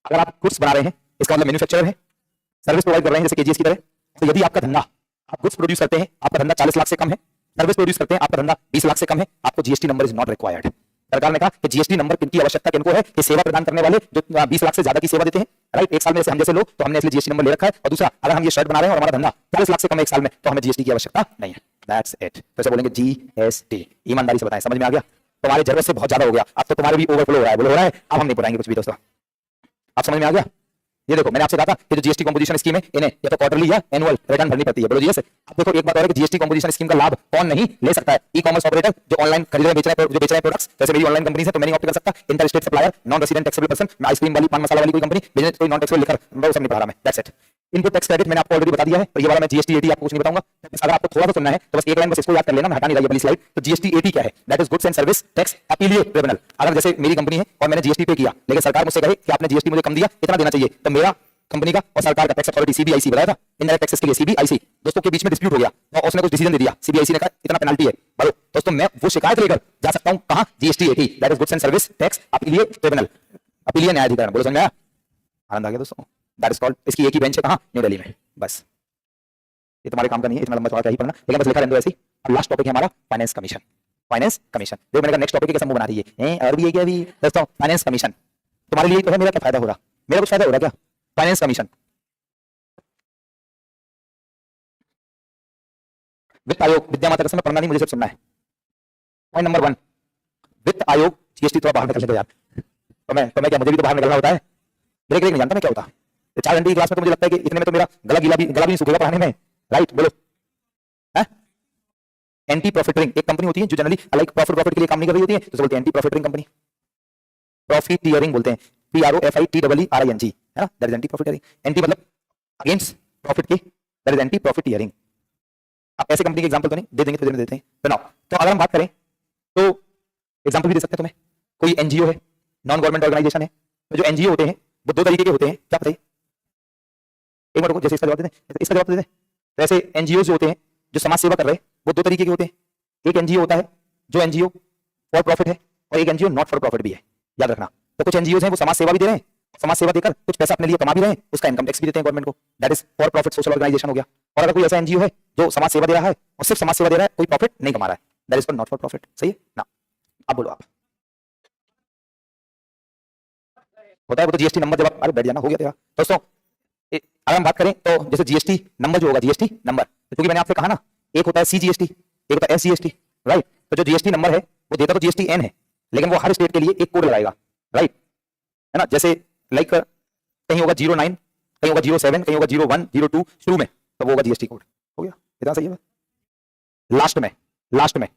अगर आप गुड्स बना रहे हैं, इसका मतलब मैन्युफैक्चरर है, सर्विस प्रोवाइड कर रहे हैं जैसे केजीएस की तरह, तो यदि आपका धंधा, आप गुड्स प्रोड्यूस करते हैं, आपका धंधा 40 लाख से कम है, सर्विस प्रोड्यूस करते हैं, आपका धंधा 20 लाख से कम है, आपको GST number is not required. सरकार ने कहा कि जीएसटी नंबर किनकी आवश्यकता किनको है, कि सेवा प्रदान करने वाले जो 20 लाख से ज्यादा की सेवा देते हैं, राइट। एक साल में जैसे हम जैसे लोग, तो हमने इसलिए जीएसटी नंबर ले रखा है। और दूसरा, अगर हम ये शर्ट बना रहे हैं और हमारा धंधा 40 लाख से कम है एक साल में, तो हमें जीएसटी की आवश्यकता नहीं है। That's it. तो ऐसे बोलेंगे जीएसटी। ईमानदारी से बताएं, समझ में आ गया? तुम्हारी जरूरत से बहुत ज्यादा हो गया, अब तो तुम्हारे भी ओवरफ्लो हो रहा है। बोलो हो रहा है? अब हम नहीं पढ़ाएंगे कुछ भी दोस्तों। आप समझ में आ गया? ये देखो, मैंने आपसे कहा था कि जो जीएसटी कंपोजिशन स्कीम है, इन्हें या तो क्वार्टरली या एनुअल रिटर्न भरनी पड़ती है। बोलो जी। अब देखो एक बात और है कि जीएसटी कंपोजिशन स्कीम का लाभ कौन नहीं ले सकता है? ई कॉमर्स ऑपरेटर, जो ऑनलाइन खरीद रहे बेच रहे हैं प्रोडक्ट्स, जैसे मेरी ऑनलाइन कंपनी है तो मैं नहीं ऑप्ट कर सकता। Inter state supplier, non resident taxable person, ice cream वाली, पान मसाला वाली कोई कंपनी, बिजनेस कोई नॉन टैक्सेबल लिखकर, वो सब नहीं पढ़ा रहा मैं। That's it. Input tax credit मैंने आपको ऑलरेडी बता दिया है, और ये वाला मैं जीएसटी एटी आपको कुछ नहीं बताऊंगा। अगर आपको थोड़ा सा सुनना है तो बस एक लाइन बस इसको याद कर लेना, मैं हटा नहीं रहा ये वाली स्लाइड। तो जीएसटी एटी क्या है? That is goods and service tax affiliate tribunal. अगर जैसे मेरी कंपनी है और मैंने जीएसटी पे किया, लेकिन सरकार मुझसे कहे कि आपने जीएसटी मुझे कम दिया, इतना देना चाहिए, तो मेरा कंपनी का और सरकार का टैक्स अथॉरिटी सीबीआईसी बताया था, इनडायरेक्ट टैक्सेस के लिए सीबीआईसी, दोस्तों के बीच में डिस्प्यूट हो गया और उसने कुछ डिसीजन दे दिया। सीबीआईसी ने कहा इतना पेनल्टी है। बोलो दोस्तों, मैं वो शिकायत लेकर जा सकता हूं कहां? GST eighty, that is goods and service tax appellate tribunal, अपीलीय न्यायाधिकरण। बोलो समझ में आया? आनंद आ गया दोस्तों? दैट इज कॉल्ड, इसकी एक ही बेंच है कहां? न्यू दिल्ली में। बस ये तुम्हारे काम का नहीं है, इतना लंबा चौड़ा क्या ही पढ़ना, लेकिन बस लिखा रहने दो ऐसे ही। अब लास्ट टॉपिक है हमारा फाइनेंस कमीशन। फाइनेंस कमीशन देखो, मैंने कहा नेक्स्ट टॉपिक के समूह बना रही है, और भी है क्या? अभी दोस्तों फाइनेंस कमीशन तुम्हारे लिए तो है, मेरा क्या फायदा हो रहा? मेरा कुछ फायदा हो रहा क्या? फाइनेंस कमीशन, वित्त आयोग, विद्या माता कसम पढ़ना नहीं, मुझे सब सुनना है। पॉइंट नंबर 1, वित्त आयोग। जीएसटी थोड़ा बाहर निकल दो यार, तो मैं क्या, मुझे भी तो बाहर निकलना होता है। ब्रेक नहीं जानता मैं क्या होता है 4 घंटे की क्लास में, तो मुझे लगता है कि इतने में तो मेरा गला भी नहीं सूखेगा पढ़ाने में, राइट। बोलो एंटी प्रॉफिटरिंग एक कंपनी होती है जो जनरली लाइक प्रॉफिट के लिए काम नहीं कर रही होती है, तो बोलते हैं एंटी प्रॉफिटरिंग कंपनी। प्रॉफिटियरिंग बोलते हैं, PROFITRING, है ना, that is anti profiteering. Anti मतलब अगेंस्ट प्रॉफिट की, दैट इज एंटी प्रॉफिटियरिंग। आप ऐसे कंपनी के एग्जांपल तो नहीं दे देंगे, तो देते हैं बनाओ। तो अगर हम बात करें तो एग्जांपल भी दे सकते हैं तुम्हें। कोई एनजीओ है, नॉन गवर्नमेंट ऑर्गेनाइजेशन है, तो जो एनजीओ होते हैं वो 2 तरीके के होते हैं, क्या बताइए? एक मिनट को, जैसे इसका जवाब दे दें, इसका जवाब दे दें। तो ऐसे एनजीओ जो होते हैं जो समाज सेवा कर रहे हैं, वो 2 तरीके के होते हैं। एक एनजीओ होता है जो एनजीओ फॉर प्रॉफिट है, और एक एनजीओ नॉट फॉर प्रॉफिट भी है, याद रखना। तो कुछ एनजीओ हैं वो समाज सेवा भी दे रहे हैं, समाज सेवा देकर कुछ पैसा अपने लिए कमा भी रहे हैं, उसका इनकम टैक्स भी देते हैं गवर्नमेंट को, that is for profit social organisation हो गया। और अगर कोई ऐसा एनजीओ है जो समाज सेवा दे रहा है और सिर्फ समाज सेवा दे रहा है, कोई प्रॉफिट नहीं कमा रहा है, that is not for profit. सही है ना? अब बोलो आप, होता है वो तो जीएसटी नंबर, जब आप अरे बैठ जाना, हो गया तेरा। दोस्तों अगर हम बात करें तो जैसे जीएसटी नंबर जो होगा, जीएसटी नंबर, क्योंकि मैंने आपसे कहा ना, एक होता है सीजीएसटी, एक होता है एसजीएसटी, राइट। तो जो जीएसटी नंबर है वो देता तो जीएसटी एन है, लेकिन वो हर स्टेट के लिए एक कोड लगाएगा, राइट, है ना। जैसे लाइक कहीं होगा 09, कहीं होगा 07, कहीं होगा 01, 02 शुरू में, तो वो होगा जीएसटी कोड। हो गया, इतना सही है। लास्ट में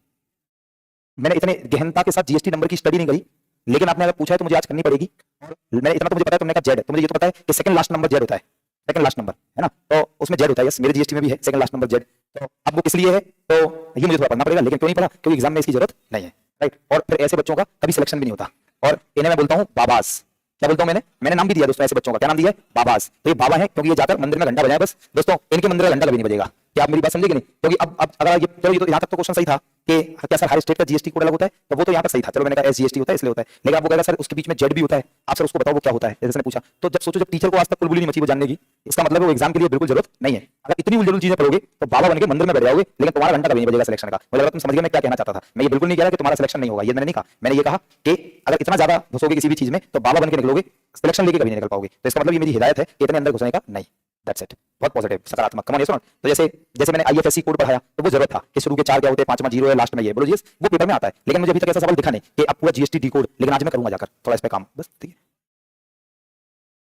मैंने इतने गहनता के साथ जीएसटी नंबर की स्टडी नहीं करी, लेकिन आपने अगर पूछा है तो मुझे आज करनी पड़ेगी। और मैंने इतना तो मुझे पता है, तुमने कहा जेड, तो मुझे ये तो पता है कि सेकंड लास्ट नंबर जेड होता है, सेकंड लास्ट नंबर, है ना, तो उसमें जेड होता है। यस, मेरे जीएसटी में भी है सेकंड लास्ट नंबर जेड। तो अब वो किस लिए है, तो ये मुझे थोड़ा पढ़ना पड़ेगा, लेकिन क्यों नहीं पढ़ा? क्योंकि एग्जाम में इसकी जरूरत नहीं है, राइट। और फिर ऐसे बच्चों का कभी सिलेक्शन भी नहीं होता, और इन्हें मैं बोलता हूँ बाबास। क्या बोलता हूँ मैंने नाम भी दिया दोस्तों, ऐसे बच्चों का क्या नाम दिया है? बाबास। तो ये बाबा है क्योंकि ये जाकर मंदिर में घंटा बजाए बस। दोस्तों इनके मंदिर में घंटा कभी नहीं बजेगा, क्या आप मेरी बात समझे कि नहीं? क्योंकि अब अगर ये, चलो ये तो यहाँ तक तो क्वेश्चन सही था कि क्या सर हर स्टेट का जीएसटी कोड अलग होता है, तो वो तो यहाँ तक सही था, चलो मैंने कहा एसजीएसटी होता है इसलिए होता है। लेकिन आपको कहेगा सर उसके बीच में जेड भी होता है, आप सर उसको बताओ वो क्या होता है, जैसे पूछा। तो जब सोचो, जब टीचर को आज तक बुलबुली नहीं मची वो जानने की, इसका मतलब है वो एग्जाम के लिए बिल्कुल जरूरत नहीं है। अगर इतनी उलझुल चीजें पढ़ोगे तो बाबा बन के मंदिर में बैठ जाओगे, लेकिन तुम्हारा घंटा कभी नहीं बजेगा सिलेक्शन का। मुझे लगा तुम समझ गए मैं क्या कहना चाहता था। मैं ये बिल्कुल नहीं कह रहा कि तुम्हारा सिलेक्शन नहीं होगा, ये मैंने नहीं कहा। मैंने ये कहा कि अगर इतना ज्यादा घुसोगे किसी भी चीज में तो बाबा बन के निकलोगे, सिलेक्शन लेके कभी नहीं निकल पाओगे। तो इसका मतलब ये मेरी हिदायत है कि इतने अंदर घुसने का नहीं। दैट्स इट, बहुत पॉजिटिव, सकारात्मक। कम ऑन, ये सुनो। तो जैसे मैंने आईएफएससी कोड पढ़ाया, तो वो जरूरत था कि शुरू के 4 क्या होते हैं, 5वां 0 है, लास्ट में ये। बोलो जी, वो पेपर में आता है, लेकिन मुझे अभी तक ऐसा सवाल दिखा नहीं कि अब पूरा जीएसटी डी कोड, लेकिन आज मैं करूंगा जाकर थोड़ा इस पे काम, बस ठीक है।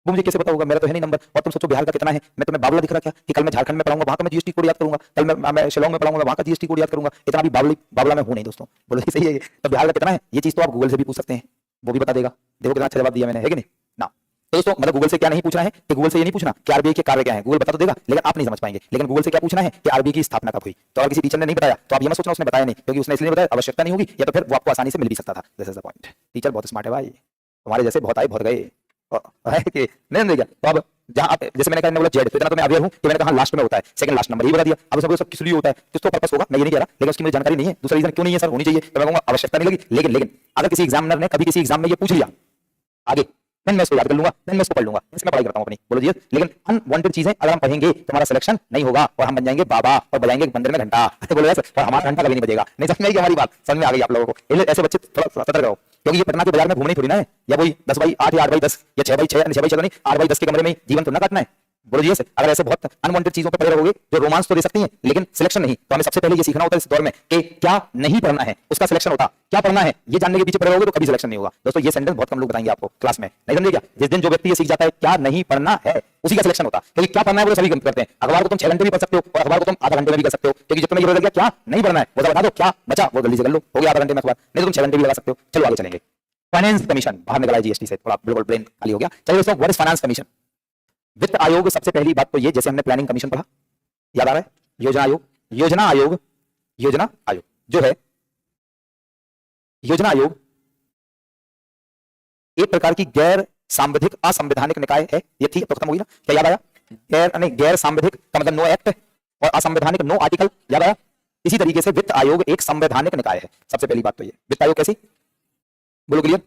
वो मुझे कैसे पता होगा, मेरा तो है नहीं नंबर। और तुम सोचो बिहार का कितना है, मैं तुम्हें बावला दिख रहा क्या कि कल मैं झारखंड में पढ़ाऊंगा वहां का मैं जीएसटी कोड याद करूंगा, कल मैं शिलोंग में पढ़ाऊंगा वहां का जीएसटी कोड याद करूंगा। इतना भी बावला मैं हूं नहीं दोस्तों, बोलो सही है। तो बिहार का कितना है ये चीज तो आप गूगल से भी पूछ सकते हैं, वो भी बता देगा। देखो कितना अच्छा जवाब दिया मैंने, है कि नहीं ना। तो दोस्तों मतलब गूगल से क्या नहीं पूछना है कि गूगल से ये नहीं पूछना कि आरबीआई के कार्य क्या है, गूगल बता तो देगा लेकिन आप नहीं समझ पाएंगे। लेकिन गूगल से क्या पूछना है कि आरबीआई की स्थापना कब हुई। तो अगर किसी टीचर ने नहीं बताया तो आप ये मत सोचना उसने बताया नहीं, क्योंकि उसने इसलिए बताया आवश्यकता नहीं होगी, या तो फिर वो आपको आसानी से मिल भी सकता था। This is the point. Teacher बहुत स्मार्ट है भाई, तुम्हारे जैसे बहुत आए बहुत गए है कि नहीं समझे क्या। तो अब जहां आप जैसे मैंने कहा बोला जेड, तो इतना तो मैं अवेयर हूं कि मैंने कहा लास्ट में होता है, सेकंड लास्ट नंबर ही बता दिया। अब सब किस लिए होता है, किस तो पर्पस होगा मैं ये नहीं कह रहा, लेकिन उसकी मुझे जानकारी नहीं है। दूसरा रीजन क्यों नहीं है सर, होनी चाहिए, तो मैं कहूंगा आवश्यकता नहीं लगी। लेकिन अगर किसी एग्जामिनर ने कभी किसी एग्जाम में ये पूछ लिया आगे, देन मैं इसको याद कर लूंगा, देन मैं इसको पढ़ लूंगा, इसमें पढ़ाई करता हूं अपनी, बोलो जी। लेकिन अनवांटेड चीजें अगर हम पढ़ेंगे तो हमारा सिलेक्शन नहीं होगा और हम बन जाएंगे बाबा और बजाएंगे मंदिर में घंटा, बोलो यस, और हमारा घंटा कभी नहीं बजेगा। नहीं समझ में आई हमारी बात, समझ में आ गई आप लोगों को। ऐसे बच्चे थोड़ा सतर्क रहो, क्योंकि ये पटना के बाजार में घूमने थोड़ी ना है, या वही 10x8 या 8x10 या 6x6 नहीं 8x10 के कमरे में जीवन तो ना काटना है, बोलो जी। अगर ऐसे बहुत अनवांटेड चीजों पर पड़े रहोगे जो रोमांस तो दे सकती हैं लेकिन सिलेक्शन नहीं, तो हमें सबसे पहले ये सीखना होता है इस दौर में कि क्या नहीं पढ़ना है उसका सिलेक्शन होता, क्या पढ़ना है ये जानने के पीछे पड़े रहोगे तो कभी सिलेक्शन नहीं होगा। दोस्तों ये सेंटेंस बहुत कम लोग बताएंगे आपको क्लास में, नहीं समझे क्या। जिस दिन जो व्यक्ति ये सीख जाता है क्या नहीं पढ़ना है उसी का सिलेक्शन होता, क्योंकि क्या पढ़ना है वो सभी करते हैं। अखबार को तुम 6 घंटे भी पढ़ सकते हो और अखबार को तुम आधा घंटे में भी कर सकते हो, क्योंकि जब तुम्हें ये लग गया क्या नहीं पढ़ना है वो बता दो, क्या बचा वो जल्दी से कर लो, हो गया आधा घंटे में अखबार, नहीं तो तुम 6 घंटे भी लगा सकते हो। चलो आगे चलेंगे। फाइनेंस कमीशन बाहर निकला है जीएसटी से, थोड़ा बिल्कुल ब्रेन खाली हो गया। चलिए दोस्तों व्हाट इज फाइनेंस कमीशन। वित्त आयोग, सबसे पहली बात तो ये, जैसे हमने प्लानिंग कमीशन पढ़ा, याद आ रहा है, योजना आयोग, योजना आयोग, योजना आयोग जो है, योजना आयोग एक प्रकार की गैर सांविधिक असंवैधानिक निकाय है। ये थी तो खत्म होगी ना, क्या याद आया, गैर सांविधिक का मतलब नो एक्ट और असंवैधानिक नो आर्टिकल, याद आया। इसी तरीके से वित्त आयोग एक संवैधानिक निकाय है। सबसे पहली बात तो ये, वित्त आयोग कैसी, बोलो क्लियर।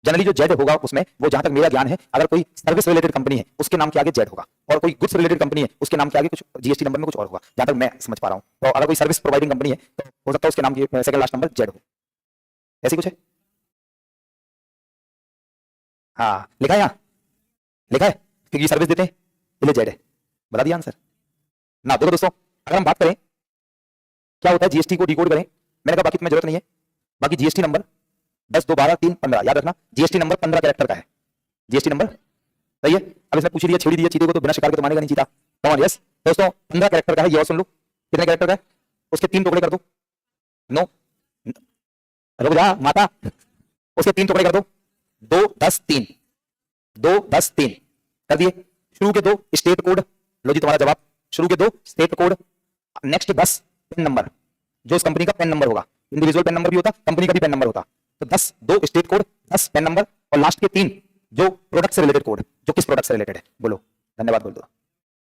जनरली जो जेड होगा उसमें, वो जहां तक मेरा ज्ञान है, अगर कोई सर्विस रिलेटेड कंपनी है उसके नाम के आगे जेड होगा, और कोई गुड्स रिलेटेड कंपनी है उसके नाम के आगे कुछ जीएसटी नंबर में कुछ और होगा, जहां तक मैं समझ पा रहा हूं। तो अगर कोई सर्विस प्रोवाइडिंग कंपनी है तो हो सकता है उसके नाम की सेकंड लास्ट नंबर जेड हो, ऐसी कुछ है। हाँ लिखा है, यहाँ लिखा है, क्योंकि सर्विस देते हैं इसलिए जेड है। बता दिया आंसर ना। देखो दोस्तों, अगर हम बात करें क्या होता है जीएसटी को डिकोड करें, मैंने कहा बाकी तुम्हें जरूरत नहीं है, बाकी जीएसटी नंबर 10 2 12 3 15 याद रखना। जीएसटी नंबर 15 कैरेक्टर का है, जीएसटी नंबर सही है। अब इसमें पूछ लिया छेड़ी दिया चीते को तो बिना शिकार के तो मानेगा नहीं चीता, कौन यस दोस्तों 15 कैरेक्टर का है। ये और सुन लो कितने कैरेक्टर का है, उसके 3 टुकड़े कर दो, नो रुक जा माता, उसके 3 टुकड़े कर दो, 2 10 3 2 10 3 कर दिए। शुरू के 2 स्टेट कोड, लो जी तुम्हारा जवाब, शुरू के 2 state code, next 10 PAN number, जो उस कंपनी का पेन नंबर होगा, इंडिविजुअल पेन नंबर भी होता, कंपनी का भी पेन नंबर होता, तो 10 2 स्टेट कोड 10 पेन नंबर, और लास्ट के 3 जो प्रोडक्ट से रिलेटेड कोड, जो किस प्रोडक्ट से रिलेटेड है, बोलो धन्यवाद बोल दो।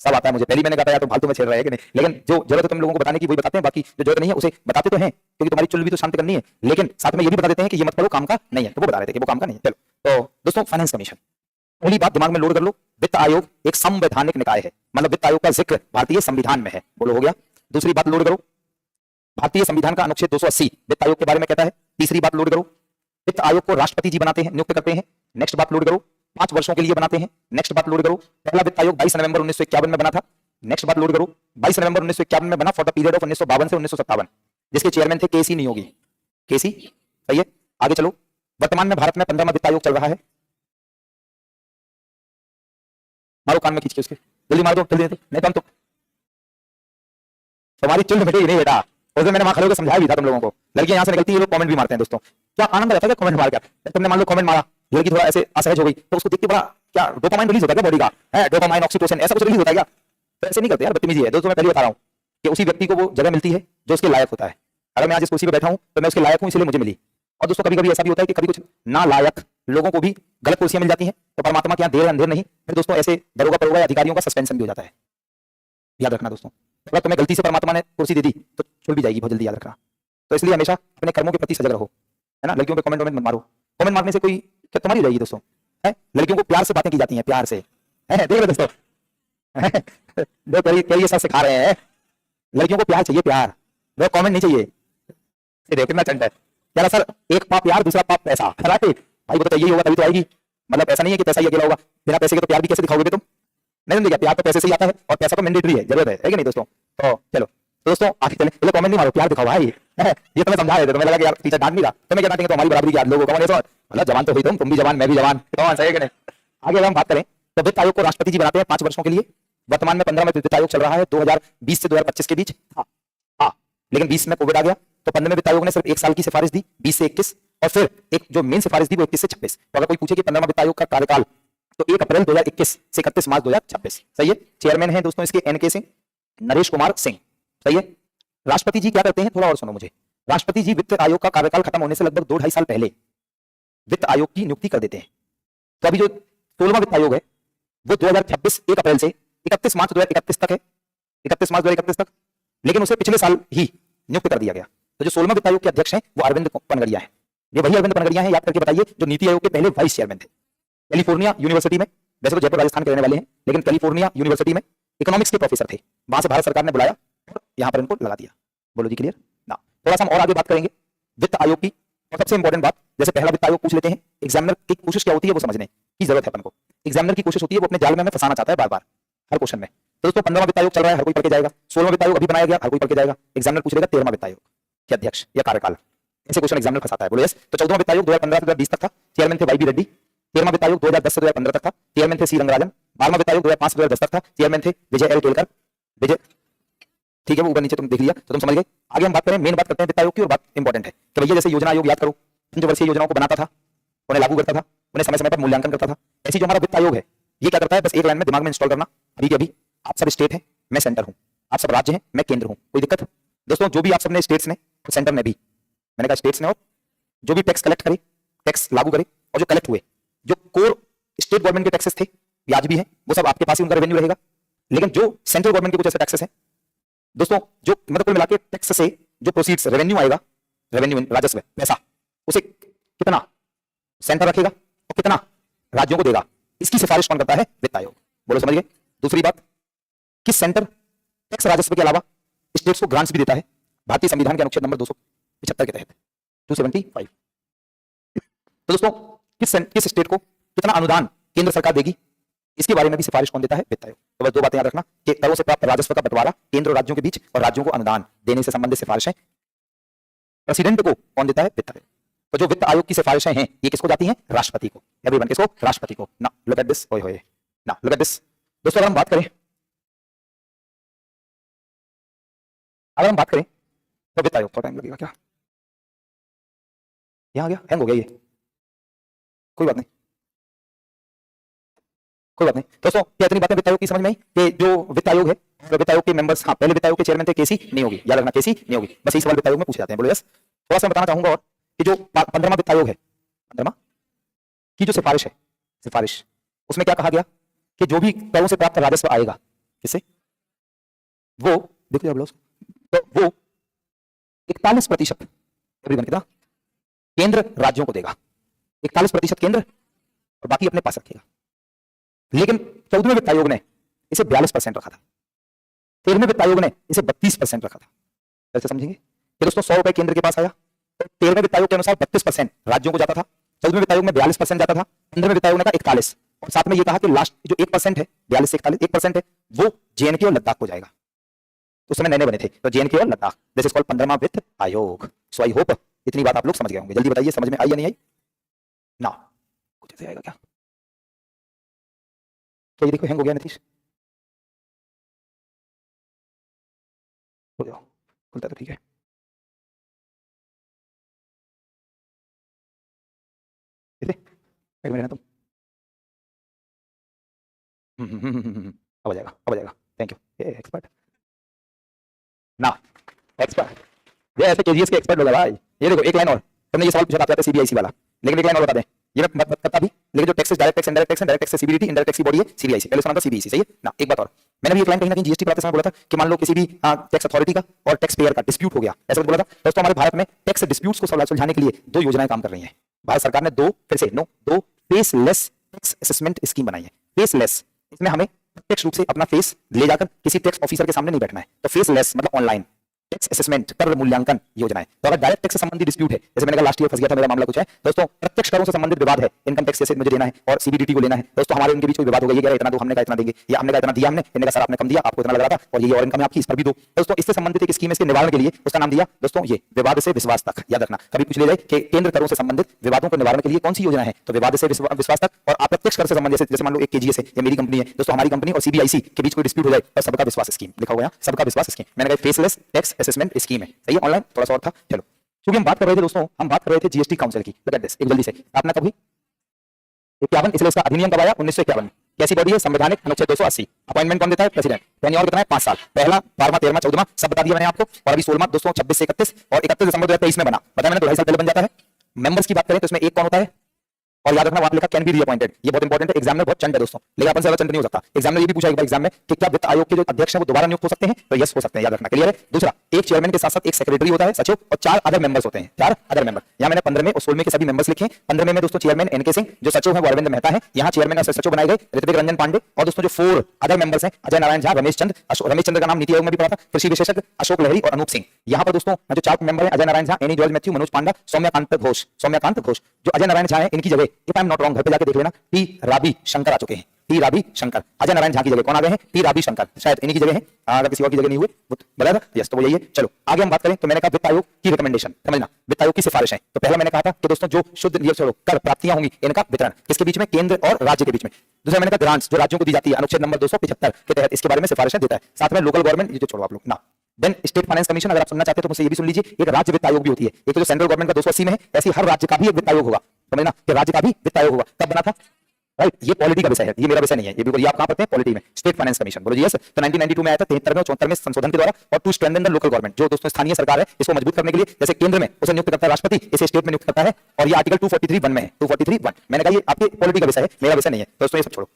सब आता है मुझे, पहले मैंने कहा था यार तो फालतू में छेड़ रहा है कि नहीं, लेकिन जो जरूरत है तुम लोगों को बताने की वही बताते हैं, बाकी जो जरूरत नहीं है उसे बताते तो हैं, क्योंकि तुम्हारी चुल भी तो शांत करनी है, लेकिन साथ में ये भी बता देते हैं कि ये मत पढ़ो काम का नहीं है, तो वो बता रहे थे कि वो काम का नहीं है। चलो तो दोस्तों फाइनेंस कमीशन, पहली बात दिमाग में लोड कर लो, वित्त आयोग एक संवैधानिक निकाय है, मतलब वित्त आयोग का जिक्र भारतीय संविधान में है, बोलो हो गया। दूसरी बात लोड करो, भारतीय संविधान का अनुच्छेद 280 वित्त आयोग के बारे में कहता है। तीसरी बात लोड करो, वित्त आयोग को राष्ट्रपति जी बनाते हैं, नियुक्त करते हैं। नेक्स्ट बात लोड करो, 5 वर्षों के लिए बनाते हैं। नेक्स्ट बात लोड करो, पहला वित्त आयोग 22 नवंबर 1951 में बना था। नेक्स्ट बात लोड करो, 22 नवंबर 1951 में बना फॉर द पीरियड ऑफ 1952 से 1957, जिसके चेयरमैन थे केसी नियोगी, केसी सही है। आगे चलो, वर्तमान में भारत में 15वां वित्त आयोग चल रहा है। मारो कान में खींच के उसके, जल्दी मार दो जल्दी, नहीं तो हम तो तुम्हारी चुल बेटे नहीं बेटा, उस दिन मैंने वहां खड़े होकर समझाया भी था तुम लोगों को। लड़कियां यहाँ से निकलती है, लोग कमेंट भी मारते हैं दोस्तों, क्या आनंद रहता है कमेंट मार कर। तुमने मान लो कमेंट मारा, लड़की थोड़ा ऐसे असहज हो गई तो उसको देख के बड़ा क्या डोपामाइन रिलीज होता है क्या बॉडी का, है डोपामाइन ऑक्सीटोसिन ऐसा कुछ रिलीज होता है क्या, तो ऐसे नहीं करते यार, बदतमीजी है दोस्तों। मैं पहले बता रहा हूँ कि उसी व्यक्ति को वो जगह मिलती है जो उसके लायक होता है। अगर मैं आज इस कुर्सी पर बैठा हूँ तो मैं उसके लायक हूँ, इसलिए मुझे मिली। और दोस्तों कभी कभी ऐसा भी होता है कि कभी कुछ ना लायक लोगों को भी गलत कुर्सियां मिल जाती हैं, तो परमात्मा के यहाँ देर अंधेर नहीं, फिर दोस्तों ऐसे दरोगा परोगा अधिकारियों का सस्पेंशन भी हो जाता है, याद रखना दोस्तों। अगर तुम्हें गलती से परमात्मा ने कुर्सी दे दी तो छुड़ भी जाएगी बहुत जल्दी, याद रखना। तो इसलिए हमेशा अपने कर्मों के प्रति सजग रहो, है ना। लड़कियों पे कमेंट मत मारो, कमेंट मारने से कोई तुम्हारी रहेगी दोस्तों, है। लड़कियों को प्यार से बातें की जाती हैं, प्यार से, है देख लो दोस्तों, दो करिए सब सिखा रहे हैं, लड़कियों को प्यार चाहिए, प्यार, वो कमेंट नहीं चाहिए। देखो कितना चंट है, कह रहा सर एक पाप यार दूसरा पाप पैसा, राइट भाई, वो तो यही होगा तभी तो आएगी, मतलब ऐसा नहीं है कि पैसा ही अकेला होगा, बिना पैसे के तो प्यार भी कैसे दिखाओगे तुम, नहीं समझे क्या। प्यार तो पैसे से ही आता है और पैसा तो मैंडेटरी है, जरूरत है कि नहीं दोस्तों। तो चलो तो दोस्तों आगे चले, चलो कमेंट नहीं मारो, प्यार दिखाओ भाई, ये तो मैं समझा रहे थे, तुम्हें लगा कि यार टीचर डांट नहीं रहा, तुम्हें क्या डांटेंगे, तो हमारी बराबरी के लोगों को, मतलब जवान तो हुई तुम भी जवान मैं भी जवान, कौन सही है कि नहीं। आगे अगर हम बात करें तो वित्त आयोग को राष्ट्रपति जी बनाते हैं 5 वर्षों के लिए। वर्तमान में 15 में वित्त आयोग चल रहा है, 2020 से 2025 के बीच। हाँ, लेकिन 20 में कोविड आ गया तो 15 में वित्त आयोग ने सिर्फ 1 साल की सिफारिश दी, 20 से 21, और फिर एक जो मेन सिफारिश दी वो 21 से 26। तो अगर कोई पूछे कि 15वां वित्त आयोग का कार्यकाल, तो 1 अप्रैल 2021 से 31 मार्च 2026। सही है। चेयरमैन है दोस्तों इसके एनके सिंह, नरेश कुमार सिंह। सही है। राष्ट्रपति जी क्या करते हैं, थोड़ा और सुनो मुझे। राष्ट्रपति जी वित्त आयोग का कार्यकाल खत्म होने से लगभग 2-2.5 साल पहले वित्त आयोग की नियुक्ति कर देते हैं। तो अभी जो 16वां वित्त आयोग है वो 2026 1 अप्रैल से 31 मार्च 2031 तक है, 31 मार्च 2031 तक, लेकिन उसे पिछले साल ही नियुक्त कर दिया गया। तो जो 16वां वित्त आयोग के अध्यक्ष हैं वो अरविंद पनगड़िया है। ये वही अरविंद पनगड़िया हैं, याद करके बताइए, जो नीति आयोग के पहले वाइस चेयरमैन थे। कैलिफोर्निया यूनिवर्सिटी में, वैसे तो जयपुर राजस्थान के रहने वाले हैं, लेकिन कैलिफोर्निया यूनिवर्सिटी में इकोनॉमिक्स के प्रोफेसर थे। वहां से भारत सरकार ने बुलाया और यहां पर इनको लगा दिया। बोलो जी क्लियर ना। थोड़ा सा हम और आगे बात करेंगे वित्त आयोग की। और सबसे इंपॉर्टेंट बात, जैसे पहला वित्त आयोग पूछ लेते हैं, एग्जामिनर की कोशिश क्या होती है वो समझने की जरूरत है अपन को। एग्जामिनर की कोशिश होती है वो अपने जाल में हमें फंसाना चाहता है बार बार हर क्वेश्चन में। तो दोस्तों 15वां वित्त आयोग चल रहा है, हर कोई पढ़ के जाएगा। 16वां वित्त आयोग अभी बनाया गया, हर कोई पढ़ के जाएगा। एग्जामिनर पूछ लेगा 13वां वित्त आयोग के अध्यक्ष या कार्यकाल, ऐसे क्वेश्चन एग्जामिनर फंसाता है। बोलो यस। तो 14वां वित्त आयोग 2015 से 2020 तक था, चेयरमैन थे वाई बी रेड्डी। 13वां वित्त आयोग 2010 से 2015 तक था, चेयरमैन थे सी रंगराजन। 12वां वित्त आयोग 2005 से 2010 तक था, चेयरमैन थे विजय एल केलकर। विजय, ठीक है, वो ऊपर नीचे तुम देख लिया तो तुम समझ गए। आगे हम बात करें, मेन बात करते हैं वित्त आयोग की, और बात इंपॉर्टेंट है कि भैया जैसे योजना आयोग याद करो, पंचवर्षीय योजनाओं को बनाता था, उन्हें लागू करता था, उन्हें समय समय पर मूल्यांकन करता था। ऐसी जो हमारा वित्त आयोग है ये क्या करता है, बस एक लाइन में दिमाग में इंस्टॉल करना, अभी के अभी आप सब स्टेट हैं, मैं सेंटर हूं, आप सब राज्य हैं, मैं केंद्र हूं। कोई दिक्कत दोस्तों? जो भी आप सबने स्टेट्स ने और सेंटर ने भी, मैंने कहा स्टेट्स ने, और जो भी टैक्स कलेक्ट करे, टैक्स लागू करे, और जो कलेक्ट हुए, जो कोर स्टेट गवर्नमेंट के टैक्सेस थे, ब्याज भी है, वो सब आपके पास ही उनका रेवेन्यू रहेगा। लेकिन जो सेंट्रल गवर्नमेंट के कुछ ऐसे टैक्सेस हैं दोस्तों, जो मतलब कुल मिला के टैक्स से जो प्रोसीड्स रेवेन्यू आएगा, रेवेन्यू राजस्व पैसा, उसे कितना सेंटर रखेगा और कितना राज्यों को देगा, इसकी सिफारिश कौन करता है? वित्त आयोग। बोलो समझ गए। दूसरी बात, कि सेंटर टैक्स राजस्व के अलावा स्टेट्स को ग्रांट्स भी देता है भारतीय संविधान के अनुच्छेद नंबर 275 के तहत, 275। तो दोस्तों किस स्टेट को कितना अनुदान केंद्र सरकार देगी, इसके बारे में भी सिफारिश कौन देता है? वित्त आयोग। तो बस 2 बातें याद रखना कि करों से प्राप्त राजस्व का बंटवारा केंद्र और राज्यों के बीच, और राज्यों को अनुदान देने से संबंधित सिफारिशें प्रेसिडेंट को कौन देता है? वित्त आयोग। तो जो वित्त आयोग की सिफारिशें हैं ये किसको जाती हैं? राष्ट्रपति को। एवरीवन, किसको? राष्ट्रपति को। ना लुक एट दिस, ओए होए, ना लुक एट दिस। दोस्तों अगर हम बात करें तो वित्त आयोग, थोड़ा टाइम लगेगा क्या? यहां आ गया, हैंग हो गया ये, कोई बात नहीं, कोई बात नहीं। दोस्तों क्या इतनी बातें वित्त आयोग की समझ में आई कि जो वित्त आयोग है, तो वित्त आयोग के मेंबर्स, हाँ पहले वित्त आयोग के चेयरमैन थे केसी नियोगी, याद रखना केसी नियोगी। बस यही सवाल वित्त आयोग में पूछे जाते हैं। बोलो यस। थोड़ा सा बताना चाहूंगा और कि जो 15वां वित्त आयोग है, 15वां की जो सिफारिश है, सिफारिश उसमें क्या कहा गया कि जो भी करों से प्राप्त राजस्व आएगा, किससे? वो देखो आप लोग, तो वो 41% एवरीवन कितना? केंद्र राज्यों को देगा, 41% केंद्र और बाकी अपने पास रखेगा। लेकिन 14वें वित्त आयोग ने इसे 42% रखा था, 13वें वित्त आयोग ने इसे 32% रखा था। कैसे समझेंगे कि दोस्तों 100 रुपए केंद्र के पास आया, तो 13वें वित्त आयोग के अनुसार 32% राज्यों को जाता था, 14वें वित्त आयोग में 42% जाता था, 15वें वित्त आयोग ने कहा 41, और साथ में ये कहा कि लास्ट जो 1% है, 42 से 41 1% है, वो जेएनके और लद्दाख को जाएगा। उस समय नए बने थे, तो जेएनके और लद्दाख, दिस इज कॉल्ड 15वां वित्त आयोग। सो आई होप इतनी बात आप लोग समझ गए होंगे। जल्दी बताइए समझ में आई या नहीं आई? ना कुछ ऐसे आएगा क्या? तो ये देखो हैंग हो गया नीतीश, हो जाओ, खुलता तो ठीक है। रहना तुम, अब आ जाएगा, अब आ जाएगा। थैंक यू एक्सपर्ट ना, एक्सपर्ट ये ऐसे केजीएस के एक्सपर्ट लोग भाई। ये देखो एक लाइन और, तुमने ये सवाल पूछा था सीबीआईसी वाला, लेकिन एक लाइन और बता दें, ये मैं मत करता भी, लेकिन जो taxes, direct tax, indirect tax, direct tax से सीबीडीटी, इनडायरेक्ट टैक्स की बॉडी है सीबीआईसी, पहले सुना था सीबीआईसी। सही है ना। एक बात और, मैंने भी एक लाइन कहीं ना कहीं जीएसटी पढ़ाते समय बोला था कि मान लो किसी भी टैक्स अथॉरिटी का और टैक्स पेयर का डिस्प्यूट हो गया, ऐसा बोला था। दोस्तों हमारे भारत में टैक्स डिस्प्यूट्स को सुलझाने के लिए 2 योजनाएं काम कर रही हैं। भारत सरकार ने 2 फेसलेस टैक्स असेसमेंट स्कीम बनाई है। फेसलेस, इसमें हमें प्रत्यक्ष रूप से अपना फेस ले जाकर किसी टैक्स ऑफिसर के सामने नहीं बैठना है, तो फेसलेस मतलब ऑनलाइन, टैक्स असेसमेंट, कर मूल्यांकन योजनाएं। तो अगर डायरेक्ट टैक्स से संबंधित डिस्प्यूट है, जैसे मैंने कहा लास्ट ईयर फंस गया था, मेरा मामला कुछ है दोस्तों, प्रत्यक्ष करों से संबंधित विवाद है, इनकम टैक्स जैसे मुझे देना है और सीबीडीटी को लेना है दोस्तों, हमारे उनके बीच कोई विवाद हो गया, ये कह रहे इतना दो, हमने कहा इतना देंगे, या हमने कहा इतना दिया, हमने कहा सर आपने कम दिया, आपको इतना लग रहा था और ये और इनकम आपकी, इस पर भी दो दोस्तों। इससे संबंधित एक स्कीम है, इसके निवारण के लिए उसका नाम दिया दोस्तों ये विवाद से विश्वास तक। याद रखना, कभी पूछ ले जाए कि केंद्र करों से संबंधित विवादों के निवारण के लिए कौन सी योजना है, तो विवाद से विश्वास तक। और अप्रत्यक्ष कर से संबंधित, जैसे मान लो एक केजीएस है, ये मेरी कंपनी है दोस्तों, हमारी कंपनी और सीबीआईसी के बीच कोई डिस्प्यूट हो जाए तो सबका विश्वास स्कीम लिखा हुआ है, सबका विश्वास स्कीम। मैंने कहा फेसलेस टैक्स असेसमेंट स्कीम है, सही है, ऑनलाइन थोड़ा सा और था। चलो, क्योंकि हम बात कर रहे थे दोस्तों, हम बात कर रहे थे जीएसटी काउंसिल की। लुक एट दिस, एक जल्दी से, आपने कभी 51, इसलिए इसका अधिनियम कब आया 1951 में। कैसी बॉडी है, संवैधानिक अनुच्छेद 280। अपॉइंटमेंट कौन देता है, प्रेसिडेंट। टेन्योर कितना है, 5 साल। पहला, 12वां, 13वां, 14वां सब बता दिया मैंने आपको। और अभी 16वां दोस्तों 26 से 31 और 31 दिसंबर 2023 में बना, बताया मैंने, 2.5 साल पहले बन जाता है। मेंबर्स की बात करें तो इसमें एक कौन होता है, और याद रखना वहां लिखा कैन बी रीअपॉइंटेड, ये बहुत इंपॉर्टेंट है, एग्जाम में बहुत चंड है दोस्तों, लेकिन अपन से ज्यादा चंड नहीं हो सकता। एग्जाम में ये भी पूछा एक बार एग्जाम में कि क्या वित्त आयोग के जो अध्यक्ष हैं वो दोबारा नियुक्त हो सकते हैं, तो यस हो सकते हैं, याद रखना, क्लियर है। दूसरा, एक चेयरमैन के साथ साथ एक सेक्रेटरी होता है, सचिव, और 4 अदर मेंबर्स होते हैं, 4 अदर मेंबर। यहाँ मैंने 15 में और 16 में के सभी मेंबर्स लिखे हैं। 15 में दोस्तों चेयरमैन एनके सिंह, जो सचिव है वो अरविंद मेहता है, यहाँ चेयरमैन और सचिव बनाए गए ऋत्विक रंजन पांडे। और दोस्तों जो 4 अदर मेंबर्स हैं, अजय नारायण झा, रमेश चंद्र का नाम नीति आयोग में भी पढ़ा था, कृषि विशेषज्ञ अशोक लहरी और अनूप सिंह। यहाँ पर दोस्तों जो 4 मेंबर हैं, अजय नारायण झा, एनी जॉर्ज मैथ्यू, मनोज पांडा, सौम्यकांत घोष। जो अजय नारायण झा है, इनकी जगह if I am not wrong, घर पे जाके देख लेना, टी राबी शंकर आ चुके हैं। टी राबी शंकर, अजय नारायण झा की जगह कौन आ गए हैं, टी राबी शंकर, शायद इन्हीं की जगह है, अगर किसी और की जगह नहीं हुए बोला था, यस तो वो यही है। चलो आगे हम बात करें तो मैंने कहा वित्त आयोग की रिकमेंडेशन, समझना, वित्त आयोग की सिफारिश है। तो पहला मैंने कहा था कि दोस्तों जो शुद्ध ये छोड़ो कर प्राप्तियां होंगी, इनका वितरण किसके बीच में, केंद्र और राज्य के बीच में। दूसरा मैंने कहा ग्रांट्स जो राज्यों को दी जाती है, अनुच्छेद नंबर 275 के तहत इसके बारे में सिफारिशें देता है। साथ में लोकल गवर्नमेंट, ये जो छोड़ो आप लोग ना। देन स्टेट फाइनेंस कमीशन, अगर आप सुनना चाहते हो तो मुझसे ये भी सुन लीजिए, एक राज्य वित्त आयोग भी होती है। एक तो जो सेंट्रल गवर्नमेंट का 280 में है, ऐसी हर राज्य का भी एक वित्त आयोग होगा, समझना कि राज्य का भी वित्त आयोग होगा। कब बना था, राइट, ये पॉलिटी का विषय है, ये मेरा विषय नहीं है, ये भी आप कहां पढ़ते हैं, पॉलिटी में। स्टेट फाइनेंस कमीशन, बोलो जी यस। तो 1992 में आया था, 73 में और 74 में संशोधन के द्वारा। और to strengthen the local government, जो दोस्तों स्थानीय सरकार है इसको मजबूत करने के लिए, जैसे केंद्र में उसे नियुक्त करता है राष्ट्रपति, इसे स्टेट में नियुक्त करता है। और ये आर्टिकल 243(1) में है, 243(1). मैंने कहा ये आपके पॉलिटी का विषय है, मेरा विषय नहीं है दोस्तों, ये सब छोड़ो।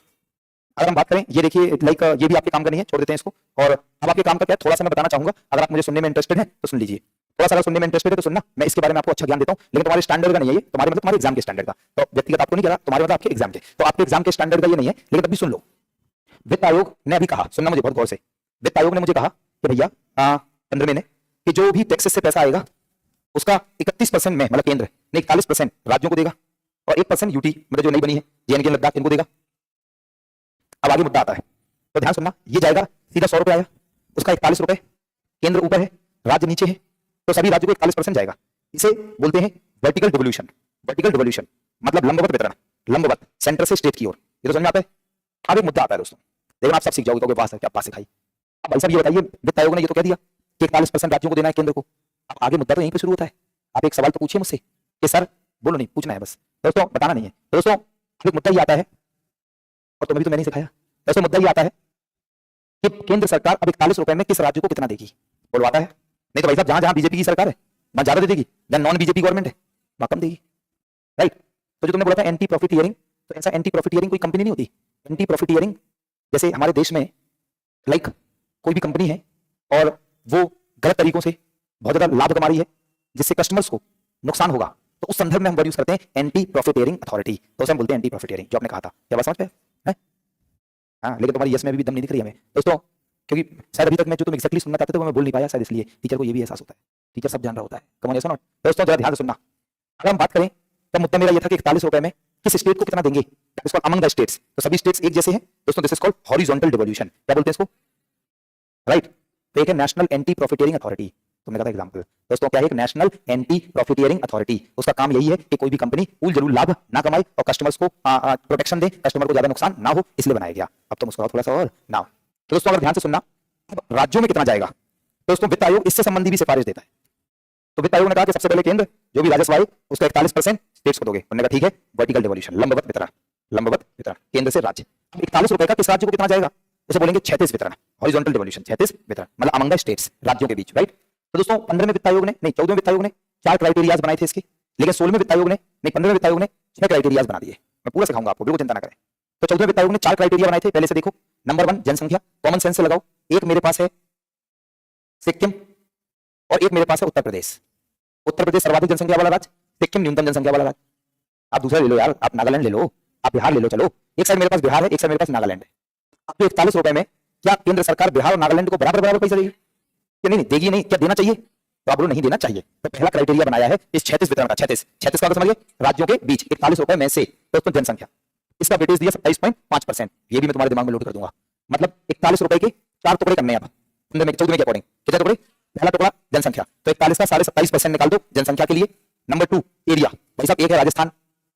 अगर हम बात करें, ये देखिए लाइक ये भी आपके काम का नहीं है, छोड़ देते हैं इसको। और अब आपके काम का क्या है, थोड़ा सा मैं बताना चाहूंगा, अगर आप मुझे सुनने में इंटरेस्टेड हैं तो सुन लीजिए, थोड़ा सा अगर सुनने में इंटरेस्टेड है तो सुनना, मैं इसके बारे में आपको अच्छा ज्ञान देता हूं, लेकिन तुम्हारे स्टैंडर्ड का नहीं है ये, तुम्हारे मतलब तुम्हारे एग्जाम के स्टैंडर्ड का, तो व्यक्तिगत आपको नहीं कह रहा, तुम्हारे मतलब आपके एग्जाम के, तो आपके एग्जाम के स्टैंडर्ड का ये नहीं है, लेकिन तब भी सुन लो। वित्त आयोग ने अभी कहा, सुनना मुझे बहुत गौर से, वित्त आयोग ने मुझे कहा कि भैया 15 महीने कि जो भी टैक्सेस से पैसा आएगा उसका 31% में, मतलब केंद्र ने 41% राज्यों को देगा और 1% यूटी, मतलब जो नई बनी है जेएनके लद्दाख, इनको देगा। अब आगे मुद्दा आता है, तो ध्यान सुनना, ये जाएगा सीधा 100 रुपए आया, उसका 41 रुपए, केंद्र ऊपर है राज्य नीचे है, तो सभी राज्यों को 41% जाएगा। इसे बोलते हैं वर्टिकल डिवोल्यूशन। वर्टिकल डिवोल्यूशन मतलब लंबवत वितरण, लंबवत, सेंटर से स्टेट की ओर। ये तो समझ में आता है। अब एक मुद्दा आता है दोस्तों, लेकिन आप सब सीख जाओगे, तो पास है क्या, पास सिखाई। अब भाई साहब ये बताइए, वित्त आयोग ने ये तो कह दिया कि 41% राज्यों को देना है केंद्र को। अब आगे मुद्दा तो यहीं पे शुरू होता है। आप एक सवाल तो पूछिए मुझसे कि सर, बोलो नहीं, पूछना है बस दोस्तों, बताना नहीं है दोस्तों। एक मुद्दा ही आता है, और तुम्हें भी तो मैंने सिखाया दोस्तों, मुद्दा ही आता है कि केंद्र सरकार अब 41 रुपए में किस राज्य को कितना देगी, बोलो आता है। नहीं तो भाई साहब जहां जहां बीजेपी की सरकार है वहां ज्यादा दे देगी, जहां नॉन बीजेपी गवर्नमेंट है वहां कम देगी, राइट। तो जो तुमने बोला था एंटी प्रॉफिटियरिंग, तो ऐसा एंटी प्रॉफिटियरिंग कोई कंपनी नहीं होती। एंटी प्रॉफिटियरिंग जैसे हमारे देश में लाइक कोई भी कंपनी है और वो गलत तरीकों से बहुत ज्यादा लाभ कमा रही है जिससे कस्टमर्स को नुकसान होगा, तो उस संदर्भ में हम वर्ड यूज करते हैं एंटी प्रॉफिटियरिंग अथॉरिटी, तो उसे हम बोलते हैं एंटी प्रॉफिटियरिंग, जो आपने कहा था। क्या बात समझ पे है? हाँ, लेकिन तुम्हारी यस में भी दम नहीं दिख रही है हमें दोस्तों, क्योंकि शायद अभी तक मैं जो तुम एक्जेक्टली सुनना चाहते थे वो मैं बोल नहीं पाया, शायद इसलिए। टीचर को ये भी एहसास होता है, टीचर सब जान रहा होता है, कम ऑन यस और नॉट। दोस्तों जरा ध्यान से सुनना, अगर हम बात करें तो मुद्दा मेरा ये था कि 41 रुपए में किस स्टेट को कितना देंगे, इसको अमंग द स्टेट्स, तो सभी स्टेट्स एक जैसे हैं दोस्तों, this is called horizontal devolution. क्या बोलते हैं इसको, राइट। तो एक है नेशनल एंटी प्रॉफिटियरिंग अथॉरिटी, तुमने कहा था एग्जांपल दोस्तों, क्या है एक नेशनल एंटी प्रॉफिटियरिंग अथॉरिटी। उसका काम यही है कि कोई भी कंपनी उल जरूर लाभ ना कमाए और कस्टमर्स को प्रोटेक्शन दे, कस्टमर को ज्यादा नुकसान ना हो, इसलिए बनाया गया। अब तो मुस्कुराओ थोड़ा सा और ना। तो दोस्तों अगर ध्यान से सुनना, अब राज्यों में कितना जाएगा दोस्तों, वित्त आयोग इससे संबंधी भी सिफारिश देता है। तो वित्त आयोग ने कहा कि सबसे पहले केंद्र जो भी राजस्व आए उसका 41% स्टेट्स को दोगे, उन्होंने कहा ठीक है, वर्टिकल डिवोल्यूशन, लंबवत वितरण, लंबवत वितरण, केंद्र से राज्य। 41 रुपए का किस राज्य को कितना जाएगा, उसे बोलेंगे क्षैतिज वितरण, हॉरिजॉन्टल डिवोल्यूशन, क्षैतिज वितरण मतलब अमंग द स्टेट्स, राज्यों के बीच, राइट। तो दोस्तों 15 में वित्त आयोग ने, नहीं 14 में वित्त आयोग ने 4 क्राइटेरियाज बनाए थे इसके, लेकिन 16 में वित्त आयोग ने, नहीं 15 में वित्त आयोग ने 6 क्राइटेरियाज बना दिए। मैं पूरा सिखाऊंगा आपको, बिल्कुल चिंता ना करें। तो 14 में वित्त आयोग ने 4 क्राइटेरिया बनाए थे, पहले से देखो। नंबर 1 जनसंख्या, कॉमन सेंस से लगाओ, एक मेरे पास है सिक्किम और एक मेरे पास है उत्तर प्रदेश। उत्तर प्रदेश सर्वाधिक जनसंख्या वाला राज्य, सिक्किम न्यूनतम जनसंख्या वाला राज्य। आप दूसरा ले लो यार, आप नागालैंड ले लो, आप बिहार ले लो, चलो एक साइड मेरे पास बिहार है, एक साइड मेरे पास नागालैंड है। अब तो 41 रुपए में क्या केंद्र सरकार बिहार और नागालैंड को बराबर पैसा देगी? कि नहीं देगी नहीं, क्या देना चाहिए? तो आप बोलो नहीं देना चाहिए। तो पहला क्राइटेरिया बनाया है इस 36 वितरण का, 36 का समझिए, राज्यों के बीच 41 रुपए में से दोस्तों जनसंख्या, इसका वेटेज दिया 27.5%। ये भी मैं तुम्हारे दिमाग में लोड कर दूंगा। मतलब 41 रुपए के 4 टुकड़े करने हैं आप 14 में के अकॉर्डिंग। कितने टुकड़े? पहला टुकड़ा जनसंख्या, तो 41 का 27.5% निकाल दो जनसंख्या के लिए। नंबर 2 एरिया, भाई साहब एक है राजस्थान,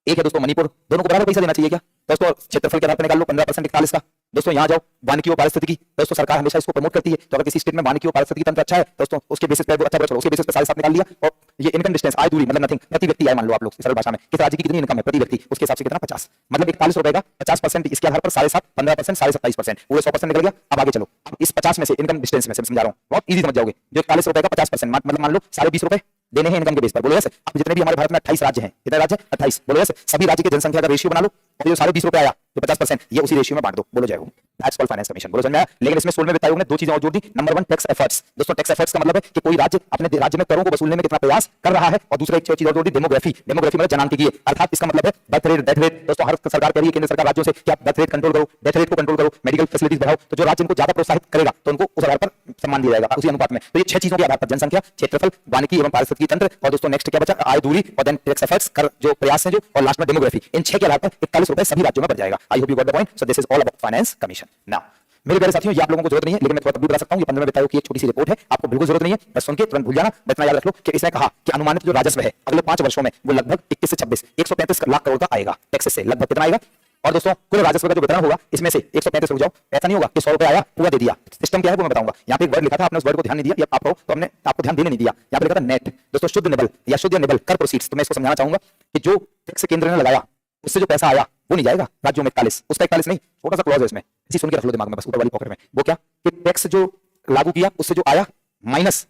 एक है दोस्तों मणिपुर, दोनों को बराबर पैसा देना चाहिए क्या दोस्तों? क्षेत्रफल के आधार पर निकाल लो 15% 41 का। दोस्तों यहाँ जाओ वानिकी और पारिस्थितिकी, दोस्तों सरकार हमेशा इसको प्रमोट करती है, तो अगर किसी स्टेट में वानिकी और पारिस्थितिकी तंत्र अच्छा है दोस्तों उसके बेसिस पे अच्छा बड़ा, उसके बेसिस पे 7.5 निकाल लिया। और ये इनकम डिस्टेंस आय दूरी मतलब नथिंग, प्रति व्यक्ति आय मान लो आप लोग सरल भाषा में, किस राज्य की कितनी इनकम है प्रति व्यक्ति, उसके हिसाब से कितना 50, मतलब 41 रुपए का 50% इसके आधार पर 7.5 15% 27.5% पूरे 100% निकल गया। अब आगे चलो, अब इस 50 में से इनकम डिस्टेंस में से समझा रहा हूँ, बहुत इजी समझ जाओगे। जो 41 रुपए का 50% मतलब मान लो 20.5 रुपए देने हैं इनकम के बेस पर, बोलो यस। अब जितने भी हमारे भारत में 28 राज्य हैं, कितने राज्य? 28, बोलो यस। सभी राज्य की जनसंख्या का रेशियो बना लो और जो 20.5 रुपए आया जो 50% ये उसी रेशियो में बांट दो, बोलो जय हो। दैट्स कॉल्ड फाइनेंस कमीशन, बोलो समझ में आया? लेकिन इसमें 16 में वित्त आयोग ने 2 चीजें और जोड़ दी। नंबर 1 टैक्स एफर्ट्स, दोस्तों टैक्स एफर्ट्स का मतलब है कि कोई राज्य अपने राज्य में करों को वसूलने में कितना प्रयास कर रहा है, और दूसरा एक चीज और जोड़ दी डेमोग्राफी, डेमोग्राफी मतलब जनांकीय, अर्थात इसका मतलब है बर्थ रेट डेथ रेट। दोस्तों हर सरकार कह रही है केंद्र सरकार राज्यों से कि आप बर्थ रेट कंट्रोल करो, डेथ रेट को कंट्रोल करो, मेडिकल फैसिलिटीज बढ़ाओ, तो जो राज्य इनको ज्यादा प्रोत्साहित करेगा तो उनको उस आधार पर सम्मान दिया जाएगा उसी अनुपात में। तो ये 6 चीजों के आधार पर जनसंख्या, क्षेत्रफल, वानिकी एवं पारिस्थितिकी तंत्र, और दोस्तों नेक्स्ट क्या बचा? आय दूरी, और देन टैक्स एफर्ट्स कर जो प्रयास हैं जो, और लास्ट में डेमोग्राफी। इन 6 के आधार पर 41 रुपए सभी राज्यों में बढ़ जाएगा। I hope you got the point. So this is all about finance commission. Now मेरे प्यारे साथियों, ये आप लोगों को जरूरत नहीं है, लेकिन मैं थोड़ा भी बता सकता हूं। ये 15 में वित्त आयोग की एक छोटी सी रिपोर्ट है, आपको बिल्कुल जरूरत नहीं है, बस सुन के तुरंत भूल जाना। इतना याद रख लो कि इसने कहा कि अनुमानित जो राजस्व है अगले 5 वर्षों में वो लगभग 21 से 26 135 लाख करोड़ का आएगा टैक्सेस से, लगभग कितना आएगा। और दोस्तों कुल राजस्व का जो वितरण होगा इसमें से 135 रुक जाओ, ऐसा नहीं होगा कि 100 रुपए आया पूरा दे दिया। सिस्टम क्या है वो मैं बताऊंगा। यहाँ पे एक वर्ड लिखा था, आपने उस वर्ड को ध्यान नहीं दिया, ये आप कहो तो हमने आपको ध्यान देने नहीं दिया। यहाँ पे लिखा था नेट, दोस्तों शुद्ध निबल या शुद्ध निबल कर प्रोसीड्स। तो मैं इसको समझाना चाहूंगा कि जो टैक्स केंद्र ने लगाया उससे जो पैसा आया वो नहीं जाएगा राज्यों में 41, उसका 41 नहीं, छोटा सा क्लॉज है इसमें, इसी सुन के रख लो दिमाग में बस ऊपर वाली पॉकेट में। वो क्या कि टैक्स जो लागू किया उससे जो आया माइनस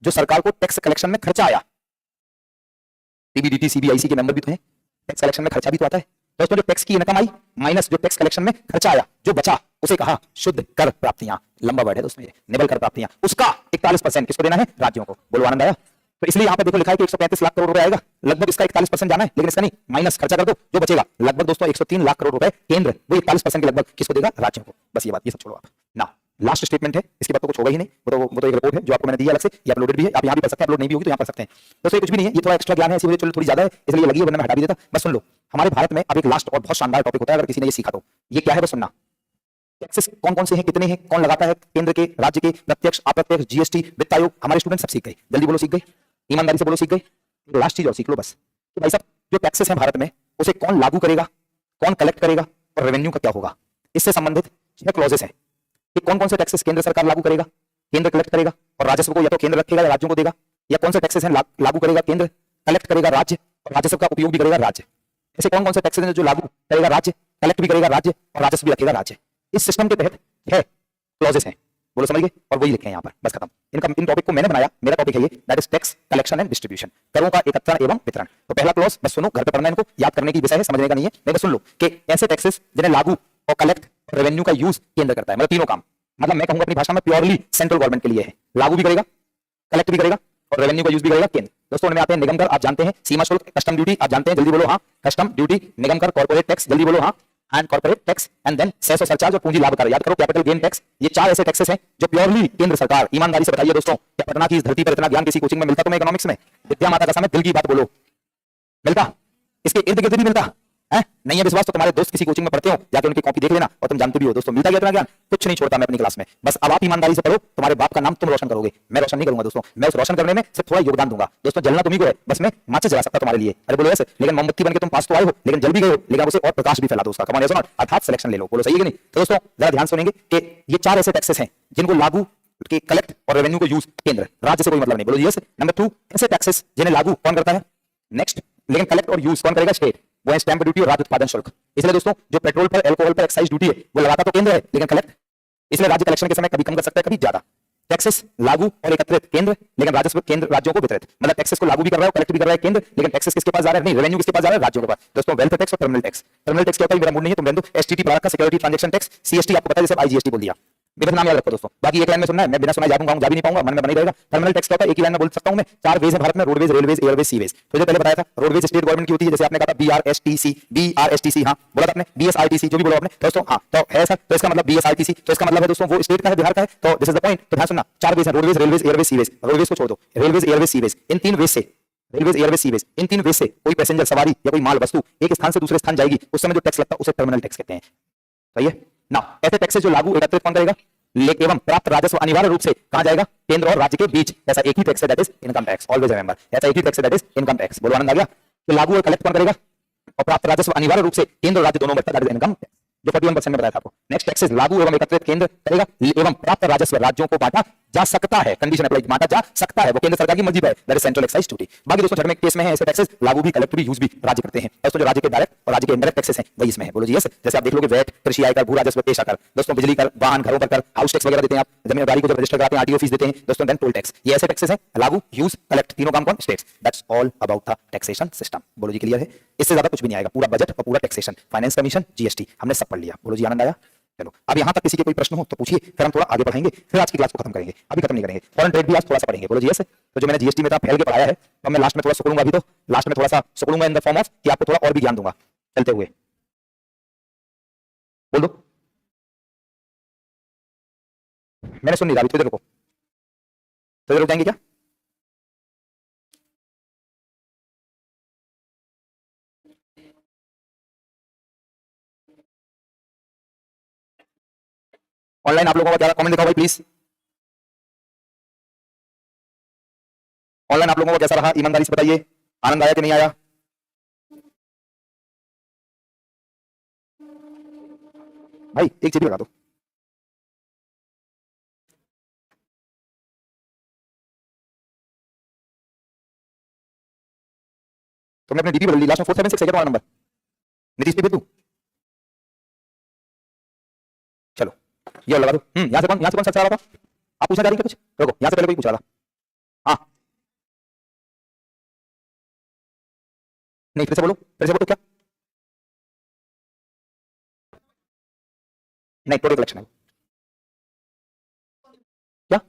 जो सरकार को टैक्स कलेक्शन में खर्चा आया। सीबीडीटी सीबीआईसी के मेंबर भी तो हैं, टैक्स कलेक्शन में खर्चा भी तो आता है दोस्तों। जो टैक्स की इनकम आई माइनस जो टैक्स कलेक्शन में खर्चा आया, जो बचा उसे कहा शुद्ध कर प्राप्तियां। लंबा वर्ड है दोस्तों ये, निबल कर प्राप्तियां, उसका 41% किसको देना है? राज्यों को। बोलो आनंद आया? तो इसलिए यहाँ पे देखो लिखा है कि 135 लाख करोड़ रुपए आएगा, लगभग इसका 41% जाना है, लेकिन इसका नहीं, माइनस खर्चा कर दो, जो बचेगा लगभग दोस्तों 103 लाख करोड़ रुपए केंद्र, वो 41% के लगभग किसको देगा? राज्यों को। बस ये बात, ये सब छोड़ो आप ना। लास्ट स्टेटमेंट है, इसके बाद तो कुछ होगा ही नहीं। वो तो एक रिपोर्ट है जो आपको मैंने दी अलग से, ये अपलोडेड भी है, आप यहाँ भी पढ़ सकते हैं, अपलोड नहीं भी होगी तो यहाँ पढ़ सकते हैं। दोस्तों ये कुछ भी नहीं है, ये थोड़ा एक्स्ट्रा ज्ञान है, इसी वजह थोड़ी ज्यादा है इसलिए लगी है, वरना मैं हटा भी देता। बस सुन लो, हमारे भारत में अब एक लास्ट और बहुत शानदार टॉपिक होता है, अगर किसी ने ये सीखा तो। ये क्या है बस सुनना, टैक्सेस कौन कौन से हैं, कितने हैं, कौन लगाता है, केंद्र के, राज्य के, प्रत्यक्ष अप्रत्यक्ष, जीएसटी, वित्त आयोग। हमारे स्टूडेंट सब सीख गए, जल्दी बोलो सीख गए, ईमानदारी से बोलो सीख गए। लास्ट चीज और सीख लो बस कि भाई साहब जो टैक्सेस हैं भारत में उसे कौन लागू करेगा, कौन कलेक्ट करेगा, और रेवेन्यू का क्या होगा। इससे संबंधित 6 क्लॉजेस हैं कि कौन कौन से टैक्सेस केंद्र सरकार लागू करेगा, केंद्र कलेक्ट करेगा, और राजस्व को या तो केंद्र रखेगा या राज्यों को देगा, या कौन से टैक्सेस हैं लागू करेगा केंद्र, कलेक्ट करेगा राज्य, और राजस्व का उपयोग भी करेगा राज्य। ऐसे कौन कौन से टैक्सेस हैं जो लागू करेगा राज्य, कलेक्ट भी करेगा राज्य, और राजस्व भी रखेगा राज्य। इस सिस्टम के तहत 6 क्लॉजेस हैं, बोलो समझ गए, और वही लिखे हैं यहाँ पर, बस खत्म। इन टॉपिक को मैंने बनाया, मेरा टॉपिक है ये, that is tax collection and distribution, करों का एकत्रण एवं वितरण। तो पहला क्लॉज बस सुनो, घर पे पढ़ना, इनको याद करने की विषय है, समझने का नहीं है, लेकिन सुन लो कि ऐसे टैक्सेस जिन्हें लागू और कलेक्ट और रेवेन्यू का यूज केंद्र करता है, मतलब तीनों काम, मतलब मैं कहूंगा अपनी भाषा में प्योरली सेंट्रल गवर्नमेंट के लिए है, लागू भी करेगा, कलेक्ट भी करेगा, और रेवेन्यू का यूज भी करेगा केंद्र। दोस्तों उनमें आते हैं निगम कर, आप जानते हैं, सीमा शुल्क, कस्टम ड्यूटी आप जानते हैं, जल्दी बोलो हाँ, कस्टम ड्यूटी, निगम कर, कॉर्पोरेट टैक्स, जल्दी बोलो हाँ, and corporate tax, and then cess और सरचार्ज और पूंजी लाभ कर, याद करो कैपिटल गेन टैक्स। ये 4 ऐसे टैक्सेस हैं जो प्योरली केंद्र सरकार, ईमानदारी से बताइए दोस्तों, क्या पटना की इस धरती पर इतना ज्ञान किसी कोचिंग में मिलता तुम्हें इकोनॉमिक्स में? विद्या माता का समय, दिल की बात बोलो, मिलता? इसके इर्द गिर्द भी मिलता है? नहीं है विश्वास तो तुम्हारे दोस्त किसी कोचिंग में पढ़ते हो, जाके उनकी कॉपी देख लेना, और तुम जानते भी हो दोस्तों मिलता गया इतना ज्ञान, कुछ नहीं छोड़ता मैं अपनी क्लास में। बस अब आप ईमानदारी से पढ़ो, तुम्हारे बाप का नाम तुम रोशन करोगे, मैं रोशन नहीं करूंगा दोस्तों, मैं उस रोशन करने में सिर्फ थोड़ा योगदान दूंगा। दोस्तों जलना तुम्ही को है, बस मैं माचिस जला सकता तुम्हारे लिए, अरे बोलो ऐसे, लेकिन मोमबत्ती बन के तुम पास तो आए हो, लेकिन जल भी गए हो, लेकिन आप उसे और प्रकाश भी फैला दो उसका, कमाल ऐसा, अर्थात सिलेक्शन ले लो, बोलो सही है कि नहीं। तो दोस्तों जरा ध्यान सुनेंगे कि ये 4 ऐसे टैक्सेस हैं जिनको लागू के कलेक्ट और रेवेन्यू को यूज केंद्र, राज्य से कोई मतलब नहीं, बोलो यस। नंबर 2 ऐसे टैक्सेस जिन्हें लागू कौन करता है, नेक्स्ट, लेकिन कलेक्ट और यूज कौन करेगा, स्टेट, वो है स्टैंप ड्यूटी और राज्य उत्पादन शुल्क। इसलिए दोस्तों जो पेट्रोल पर, अल्कोहल पर एक्साइज ड्यूटी है वो लगाता तो केंद्र है, लेकिन कलेक्ट, इसलिए राज्य कलेक्शन के समय कभी कम कर सकता है कभी ज्यादा। टैक्सेस लागू और एकत्रित केंद्र, लेकिन राजस्व केंद्र राज्यों को वितरित, मतलब टैक्सेस को लागू भी कर रहा है, कलेक्ट भी कर रहा है केंद्र, लेकिन टैक्सेस किसके पास जा रहा है, नहीं रेवेन्यू किसके पास जा रहा है, राज्यों के पास। दोस्तों वेल्थ टैक्स और टर्मिनल टैक्स, टर्मिनल टैक्स क्या होता है मेरा मूड नहीं है, तुम रहने दो। एसटीटी प्रोडक्ट का सिक्योरिटी ट्रांजैक्शन टैक्स, सीएसटी आपको पता है, जैसे आईजीएसटी बोल दिया। बस नाम याद रखो दोस्तों, बाकी एक लाइन में सुनना है, मैं बिना सुना जा भी नहीं पाऊंगा, मन में बनी रहेगा। टर्मिनल टैक्स क्या होता है, एक ही लाइन में बोल सकता हूं मैं। 4 वेज है भारत में, रोडवेज, रेलवेज, एयरवेज, सीवेज। तो जो पहले बताया था, रोडवेज स्टेट गवर्नमेंट की होती है, जैसे आपने कहा था बीआरएसटीसी, हां बोला था आपने, बीएसआरटीसी जो भी बोला आपने दोस्तों, हां तो है सर, तो इसका मतलब बीएसआरटीसी, तो इसका मतलब है दोस्तों वो स्टेट का है, बिहार का है। तो दिस इज द पॉइंट। तो ध्यान सुनना, 4 वेज है, roadways, railways, Airways, sewage. Roadways को छोड़ दो, रेलवेज, एयरवेज, सीवेज, इन 3 वेज से, रेलवेज, एयरवेज, सीवेज, इन 3 वेज से कोई पैसेंजर सवारी या कोई माल वस्तु एक स्थान से दूसरे स्थान जाएगी, उस समय जो टैक्स लगता है उसे टर्मिनल टैक्स कहते हैं। सही है ना। ऐसे टैक्सेस जो लागू एकत्रित कौन करेगा, एवं प्राप्त राजस्व अनिवार्य रूप से कहां जाएगा, केंद्र और राज्य के बीच। ऐसा एक ही टैक्स है, that is income tax. Always remember, ऐसा एक ही टैक्स है, दैट इज इनकम टैक्स। बोलो आनंद आ गया। तो लागू और कलेक्ट कौन करेगा, और प्राप्त राजस्व अनिवार्य रूप से केंद्र और राज्य दोनों में, दैट इज इनकम टैक्स, जो 41% में बताया था आपको। नेक्स्ट टैक्सेस लागू एवं एकत्रित केंद्र करेगा, एवं प्राप्त राजस्व राज्यों को बांटा जा सकता है, कंडीशन अप्लाई, बांटा जा सकता है, वो केंद्र सरकार की मर्जी पर है, that is central excise duty. बाकी दोस्तों छठवें केस में है, ऐसे टैक्सेस लागू भी, कलेक्ट भी, यूज भी राज्य करते हैं। दोस्तों जो राज्य के डायरेक्ट और राज्य के इनडायरेक्ट टैक्सेस हैं वही इसमें है। बोलो जी यस। जैसे आप देख लोगे वैट, कृषि आयकर, भू राजस्व, पेशा कर, दोस्तों बिजली कर, वाहन, घरों पर कर, हाउस टैक्स वगैरह देते हैं आप, जमीन गाड़ी को जब रजिस्टर कराते हैं आरटीओ फीस देते हैं दोस्तों, देन टोल टैक्स। ये ऐसे टैक्सेस हैं, लागू, यूज, कलेक्ट, तीनों काम कौन, states. That's all about the taxation system. बोलो जी क्लियर है, इससे ज्यादा कुछ भी नहीं आएगा। पूरा बजट और पूरा टैक्सेशन, फाइनेंस कमीशन, जीएसटी हमने सब पढ़ लिया। बोलो जी आनंद आया। चलो अब यहां तक किसी के कोई प्रश्न हो तो पूछिए, फिर हम थोड़ा आगे बढ़ेंगे, फिर आज की क्लास को खत्म करेंगे। अभी खत्म नहीं करेंगे, फॉरेन ट्रेड भी आज थोड़ा सा पढ़ेंगे। बोलो जी यस। तो जो मैंने जीएसटी में था फैल के पढ़ाया है, तो मैं लास्ट में थोड़ा सुकड़ूंगा। अभी तो लास्ट में थोड़ा सा सुकड़ूंगा इन द फॉर्म ऑफ कि आपको थोड़ा और भी ज्ञान दूंगा चलते हुए। बोल दो, मैंने सुन नहीं रहा, अभी थोड़ी देर रुको, थोड़ी देर रुक जाएंगे क्या। ऑनलाइन आप लोगों का क्या कमेंट दिखाओ भाई प्लीज। ऑनलाइन आप लोगों को कैसा रहा, ईमानदारी से बताइए, आनंद आया कि नहीं आया। भाई एक चीज लगा दो। तुमने अपनी डीपी बदल ली, लास्ट में 476 है क्या तुम्हारा नंबर, नीतीश पे भेज दूं। चलो ये लगा दो। यहाँ से कौन सा रहा था, आप पूछना जा रही है कुछ, रुको यहाँ से पहले कोई पूछ रहा था। हाँ नहीं, फिर से बोलो क्या। नहीं टोटल कलेक्शन है क्या,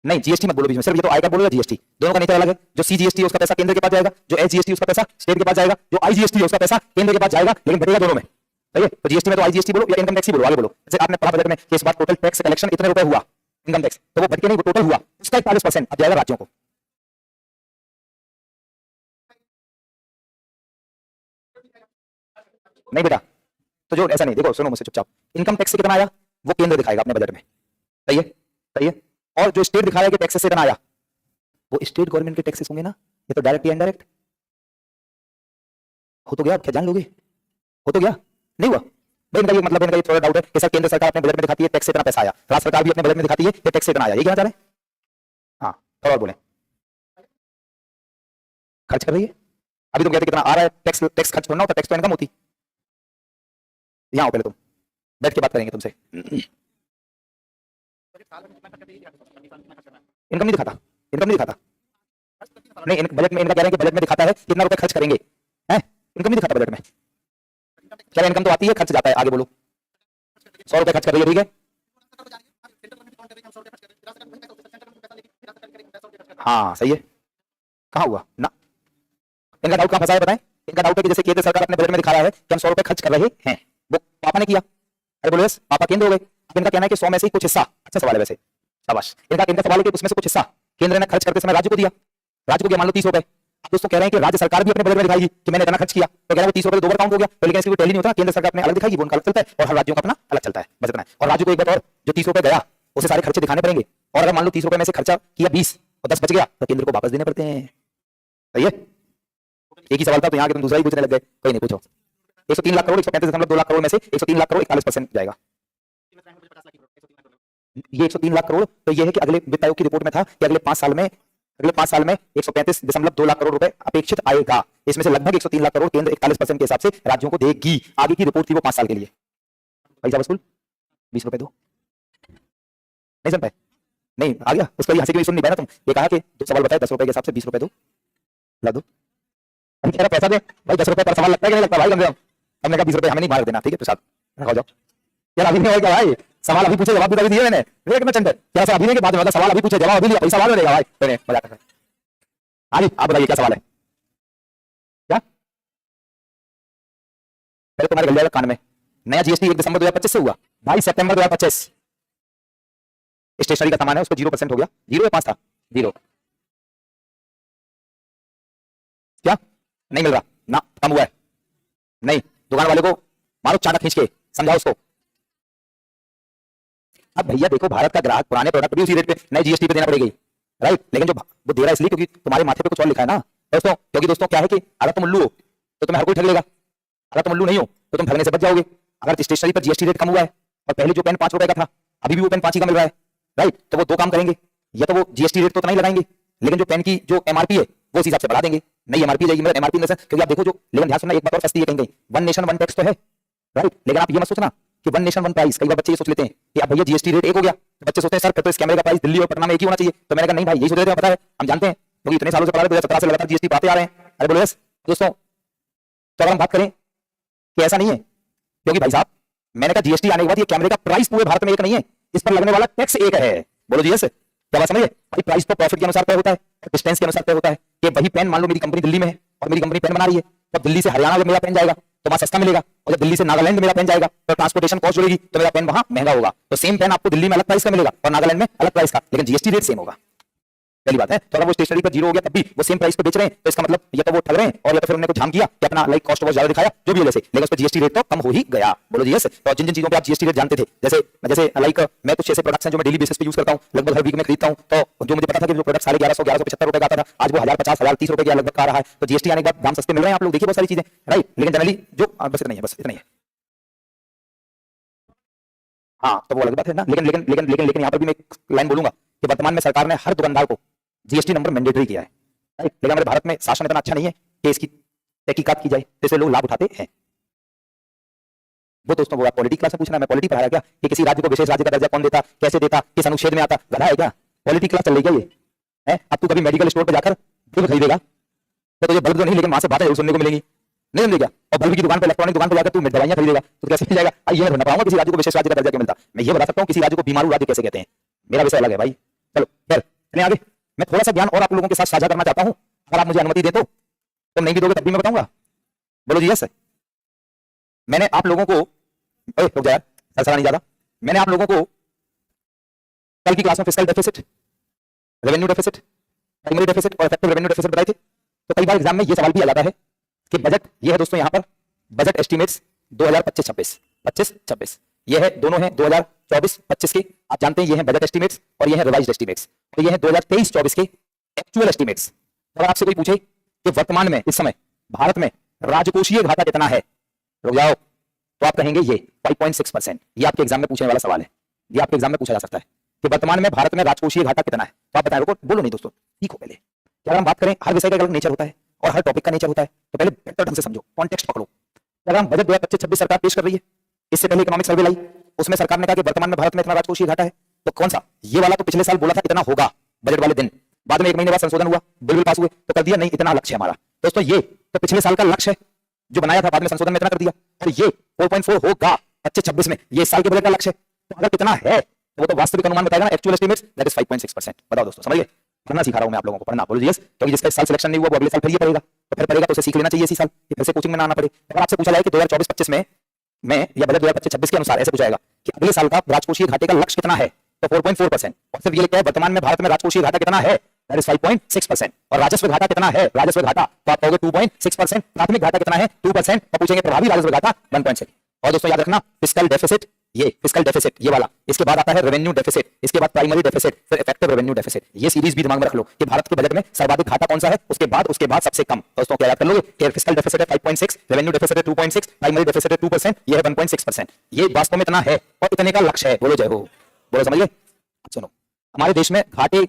नहीं जीएसटी मत बोलो बीच में, सिर्फ ये तो आयकर बोलो या जीएसटी, दोनों का नेचर अलग है। जो सीजीएसटी है उसका पैसा केंद्र के पास जाएगा, जो एसजीएसटी उसका पैसा स्टेट के पास जाएगा, जो आईजीएसटी है उसका पैसा केंद्र के पास जाएगा, लेकिन बटेगा दोनों में। सही है, तो जीएसटी में तो आईजीएसटी बोलो या इनकम टैक्स ही बोलो, आगे बोलो। जैसे आपने पढ़ा बजट में कि इस बार टोटल टैक्स कलेक्शन इतने रुपए हुआ, इनकम टैक्स, तो वो भटके नहीं, वो टोटल हुआ, उसका 41% अब जाएगा राज्यों को। नहीं बेटा, तो जो ऐसा नहीं, देखो सुनो मुझसे चुपचाप, इनकम टैक्स से कितना आया वो केंद्र दिखाएगा अपने बजट में। सही है, सही है। और जो स्टेट दिखाया कि टैक्सेस से कितना आया, वो स्टेट गवर्नमेंट के टैक्सेस होंगे ना, ये तो डायरेक्ट या इनडायरेक्ट। हो तो गया, क्या जान लोगे, हो तो गया, नहीं हुआ भाई। इनका ये मतलब है, इनका ये थोड़ा डाउट है कि सर केंद्र सरकार अपने बजट में दिखाती है टैक्स से इतना पैसा आया, राज्य सरकार भी अपने बजट में दिखाती है कि टैक्स से इतना आया, ये क्या चाह रहे हैं। हाँ थोड़ा और बोले, खर्च कर रही है। अभी तुम कहते कितना आ रहा है, टैक्स टैक्स खर्च करना होता, टैक्स तो इनकम होती। यहाँ आओ पहले, तुम बैठ के बात करेंगे तुमसे। इनकम नहीं दिखाता, इनकम नहीं दिखाता, नहीं बजट में इनका कह रहे हैं कि बजट में दिखाता है कितना रुपए खर्च करेंगे, हैं इनकम नहीं दिखाता बजट में। क्या इनकम तो आती है, खर्च जाता है, आगे बोलो। 100 रुपए खर्च कर रही है, ठीक है। हाँ सही है, कहाँ हुआ ना, इनका डाउट कहाँ फंसा है बताएं। इनका डाउट है कि जैसे केंद्र सरकार अपने बजट में दिखा रहा है कि हम 100 रुपए खर्च कर रहे हैं, वो पापा ने किया, अरे बोलो यस, पापा केंद्र हो गए। अब इनका कहना है कि 100 में से ही कुछ हिस्सा, अच्छा सवाल है वैसे, शाबाश। इनका इनका सवाल है कि उसमें से कुछ हिस्सा केंद्र ने खर्च करते समय राज्य को दिया, राज्य को दिया मान लो 30 रुपए। अब दोस्तों कह रहे हैं कि राज्य सरकार भी अपने बजट में दिखाएगी कि मैंने इतना खर्च किया, तो कह रहे हैं 30 रुपए दो बार काउंट हो गया, तो लेकिन इसकी कोई टैली नहीं होता, केंद्र सरकार अपने अलग दिखाएगी, वो उनका अलग चलता है, और हर राज्यों का अपना अलग चलता है, बस इतना है। और राज्य को एक बात और, जो 30 रुपए गया उसे सारे खर्चे दिखाने पड़ेंगे, और अगर मान लो 30 रुपए में से खर्चा किया 20 और 10 बच गया तो केंद्र को वापस देने पड़ते हैं। सही है, एक ही सवाल था तो यहाँ के तुम दूसरा ही पूछने लग गए, कोई नहीं पूछो। 103 लाख करोड़ 135.2 लाख करोड़ में से 103 लाख करोड़ 41% जाएगा। ये 103 लाख करोड़ तो ये है कि अगले वित्त आयोग की रिपोर्ट में था कि अगले 5 साल में 135.2 लाख करोड़ रुपए अपेक्षित आएगा। इसमें से लगभग 103 लाख करोड़ केंद्र 41% के हिसाब से राज्यों को देगी। आगे की रिपोर्ट थी वो 5 साल के लिए। भाई साहब स्कूल 20 रुपए दो, नहीं सुन पाए, नहीं आ गया उसका हंसी के भी सुन नहीं पाया तुम। ये कहा कि दो सवाल बताए 10 रुपए के हिसाब से 20 रुपए दो, ला दो। अभी कह रहा पैसा दे भाई, 10 रुपए पर सवाल लगता है कि नहीं लगता भाई, कम से कम। हमने कहा 20 रुपए हमें नहीं मार देना, ठीक है प्रसाद रखो जाओ। यार अभिनय हो क्या भाई, सवाल अभी पूछे जवाब भी दिए मैंने, एक मिनट चंद क्या सा अभिनय के बाद में मतलब सवाल अभी पूछे जवाब अभी लिया, पैसा सवाल रहेगा भाई, मैंने मजाक कर रहा हूं। हाँ जी आप बताइए क्या सवाल है, क्या पहले तुम्हारे गल जाएगा कान में। नया जीएसटी 1 दिसंबर 2025 से हुआ, 22 सितंबर 2025 स्टेशनरी का सामान है उस पर 0% हो गया, 0 या 5 था, 0 क्या नहीं मिल रहा ना, कम हुआ है नहीं, दुकान वाले को मारो चाटा खींच के, समझाओ उसको। अब भैया देखो भारत का ग्राहक पुराने प्रोडक्ट भी उसी रेट पे नए जीएसटी पे देना पड़ेगी, राइट, लेकिन जो वो दे रहा है इसलिए क्योंकि तुम्हारे माथे पे कुछ और लिखा है ना दोस्तों, क्योंकि दोस्तों क्या है कि अगर तुम उल्लू हो तो तुम्हें हर कोई ठग लेगा, अगर तुम उल्लू नहीं हो तो तुम ठगने से बच जाओगे। अगर स्टेशनरी पर जीएसटी रेट कम हुआ है और पहले जो पेन 5 रुपए का था अभी भी वो पेन 5 ही का मिल रहा है, राइट, तो वो दो काम करेंगे, या तो वो जीएसटी रेट तो नहीं लगाएंगे लेकिन जो पेन की जो एमआरपी है वो उस हिसाब से बढ़ा देंगे, नई एमआरपी जाएगी, मतलब एमआरपी क्योंकि आप देखो जो, लेकिन ध्यान सुनना एक बात और सस्ती है कहीं कहीं, वन नेशन वन टैक्स तो है, राइट, लेकिन आप ये मत सोचना कि वन नेशन वन प्राइस, कई बार बच्चे ये सोच लेते हैं कि अब भैया जीएसटी रेट एक हो गया तो बच्चे सोचते हैं सर तो इस कैमरे का प्राइस दिल्ली और पटना में एक ही होना चाहिए, तो मैंने कहा नहीं भाई यही सोच रहे थे, पता है हम जानते हैं क्योंकि इतने सालों से पढ़ा रहे 2017 से लगातार जीएसटी पाते आ रहे हैं। अरे बोलो यस दोस्तों, तो अगर हम बात करें कि ऐसा नहीं है, क्योंकि भाई साहब मैंने कहा जीएसटी आने के बाद ये कैमरे का प्राइस पूरे भारत में एक नहीं है, इस पर लगने वाला टैक्स एक है, बोलो जी यस, क्या बात समझिए भाई, प्राइस तो प्रॉफिट के अनुसार तय होता है, डिस्टेंस के अनुसार तय होता है, कि वही पेन मान लो मेरी कंपनी दिल्ली में है और मेरी कंपनी पेन बना रही है, तो दिल्ली से हरियाणा जब मेरा पेन जाएगा तो वहां सस्ता मिलेगा, और जब दिल्ली से नागालैंड में मेरा पेन जाएगा तो ट्रांसपोर्टेशन कॉस्ट जुड़ेगी तो मेरा पेन वहां महंगा होगा, तो सेम पेन आपको दिल्ली में अलग प्राइस का मिलेगा और नागालैंड में अलग प्राइस का, लेकिन जीएसटी रेट सेम होगा, पहली बात है। तो अगर वो स्टेशनरी पर 0 हो गया तब भी वो सेम प्राइस पे बेच रहे हैं तो इसका मतलब या तो वो ठग रहे हैं और या तो फिर उन्होंने कुछ झाम किया कि अपना लाइक कॉस्ट बहुत ज्यादा दिखाया जो भी वजह से, लेकिन उस पर जीएसटी रेट तो कम हो ही गया, बोलो जी यस। तो जिन जिन चीजों पे आप जीएसटी रेट जानते थे, जैसे जैसे लाइक मैं कुछ ऐसे प्रोडक्ट्स हैं जो मैं डेली बेसिस पे यूज करता हूं, लगभग हर वीक में खरीदता हूं, तो जो मुझे पता था कि जो प्रोडक्ट 1150 रुपए का आता था आज वो 1050 1030 रुपए का लगभग का रहा है, तो जीएसटी आने के बाद दाम सस्ते मिल रहे हैं, आप लोग देखिए बहुत सारी चीजें, राइट, लेकिन जनरली जो बस इतना ही है, बस इतना ही है, हाँ तो वो अलग बात है ना, लेकिन लेकिन लेकिन लेकिन लेकिन यहाँ पर भी मैं एक लाइन बोलूंगा कि वर्तमान में सरकार ने हर दुकानदार को जीएसटी नंबर मैंडेटरी किया है, राइट, लेकिन हमारे भारत में शासन इतना अच्छा नहीं है कि इसकी तहकीकात की जाए, तो इससे लोग लाभ उठाते हैं। वो दोस्तों वो आप पॉलिटी क्लास में पूछना, मैं पॉलिटी पढ़ाया क्या कि किसी राज्य को विशेष राज्य का दर्जा कौन देता, कैसे देता, किस अनुच्छेद में आता, गधा है क्या, पॉलिटी क्लास चल रही है ये है। अब तू कभी मेडिकल स्टोर पर जाकर बल्ब खरीदेगा तो तुझे बल्ब तो नहीं लेकिन वहां से बातें जरूर सुनने को मिलेंगी, नहीं समझे क्या, और बल्ब की दुकान पर इलेक्ट्रॉनिक दुकान पर जाकर तू दवाइयां खरीदेगा तो कैसे मिल जाएगा, ये मैं ढूंढना पाऊंगा किसी राज्य को विशेष राज्य का दर्जा क्यों मिलता, मैं ये बता सकता हूँ किसी राज्य को बीमारू राज्य कैसे कहते हैं, मेरा विषय अलग है भाई। चलो खैर चलिए आगे, मैं थोड़ा सा ज्ञान और आप लोगों के साथ साझा करना चाहता हूं, अगर आप मुझे अनुमति दे तो, तुम नहीं भी दोगे तब भी मैं बताऊंगा, बोलो जी यस। मैंने आप लोगों को रुक जा यार, सरसरा नहीं ज्यादा, मैंने आप लोगों को कल की क्लास में fiscal deficit, revenue deficit, primary deficit और इफेक्टिव रेवेन्यू डेफिसिट बताए थे, तो कई बार एग्जाम में ये सवाल भी आ जाता है कि बजट, ये है दोस्तों यहाँ पर बजट एस्टिमेट्स 2025-26, ये है दोनों हैं 2024-25 के, आप जानते हैं ये है बजट एस्टिमेट्स और ये है रिवाइज्ड एस्टिमेट्स, तो ये है 2023-24 के एक्चुअल एस्टिमेट्स। अगर आपसे कोई पूछे कि वर्तमान में इस समय भारत में राजकोषीय घाटा कितना है, रुक जाओ, तो आप कहेंगे ये 5.6%, ये आपके एग्जाम में पूछने वाला सवाल है, ये आपके एग्जाम में पूछा जा सकता है कि वर्तमान में भारत में राजकोषीय घाटा कितना है, तो आप बताएं, रुको बोलो नहीं दोस्तों, ठीक हो पहले, अगर हम बात करें हर विषय का अलग नेचर होता है और हर टॉपिक का नेचर होता है, तो पहले बेहतर ढंग से समझो, कॉन्टेक्स्ट पकड़ो। अगर हम बजट 2025-26 सरकार पेश कर रही है, इससे पहले इकोनॉमिक सर्वे लाई, उसमें सरकार ने कहा कि वर्तमान में भारत में इतना राजकोषीय घाटा है, तो कौन सा, ये वाला तो पिछले साल बोला था इतना होगा बजट वाले दिन, बाद में 1 महीने बाद संशोधन हुआ, बिल पास हुए तो कर दिया नहीं इतना लक्ष्य हमारा, दोस्तों ये तो पिछले साल का लक्ष्य है जो बनाया था, बाद में संशोधन में इतना कर दिया, और ये 4.4 होगा 25-26 में, ये साल के बजट का लक्ष्य है, तो अगर कितना है तो वो तो वास्तविक अनुमान बताएगा ना, एक्चुअल एस्टिमेट्स दैट इज 5.6%। बताओ दोस्तों, समझिए, पढ़ना सिखा रहा हूं मैं आप लोगों को, पढ़ना, बोलो जी यस, क्योंकि जिसका इस साल सिलेक्शन नहीं हुआ वो अगले साल फिर ये पढ़ेगा, तो फिर पढ़ेगा तो उसे सीख लेना चाहिए इसी साल, फिर से कोचिंग में ना आना पड़े। अगर आपसे पूछा जाए कि 2024-25 में या बजट 2025-26 के अनुसार ऐसे पूछा जाएगा कि अगले साल का राजकोषीय घाटे का लक्ष्य कितना है, तो 4.4%, और सिर्फ ये लिखा है वर्तमान में भारत में राजकोषीय घाटा कितना है, दैट इज 5.6%, और राजस्व घाटा कितना है, राजस्व घाटा तो आप कहोगे 2.6%, प्राथमिक घाटा कितना है 2%, तो पूछेंगे प्रभावी राजस्व घाटा 1.6। और दोस्तों याद रखना फिस्कल डेफिसिट, ये फिस्कल डेफिसिट ये वाला, इसके बाद आता है रेवेन्यू डेफिसिट, इसके बाद प्राइमरी डेफिसिट, फिर इफेक्टिव रेवेन्यू डेफिसिट, ये सीरीज भी दिमाग में रख लो कि भारत के बजट में सर्वाधिक घाटा कौन सा है, उसके बाद सबसे कम, दोस्तों क्या याद कर लोगे कि फिस्कल डेफिसिट है 5.6, रेवेन्यू डेफिसिट है 2.6, प्राइमरी डेफिसिट है 2%, ये है 1.6%, ये वास्तव में इतना है और इतने का लक्ष्य है, बोलो जय हो, बोलो समझिए। सुनो, हमारे देश में घाटे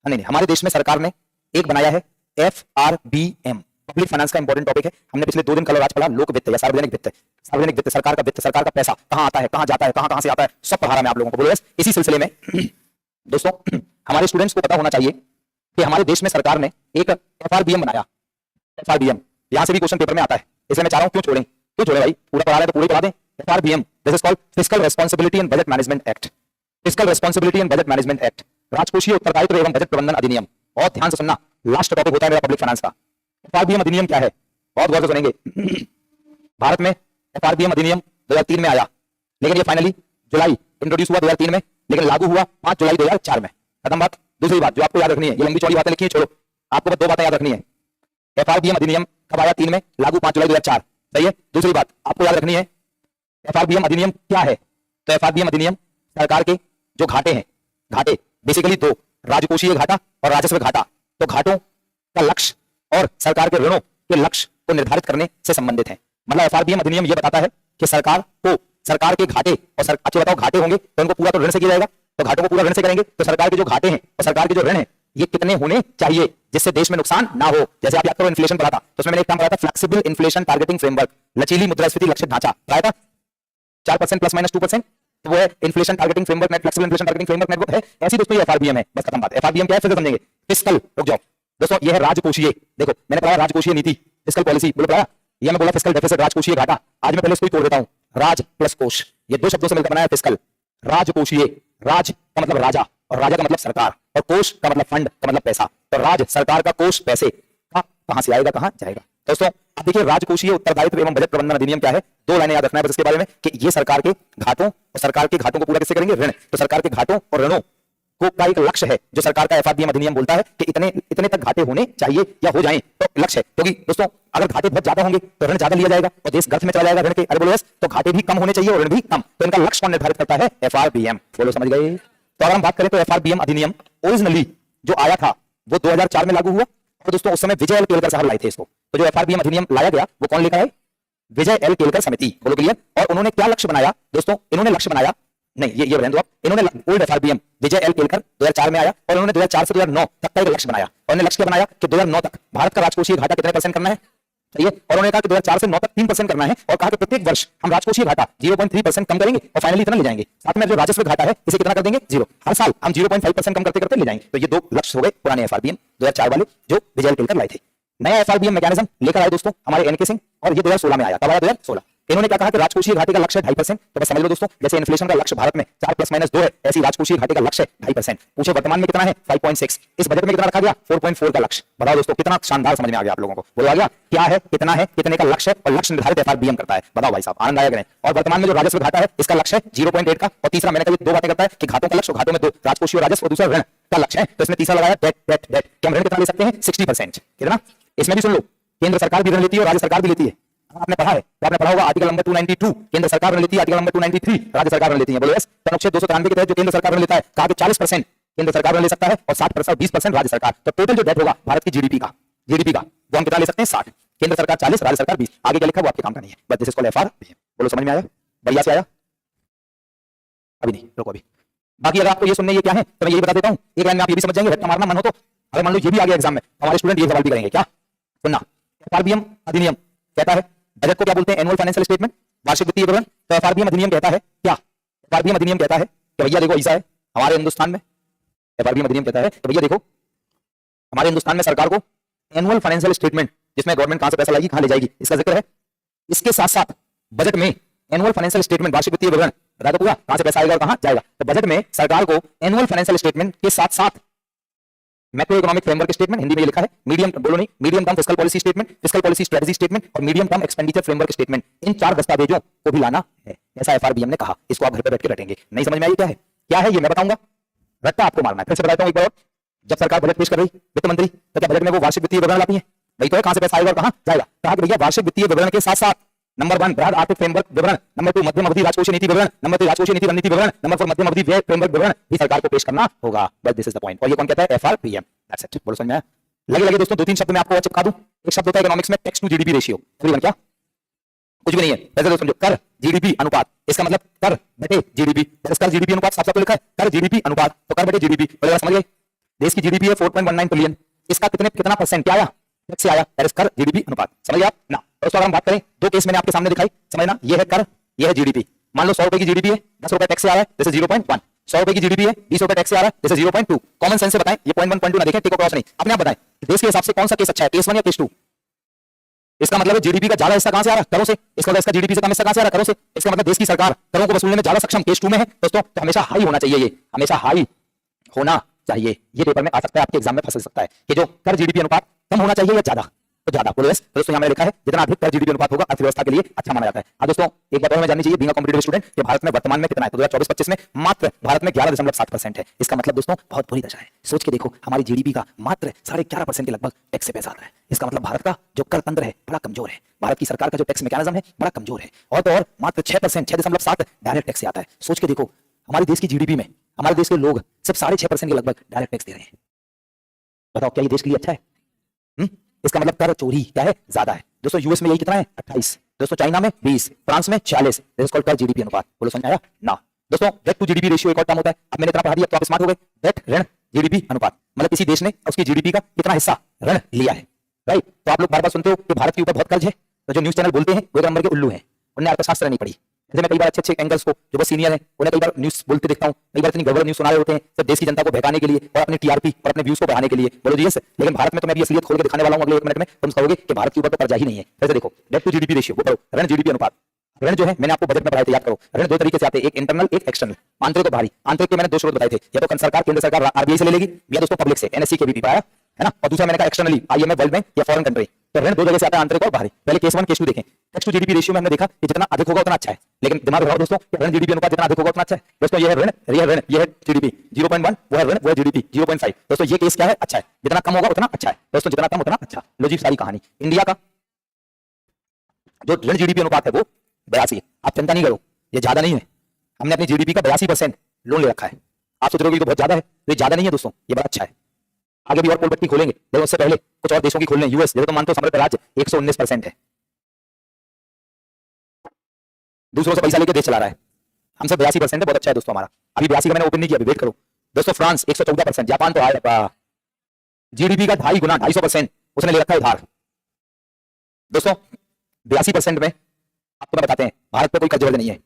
नहीं, हमारे देश में सरकार ने एक बनाया है FRBM, पब्लिक फाइनेंस का इंपॉर्टेंट टॉपिक है, हमने पिछले 2 दिन कल और आज पढ़ा लोक वित्त या सार्वजनिक वित्त, सार्वजनिक वित्त, सरकार का वित्त, सरकार का पैसा कहां आता है, कहां जाता है, कहां से आता है, सब पढ़ा रहा मैं आप लोगों को, बोलो यस। इसी सिलसिले में दोस्तों हमारे स्टूडेंट्स को पता होना चाहिए कि हमारे देश में सरकार ने एक FRBM बनाया, FRBM यहां से भी क्वेश्चन पेपर में आता है, इसलिए मैं चाह रहा हूं क्यों छोड़ें भाई, पूरा पढ़ा रहे तो पूरे पढ़ा दें, FRBM, this is called Fiscal Responsibility and Budget Management Act. Fiscal Responsibility and Budget Management Act, राजकोषीय उत्तरदायित्व एवं बजट प्रबंधन अधिनियम। और ध्यान से सुनना, लास्ट टॉपिक होता है मेरा पब्लिक फाइनेंस का। FRBM अधिनियम क्या है, बहुत गौर से सुनेंगे। भारत में FRBM अधिनियम 2003 में आया, लेकिन ये फाइनली जुलाई इंट्रोड्यूस हुआ 2003 में, लेकिन लागू हुआ 5 जुलाई 2004 में। खत्म बात। दूसरी बात जो आपको याद रखनी है, ये लंबी चौड़ी बातें लिखी है, छोड़ो, आपको बस 2 बातें याद रखनी है। FRBM अधिनियम कब आया? 3 में, लागू 5 जुलाई 2004। सही है। दूसरी बात आपको याद रखनी है, FRBM अधिनियम क्या है? तो FRBM अधिनियम सरकार के जो घाटे हैं, घाटे बेसिकली 2, राजकोषीय घाटा और राजस्व घाटा। तो घाटों का लक्ष्य और सरकार के ऋणों के लक्ष्य को निर्धारित करने से संबंधित है। मतलब FRBM अधिनियम यह बताता है कि सरकार को, सरकार के घाटे और अच्छे बताओ, घाटे होंगे तो उनको पूरा तो ऋण से किया जाएगा, तो घाटों को पूरा ऋण से करेंगे, तो सरकार के जो घाटे हैं और सरकार के जो ऋण है ये कितने होने चाहिए जिससे देश में नुकसान ना हो। जैसे आप याद करो इन्फ्लेशन पढ़ा था, तो उसमें मैंने एक काम पढ़ा था, फ्लेक्सिबल इन्फ्लेशन टारगेटिंग फ्रेमवर्क, लचीली मुद्रास्फीति लक्षित ढांचा पढ़ाया था, 4% प्लस माइनस 2%, तो वो है inflation targeting framework, flexible inflation targeting framework network है। ऐसी दोस्तों ये FRBM है। बस खत्म बात। FRBM क्या है फिर से समझेंगे। फिस्कल, रुक जाओ दोस्तों, ये है राजकोषीय। देखो मैंने पढ़ा राजकोषीय नीति, फिस्कल पॉलिसी बोलो पढ़ा, ये मैं बोला फिस्कल डेफिसिट, राजकोषीय घाटा। आज मैं पहले इसको ही तोड़ देता हूं, राज प्लस कोष, ये 2 शब्दों से मिलकर बनाया फिस्कल। राजकोषीय, राज का मतलब राजा और राजा का मतलब सरकार, और कोष का मतलब फंड का मतलब पैसा। तो राज सरकार का, कोष पैसे का, कहां से आएगा कहां जाएगा। दोस्तों अब देखिए राजकोषीय उत्तरदायित्व एवं बजट प्रबंधन अधिनियम क्या है। 2 लाइनें याद रखना है बस इसके बारे में कि ये सरकार के घाटों और सरकार के घाटों को पूरा किससे करेंगे? ऋण। तो सरकार के घाटों और ऋणों को का एक लक्ष्य है जो सरकार का FRBM अधिनियम बोलता है कि इतने तक घाटे होने चाहिए या हो जाएं, तो लक्ष्य है। क्योंकि दोस्तों अगर घाटे बहुत ज्यादा होंगे तो ऋण ज्यादा लिया जाएगा और देश गर्त में चला जाएगा ऋण के। अरे बोलो यस, तो घाटे भी कम होने चाहिए और ऋण भी कम। तो इनका लक्ष्य कौन निर्धारित करता है? FRBM। बोलो समझ गए। तो अगर हम बात करें तो FRBM अधिनियम ओरिजिनली जो आया था वो 2004 में लागू हुआ, और दोस्तों उस समय विजय एल केलकर साहब लाए थे इसको। तो जो FRBM अधिनियम लाया गया वो कौन लेकर आए? विजय एल केलकर समिति। बोलो क्लियर। और उन्होंने क्या लक्ष्य बनाया दोस्तों? इन्होंने लक्ष्य बनाया, नहीं ये रहने दो आप, इन्होंने ओल्ड FRBM विजय एल केलकर 2004 में आया और उन्होंने 2004 से 2009 तक का एक लक्ष्य बनाया। और उन्होंने लक्ष्य क्या बनाया कि 2009 तक भारत का राजकोषीय घाटा कितने % करना है? सही है। और उन्होंने कहा कि 2004 से 9 तक 3% करना है, और कहा कि प्रत्येक वर्ष हम राजकोषीय घाटा 0.3% कम करेंगे और फाइनली इतना ले जाएंगे। साथ में जो राजस्व घाटा है इसे कितना कर देंगे? 0। हर साल हम 0.5% कम करते करते ले जाएंगे। तो ये 2 लक्ष्य हो गए पुराने FRBM 2004 वाले जो विजय केलकर लाए थे। नया FRBM मैकेनिज्म लेकर आए दोस्तों हमारे NK सिंह, और ये 2016 में आया। कब आया? 2016। इन्होंने क्या कहा कि राजकोषीय घाटे का लक्ष्य है 2.5%। तो बस समझ लो दोस्तों, जैसे इन्फ्लेशन का लक्ष्य भारत में 4 + - 2 है, ऐसी राजकोषीय घाटे का लक्ष्य 2.5%। पूछे वर्तमान में कितना है? 5.6। इस बजट में कितना रखा गया? 4.4 का लक्ष्य। बताओ दोस्तों कितना शानदार समझ में आ गया आप लोगों को। बोलो आ गया क्या है, कितना है, कितने का लक्ष्य है, और लक्ष्य निर्धारित FRBM करता है। बताओ भाई साहब, आनंद आया कि नहीं। और वर्तमान में जो राजस्व घाटा है इसका लक्ष्य है 0.8 का, और तीसरा मैंने कहा 2 बातें करता है कि घाटों का लक्ष्य, घाटों में 2 राजकोषीय राजस्व और दूसरा ऋण का लक्ष्य है। तो इसमें तीसरा लगाया डेट। कि हम ऋण कितना ले सकते हैं? 60%। कितना? इसमें भी सुन लो, केंद्र सरकार भी ऋण लेती है और राज्य सरकार भी लेती है। आपने पढ़ा है, तो आपने पढ़ा होगा आर्टिकल नंबर 292 केंद्र सरकार ऋण लेती है, आर्टिकल नंबर 293 राज्य सरकार ऋण लेती है। बोलो यस। अनुच्छेद 293 के तहत जो केंद्र सरकार ऋण लेता है, कहा कि 40% केंद्र सरकार ऋण ले सकता है और 60% 20% राज्य सरकार। तो टोटल जो डेट होगा भारत की जीडीपी का वो हम कितना ले सकते हैं? 60। केंद्र सरकार 40, राज्य सरकार 20। आगे क्या लिखा वो आपके काम का नहीं है, but this is called FRBM। बोलो समझ में आया? बढ़िया से आया? अभी नहीं, रुको अभी। बाकी अगर आपको ये सुनने ये क्या है तो मैं ये बता देता हूं, एक लाइन में आप ये भी समझ जाएंगे, रट्टा मारना मन हो तो। अगर मान लो ये भी आ गया एग्जाम में, हमारे स्टूडेंट ये सवाल भी करेंगे। क्या? सुनना, FRBM अधिनियम कहता है बजट को क्या बोलते हैं? एनुअल फाइनेंशियल स्टेटमेंट, वार्षिक वित्तीय विवरण। तो FRBM अधिनियम कहता है क्या? FRBM अधिनियम कहता है कि भैया देखो ऐसा है हमारे हिंदुस्तान में, FRBM अधिनियम कहता है कि भैया देखो हमारे हिंदुस्तान में सरकार को एनुअल फाइनेंशियल स्टेटमेंट, जिसमें गवर्नमेंट कहां से पैसा लाएगी, कहां ले जाएगी, इसका जिक्र है। इसके साथ साथ बजट में एनुअल फाइनेंशियल स्टेटमेंट, वार्षिक वित्तीय विवरण बता दो पूरा कहां से पैसा आएगा और कहां जाएगा। तो बजट में सरकार को एनुअल फाइनेंशियल स्टेटमेंट के साथ साथ macro economic framework statement, Hindi में ये लिखा है मीडियम, बोलो नहीं, medium term fiscal policy statement, fiscal policy strategy statement और medium term expenditure framework statement, इन 4 दस्तावेजों को भी लाना है, ऐसा FRBM ने कहा। इसको आप घर पे बैठ के रटेंगे। नहीं समझ में आई क्या है? क्या है ये मैं बताऊंगा, रट्टा आपको मारना है। फिर से बताता हूं एक बार, जब सरकार बजट पेश कर रही वित्त मंत्री, तो क्या बजट में वो वार्षिक वित्तीय विवरण लाती है? वही तो है, कहां से पैसा आएगा और कहां जाएगा। कहा कि भैया वार्षिक वित्तीय विवरण के साथ साथ नंबर 1 बृहद आर्थिक फ्रेमवर्क विवरण, नंबर 2 मध्यम अवधि राजकोषीय नीति विवरण, नंबर 3 राजकोषीय नीति रणनीति विवरण, नंबर 4 मध्यम अवधि व्यय फ्रेमवर्क विवरण भी सरकार को पेश करना होगा। बस दिस इज द पॉइंट। और ये कौन कहता है? FRBM। That's it. बोलो समझ में आया? लगे दोस्तों 2-3 शब्द मैं आपको और चिपका दूं। एक शब्द होता है इकोनॉमिक्स में टैक्स टू जीडीपी रेशियो। क्या? कुछ भी नहीं है। वैसे दोस्तों कर जीडीपी अनुपात, इसका मतलब कर बटे जीडीपी। कर जीडीपी अनुपात साफ साफ लिखा है, कर जीडीपी अनुपात, तो कर बटे जीडीपी। समझ गए? देश की जीडीपी है 4.19 ट्रिलियन, इसका कितना परसेंट क्या आया? टैक्स से आया, दैट इज कर जीडीपी अनुपात। समझ गए आप ना? दोस्तों अगर हम बात करें, 2 केस मैंने आपके सामने दिखाई, समझना, ये है कर, ये है जीडीपी। मान लो 100 रुपए की जीडीपी है, 10 रुपए टैक्स से आ रहा है, दिस इज 0.1। 100 रुपए की जीडीपी है, 20 रुपए टैक्स से आ रहा है, दिस इज 0.2। कॉमन सेंस से बताएं, ये 0.1 0.2 ना देखें, टिक क्रॉस नहीं, अपने आप बताएं देश के हिसाब से कौन सा केस अच्छा है, केस 1 या केस 2? इसका मतलब जीडीपी का ज्यादा हिस्सा कहां से आ रहा है? करों से। इसका मतलब इसका जीडीपी से कम हिस्सा कहां से आ रहा है? करों से। इसका मतलब देश की सरकार करों को वसूलने में ज्यादा सक्षम केस 2 में है दोस्तों। तो हमेशा हाई होना चाहिए, ये हमेशा हाई होना चाहिए। ये पेपर में आ सकता है, आपके एग्जाम में फंस सकता है कि जो कर जीडीपी अनुपात कम होना चाहिए या ज्यादा, तो ज्यादा। बोलो यस। दोस्तों यहां मैंने लिखा है जितना अधिक कर जीडीपी अनुपात होगा अर्थव्यवस्था के लिए अच्छा माना जाता है। अब दोस्तों एक बात और हमें जाननी चाहिए, बीइंग अ कॉम्पिटिटिव स्टूडेंट, कि भारत में वर्तमान में कितना है? तो 2024-25 में मात्र भारत में 11.60% है। इसका मतलब दोस्तों बहुत बुरी दशा है। सोच के देखो, हमारी जीडीपी का मात्र 11.5% के लगभग टैक्स से पैसा आता है। इसका मतलब भारत का जो कर तंत्र है बड़ा कमजोर है, भारत की सरकार का जो टैक्स मैकेनिज्म है बड़ा कमजोर है। और तो और मात्र 6%, 6.7 डायरेक्ट टैक्स से आता है। सोच के देखो, हमारे देश की जीडीपी में हमारे देश के लोग सिर्फ 6.5% के लगभग डायरेक्ट टैक्स दे रहे हैं। बताओ क्या ये देश के लिए अच्छा है? इसका मतलब कर चोरी क्या है? ज्यादा है। दोस्तों यूएस में यही कितना है? 28। दोस्तों चाइना में 20, फ्रांस में 46। दिस इज कॉल्ड कर जीडीपी अनुपात। बोलो समझ आया ना? दोस्तों डेट टू जीडीपी रेशियो एक और टर्म होता है। अब मैंने इतना पढ़ा दिया तो आप स्मार्ट हो गए। डेट ऋण जीडीपी अनुपात मतलब किसी देश ने उसकी जीडीपी का कितना हिस्सा ऋण लिया है, राइट? तो आप लोग बार बार सुनते हो कि भारत के ऊपर बहुत कर्ज है, तो जो न्यूज चैनल बोलते हैं वो एक नंबर के उल्लू हैं, उन्हें अर्थशास्त्र नहीं पढ़ी। जैसे मैं कई बार अच्छे एंकर्स को जो बस सीनियर हैं उन्हें कई बार न्यूज बोलते देखता हूं, कई बार इतनी गड़बड़ न्यूज सुना रहे होते हैं सब देश की जनता को बहकाने के लिए और अपने टीआरपी और अपने व्यूज को बढ़ाने के लिए। बोलो जी यस। लेकिन भारत में तो मैं भी असलियत खोल के दिखाने वाला हूं अगले 1 मिनट में। तुम कहोगे कि भारत के ऊपर तो कर्जा ही नहीं है। वैसे देखो डेट टू जीडीपी रेशियो, वो करो ऋण जीडीपी अनुपात। ऋण जो है मैंने आपको बजट में पढ़ाए थे, याद करो। ऋण दो तरीके से आते हैं, एक इंटरनल एक एक्सटर्नल। आंतरिक और बाहरी। आंतरिक के मैंने 2 स्रोत बताए थे, या तो सरकार केंद्र सरकार आरबीआई से ले लेगी, या दोस्तों पब्लिक से एनएससी केवीपी पाया है ना। और दूसरा मैंने कहा एक्सटर्नली आईएमएफ, वर्ल्ड बैंक या फॉरेन कंट्री। तो ऋण 2 जगह से आता है, आंतरिक और बाहरी। पहले केस 1 केस 2 देखें। टैक्स टू जीडीपी रेशियो में हमने देखा कि जितना अधिक होगा उतना अच्छा है, लेकिन दिमाग लगाओ दोस्तों, ऋण जीडीपी अनुपात जितना अधिक होगा उतना अच्छा है। दोस्तों ये है ऋण, ये है ऋण, ये है जीडीपी 0.1, वो है ऋण, वो है जीडीपी 0.5। दोस्तों ये केस क्या है? अच्छा है। जितना कम होगा उतना अच्छा है दोस्तों, जितना कम उतना अच्छा। लो जी सारी कहानी। इंडिया का जो ऋण जीडीपी अनुपात है वो 82। आप चिंता नहीं करो, ये ज्यादा नहीं है। हमने अपनी जीडीपी का 82% लोन ले रखा है। आप सोच रहे हो तो बहुत ज्यादा है, तो ये ज्यादा नहीं है दोस्तों, ये बड़ा अच्छा है। आगे भी और पोल पट्टी खोलेंगे, लेकिन उससे पहले कुछ और देशों की खोल लें। यूएस जैसे तो मानते हो समृद्ध राज्य 119% है, दूसरों से पैसा लेकर देश चला रहा है। हमसे 82% है, बहुत अच्छा है दोस्तों हमारा। अभी 82 का मैंने ओपन नहीं किया, अभी वेट करो दोस्तों। फ्रांस 114%, जापान तो आया जीडीपी का 2.5 गुना 250% उसने ले रखा है उधार। दोस्तों 82% में आपको मैं बताते हैं भारत पे कोई कर्ज वर्ज नहीं है।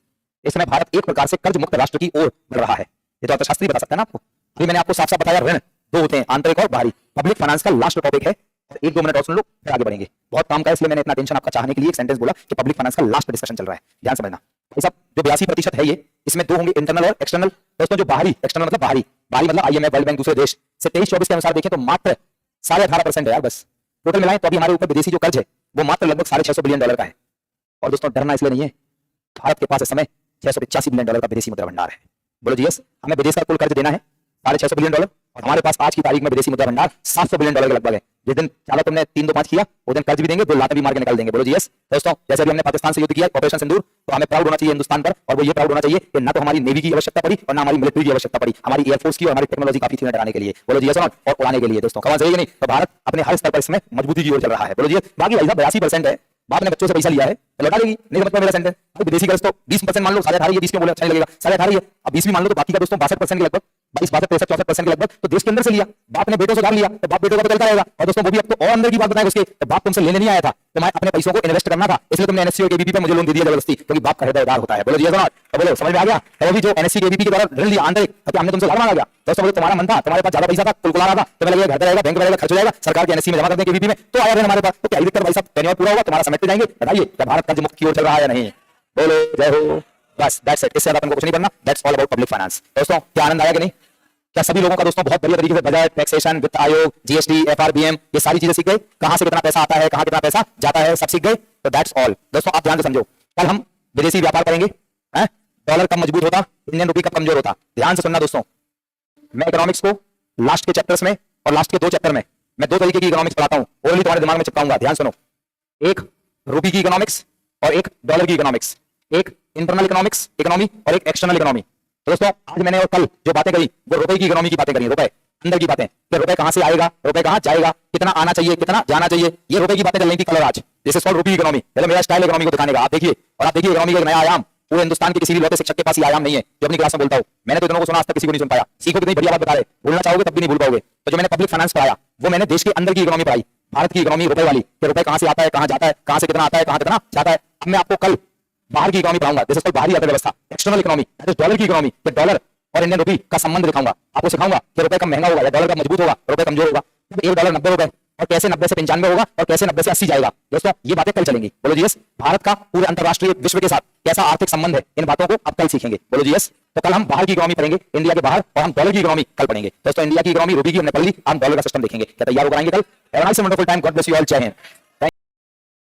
इस समय भारत एक प्रकार से कर्ज मुक्त राष्ट्र की ओर बढ़ रहा है। ये तो अर्थशास्त्री बता सकता है ना आपको। अभी मैंने आपको साफ साफ बताया ऋण 2 होते हैं, आंतरिक और बाहरी। पब्लिक फाइनेंस का लास्ट टॉपिक है, 1-2 मिनट और सुन लो फिर आगे बढ़ेंगे। बहुत काम का है इसलिए मैंने इतना टेंशन आपका चाहने के लिए एक सेंटेंस बोला कि पब्लिक फाइनेंस का लास्ट डिस्कशन चल रहा है, ध्यान समझना। ये सब जो 82% है ये, इसमें 2 होंगे इंटरनल और एक्सटर्नल। दोस्तों जो बाहरी, एक्सटर्नल मतलब बाहरी, बाहरी मतलब आईएमएफ, वर्ल्ड बैंक, दूसरे देश से 23-24 के अनुसार देखें तो मात्र 18.5% है यार बस। टोटल मिलाएं तो अभी हमारे ऊपर विदेशी जो कर्ज है वो मात्र लगभग $650 बिलियन का है। और दोस्तों डरना इसलिए नहीं है, भारत के पास इस समय $685 बिलियन का विदेशी मुद्रा भंडार है। बोलो जी यस। हमें विदेश का कुल कर्ज देना है $650 बिलियन और हमारे पास आज की तारीख में विदेशी मुद्रा भंडार $700 बिलियन के लगभग है। जिस दिन चाला तुमने 3-2-5 किया वो दिन कर्ज भी देंगे, 2 लातें भी मार के निकाल देंगे। बोलो जी यस। दोस्तों जैसे भी हमने पाकिस्तान से युद्ध किया ऑपरेशन सिंदूर, तो हमें प्राउड होना चाहिए हिंदुस्तान पर, और वो ये प्राउड होना चाहिए कि ना तो हमारी नेवी की आवश्यकता पड़ी और ना हमारी मिलिट्री की आवश्यकता पड़ी, हमारी एयरफोर्स की और हमारी टेक्नोलॉजी काफी थी डराने के लिए। बोलो जी यस और उड़ाने के लिए। दोस्तों कमाल सही है नहीं? तो भारत अपने हर स्तर पर इसमें मजबूती की ओर चल रहा है। बोलो जी यस। बाकी भाई साहब 82% है, बाप ने बच्चों से पैसा लिया है तो लौटा देगी। नहीं समझ में मेरा सेंटेंस? विदेशी कर्ज तो 20% मान लो, 18.5 है, 20 क्यों बोले अच्छा नहीं लगेगा, 18.5 है। अब 20 भी मान लो तो बाकी का दोस्तों 62% के लगभग, 22-63-64% के लगभग तो देश के अंदर से लिया। बाप ने बेटों से उधार लिया तो बाप बेटों का तो चलता रहेगा। और दोस्तों वो भी अब तो और अंदर की बात बताएं उसके, तो बाप तुमसे लेने नहीं आया था, तुम्हें अपने पैसों को इन्वेस्ट करना था, इसलिए तुमने एनएससी और केवीपी पे मुझे लोन दे दिया जबरदस्ती, क्योंकि बाप का हृदय उदार होता है। बोलो जी जनाब, तो बोलो समझ में आ गया? तो वो भी जो एनएससी केवीपी के द्वारा ऋण लिया आंतरिक, तो हमने तुमसे उधार मांगा गया। दोस्तों बोलो तुम्हारा मन था, तुम्हारे पास ज्यादा पैसा था, कुलकुला रहा था, तुम्हें लगेगा घर पे रहेगा, बैंक में रहेगा, खर्च हो जाएगा, सरकार के एनएससी में जमा कर दें केवीपी में, तो आया ऋण हमारे पास। तो क्या दिक्कत भाई साहब? टेन्योर पूरा होगा, तुम्हारा समेटते जाएंगे। बताइए क्या भारत कर्ज मुक्त की ओर चल रहा है या नहीं? बोलो जय हो। बस दैट्स इट, इससे ज्यादा तुमको कुछ नहीं करना। That's all about public finance. दोस्तों क्या आनंद आया कि नहीं? क्या सभी लोगों का दोस्तों बहुत बढ़िया तरीके से बजट, टैक्सेशन, वित्त आयोग, जीएसटी, एफआरबीएम, ये सारी चीजें सीख गए? कहां से कितना पैसा आता है, कहां कितना पैसा जाता है, सब सीख गए? तो दैट्स ऑल। दोस्तों आप ध्यान से समझो, कल हम विदेशी व्यापार करेंगे। डॉलर कब मजबूत होता, इंडियन रुपी कब कमजोर होता? ध्यान से सुनना दोस्तों। मैं इकोनॉमिक्स को लास्ट के चैप्टर्स में और लास्ट के 2 चैप्टर में मैं 2 तरीके की इकोनॉमिक्स पढ़ाता हूं, ओरली तुम्हारे दिमाग में चिपकाऊंगा। ध्यान सुनो, एक रुपी की इकोनॉमिक्स और एक डॉलर की इकोनॉमिक्स, एक इंटरनल इकोनॉमिक्स इकोनॉमी और एक एक्सटर्नल इकोनॉमी। तो दोस्तों आज मैंने और कल जो बातें करी वो रुपए की इकोनॉमी की बातें करी, रुपए अंदर की बातें कि रुपए कहां से आएगा, रुपए कहां जाएगा, कितना आना चाहिए, कितना जाना चाहिए, ये रुपए की बातें चल रही थी कल और आज। This is called rupee economy. पहले मेरा स्टाइल इकोनॉमी को दिखाने का, आप देखिए। और आप देखिए इकोनॉमी का एक नया आयाम, पूरे हिंदुस्तान के किसी भी लौटे शिक्षक के पास ये आयाम नहीं है जो अपनी क्लास में बोलता हूं। मैंने तो इतनों को सुना, आज तक किसी को नहीं सुन पाया। सीखो कितनी बढ़िया बात बता रहे, भूलना चाहोगे तब भी नहीं भूल पाओगे। तो जो मैंने पब्लिक फाइनेंस पढ़ाया वो मैंने देश के अंदर की इकोनॉमी पढ़ाई, भारत की इकोनॉमी रुपए वाली, कि रुपए कहां से आता है, कहां जाता है, कहां से कितना आता है, कहां कितना जाता है। अब मैं आपको कल बाहर की इकोनॉमी पढ़ाऊंगा, दिस इज कॉल्ड बाहरी अर्थव्यवस्था, external economy, that is dollar की इकोनॉमी। डॉलर और इंडियन रुपी का संबंध दिखाऊंगा, आपको सिखाऊंगा कि रुपए कम महंगा होगा या डॉलर का मजबूत होगा, रुपए कमजोर होगा। $1 $90 और और कैसे 90 से 95 होगा और कैसे 90 से 80 जाएगा। दोस्तों ये बातें कल चलेंगी। बोलो जी यस। भारत का पूरे अंतरराष्ट्रीय विश्व के साथ कैसा आर्थिक संबंध है, इन बातों को अब कल सीखेंगे। बोलो जी यस। तो कल हम बाहर की इकोनॉमी पढ़ेंगे, इंडिया के बाहर, और हम डॉलर की इकोनॉमी कल पढ़ेंगे। दोस्तों इंडिया की इकोनॉमी, रूपी की हमने पढ़ ली, हम डॉलर का सिस्टम देखेंगे। क्या तैयार हो कराएंगे कल? Have a nice and wonderful time. God bless you all. जय हिंद।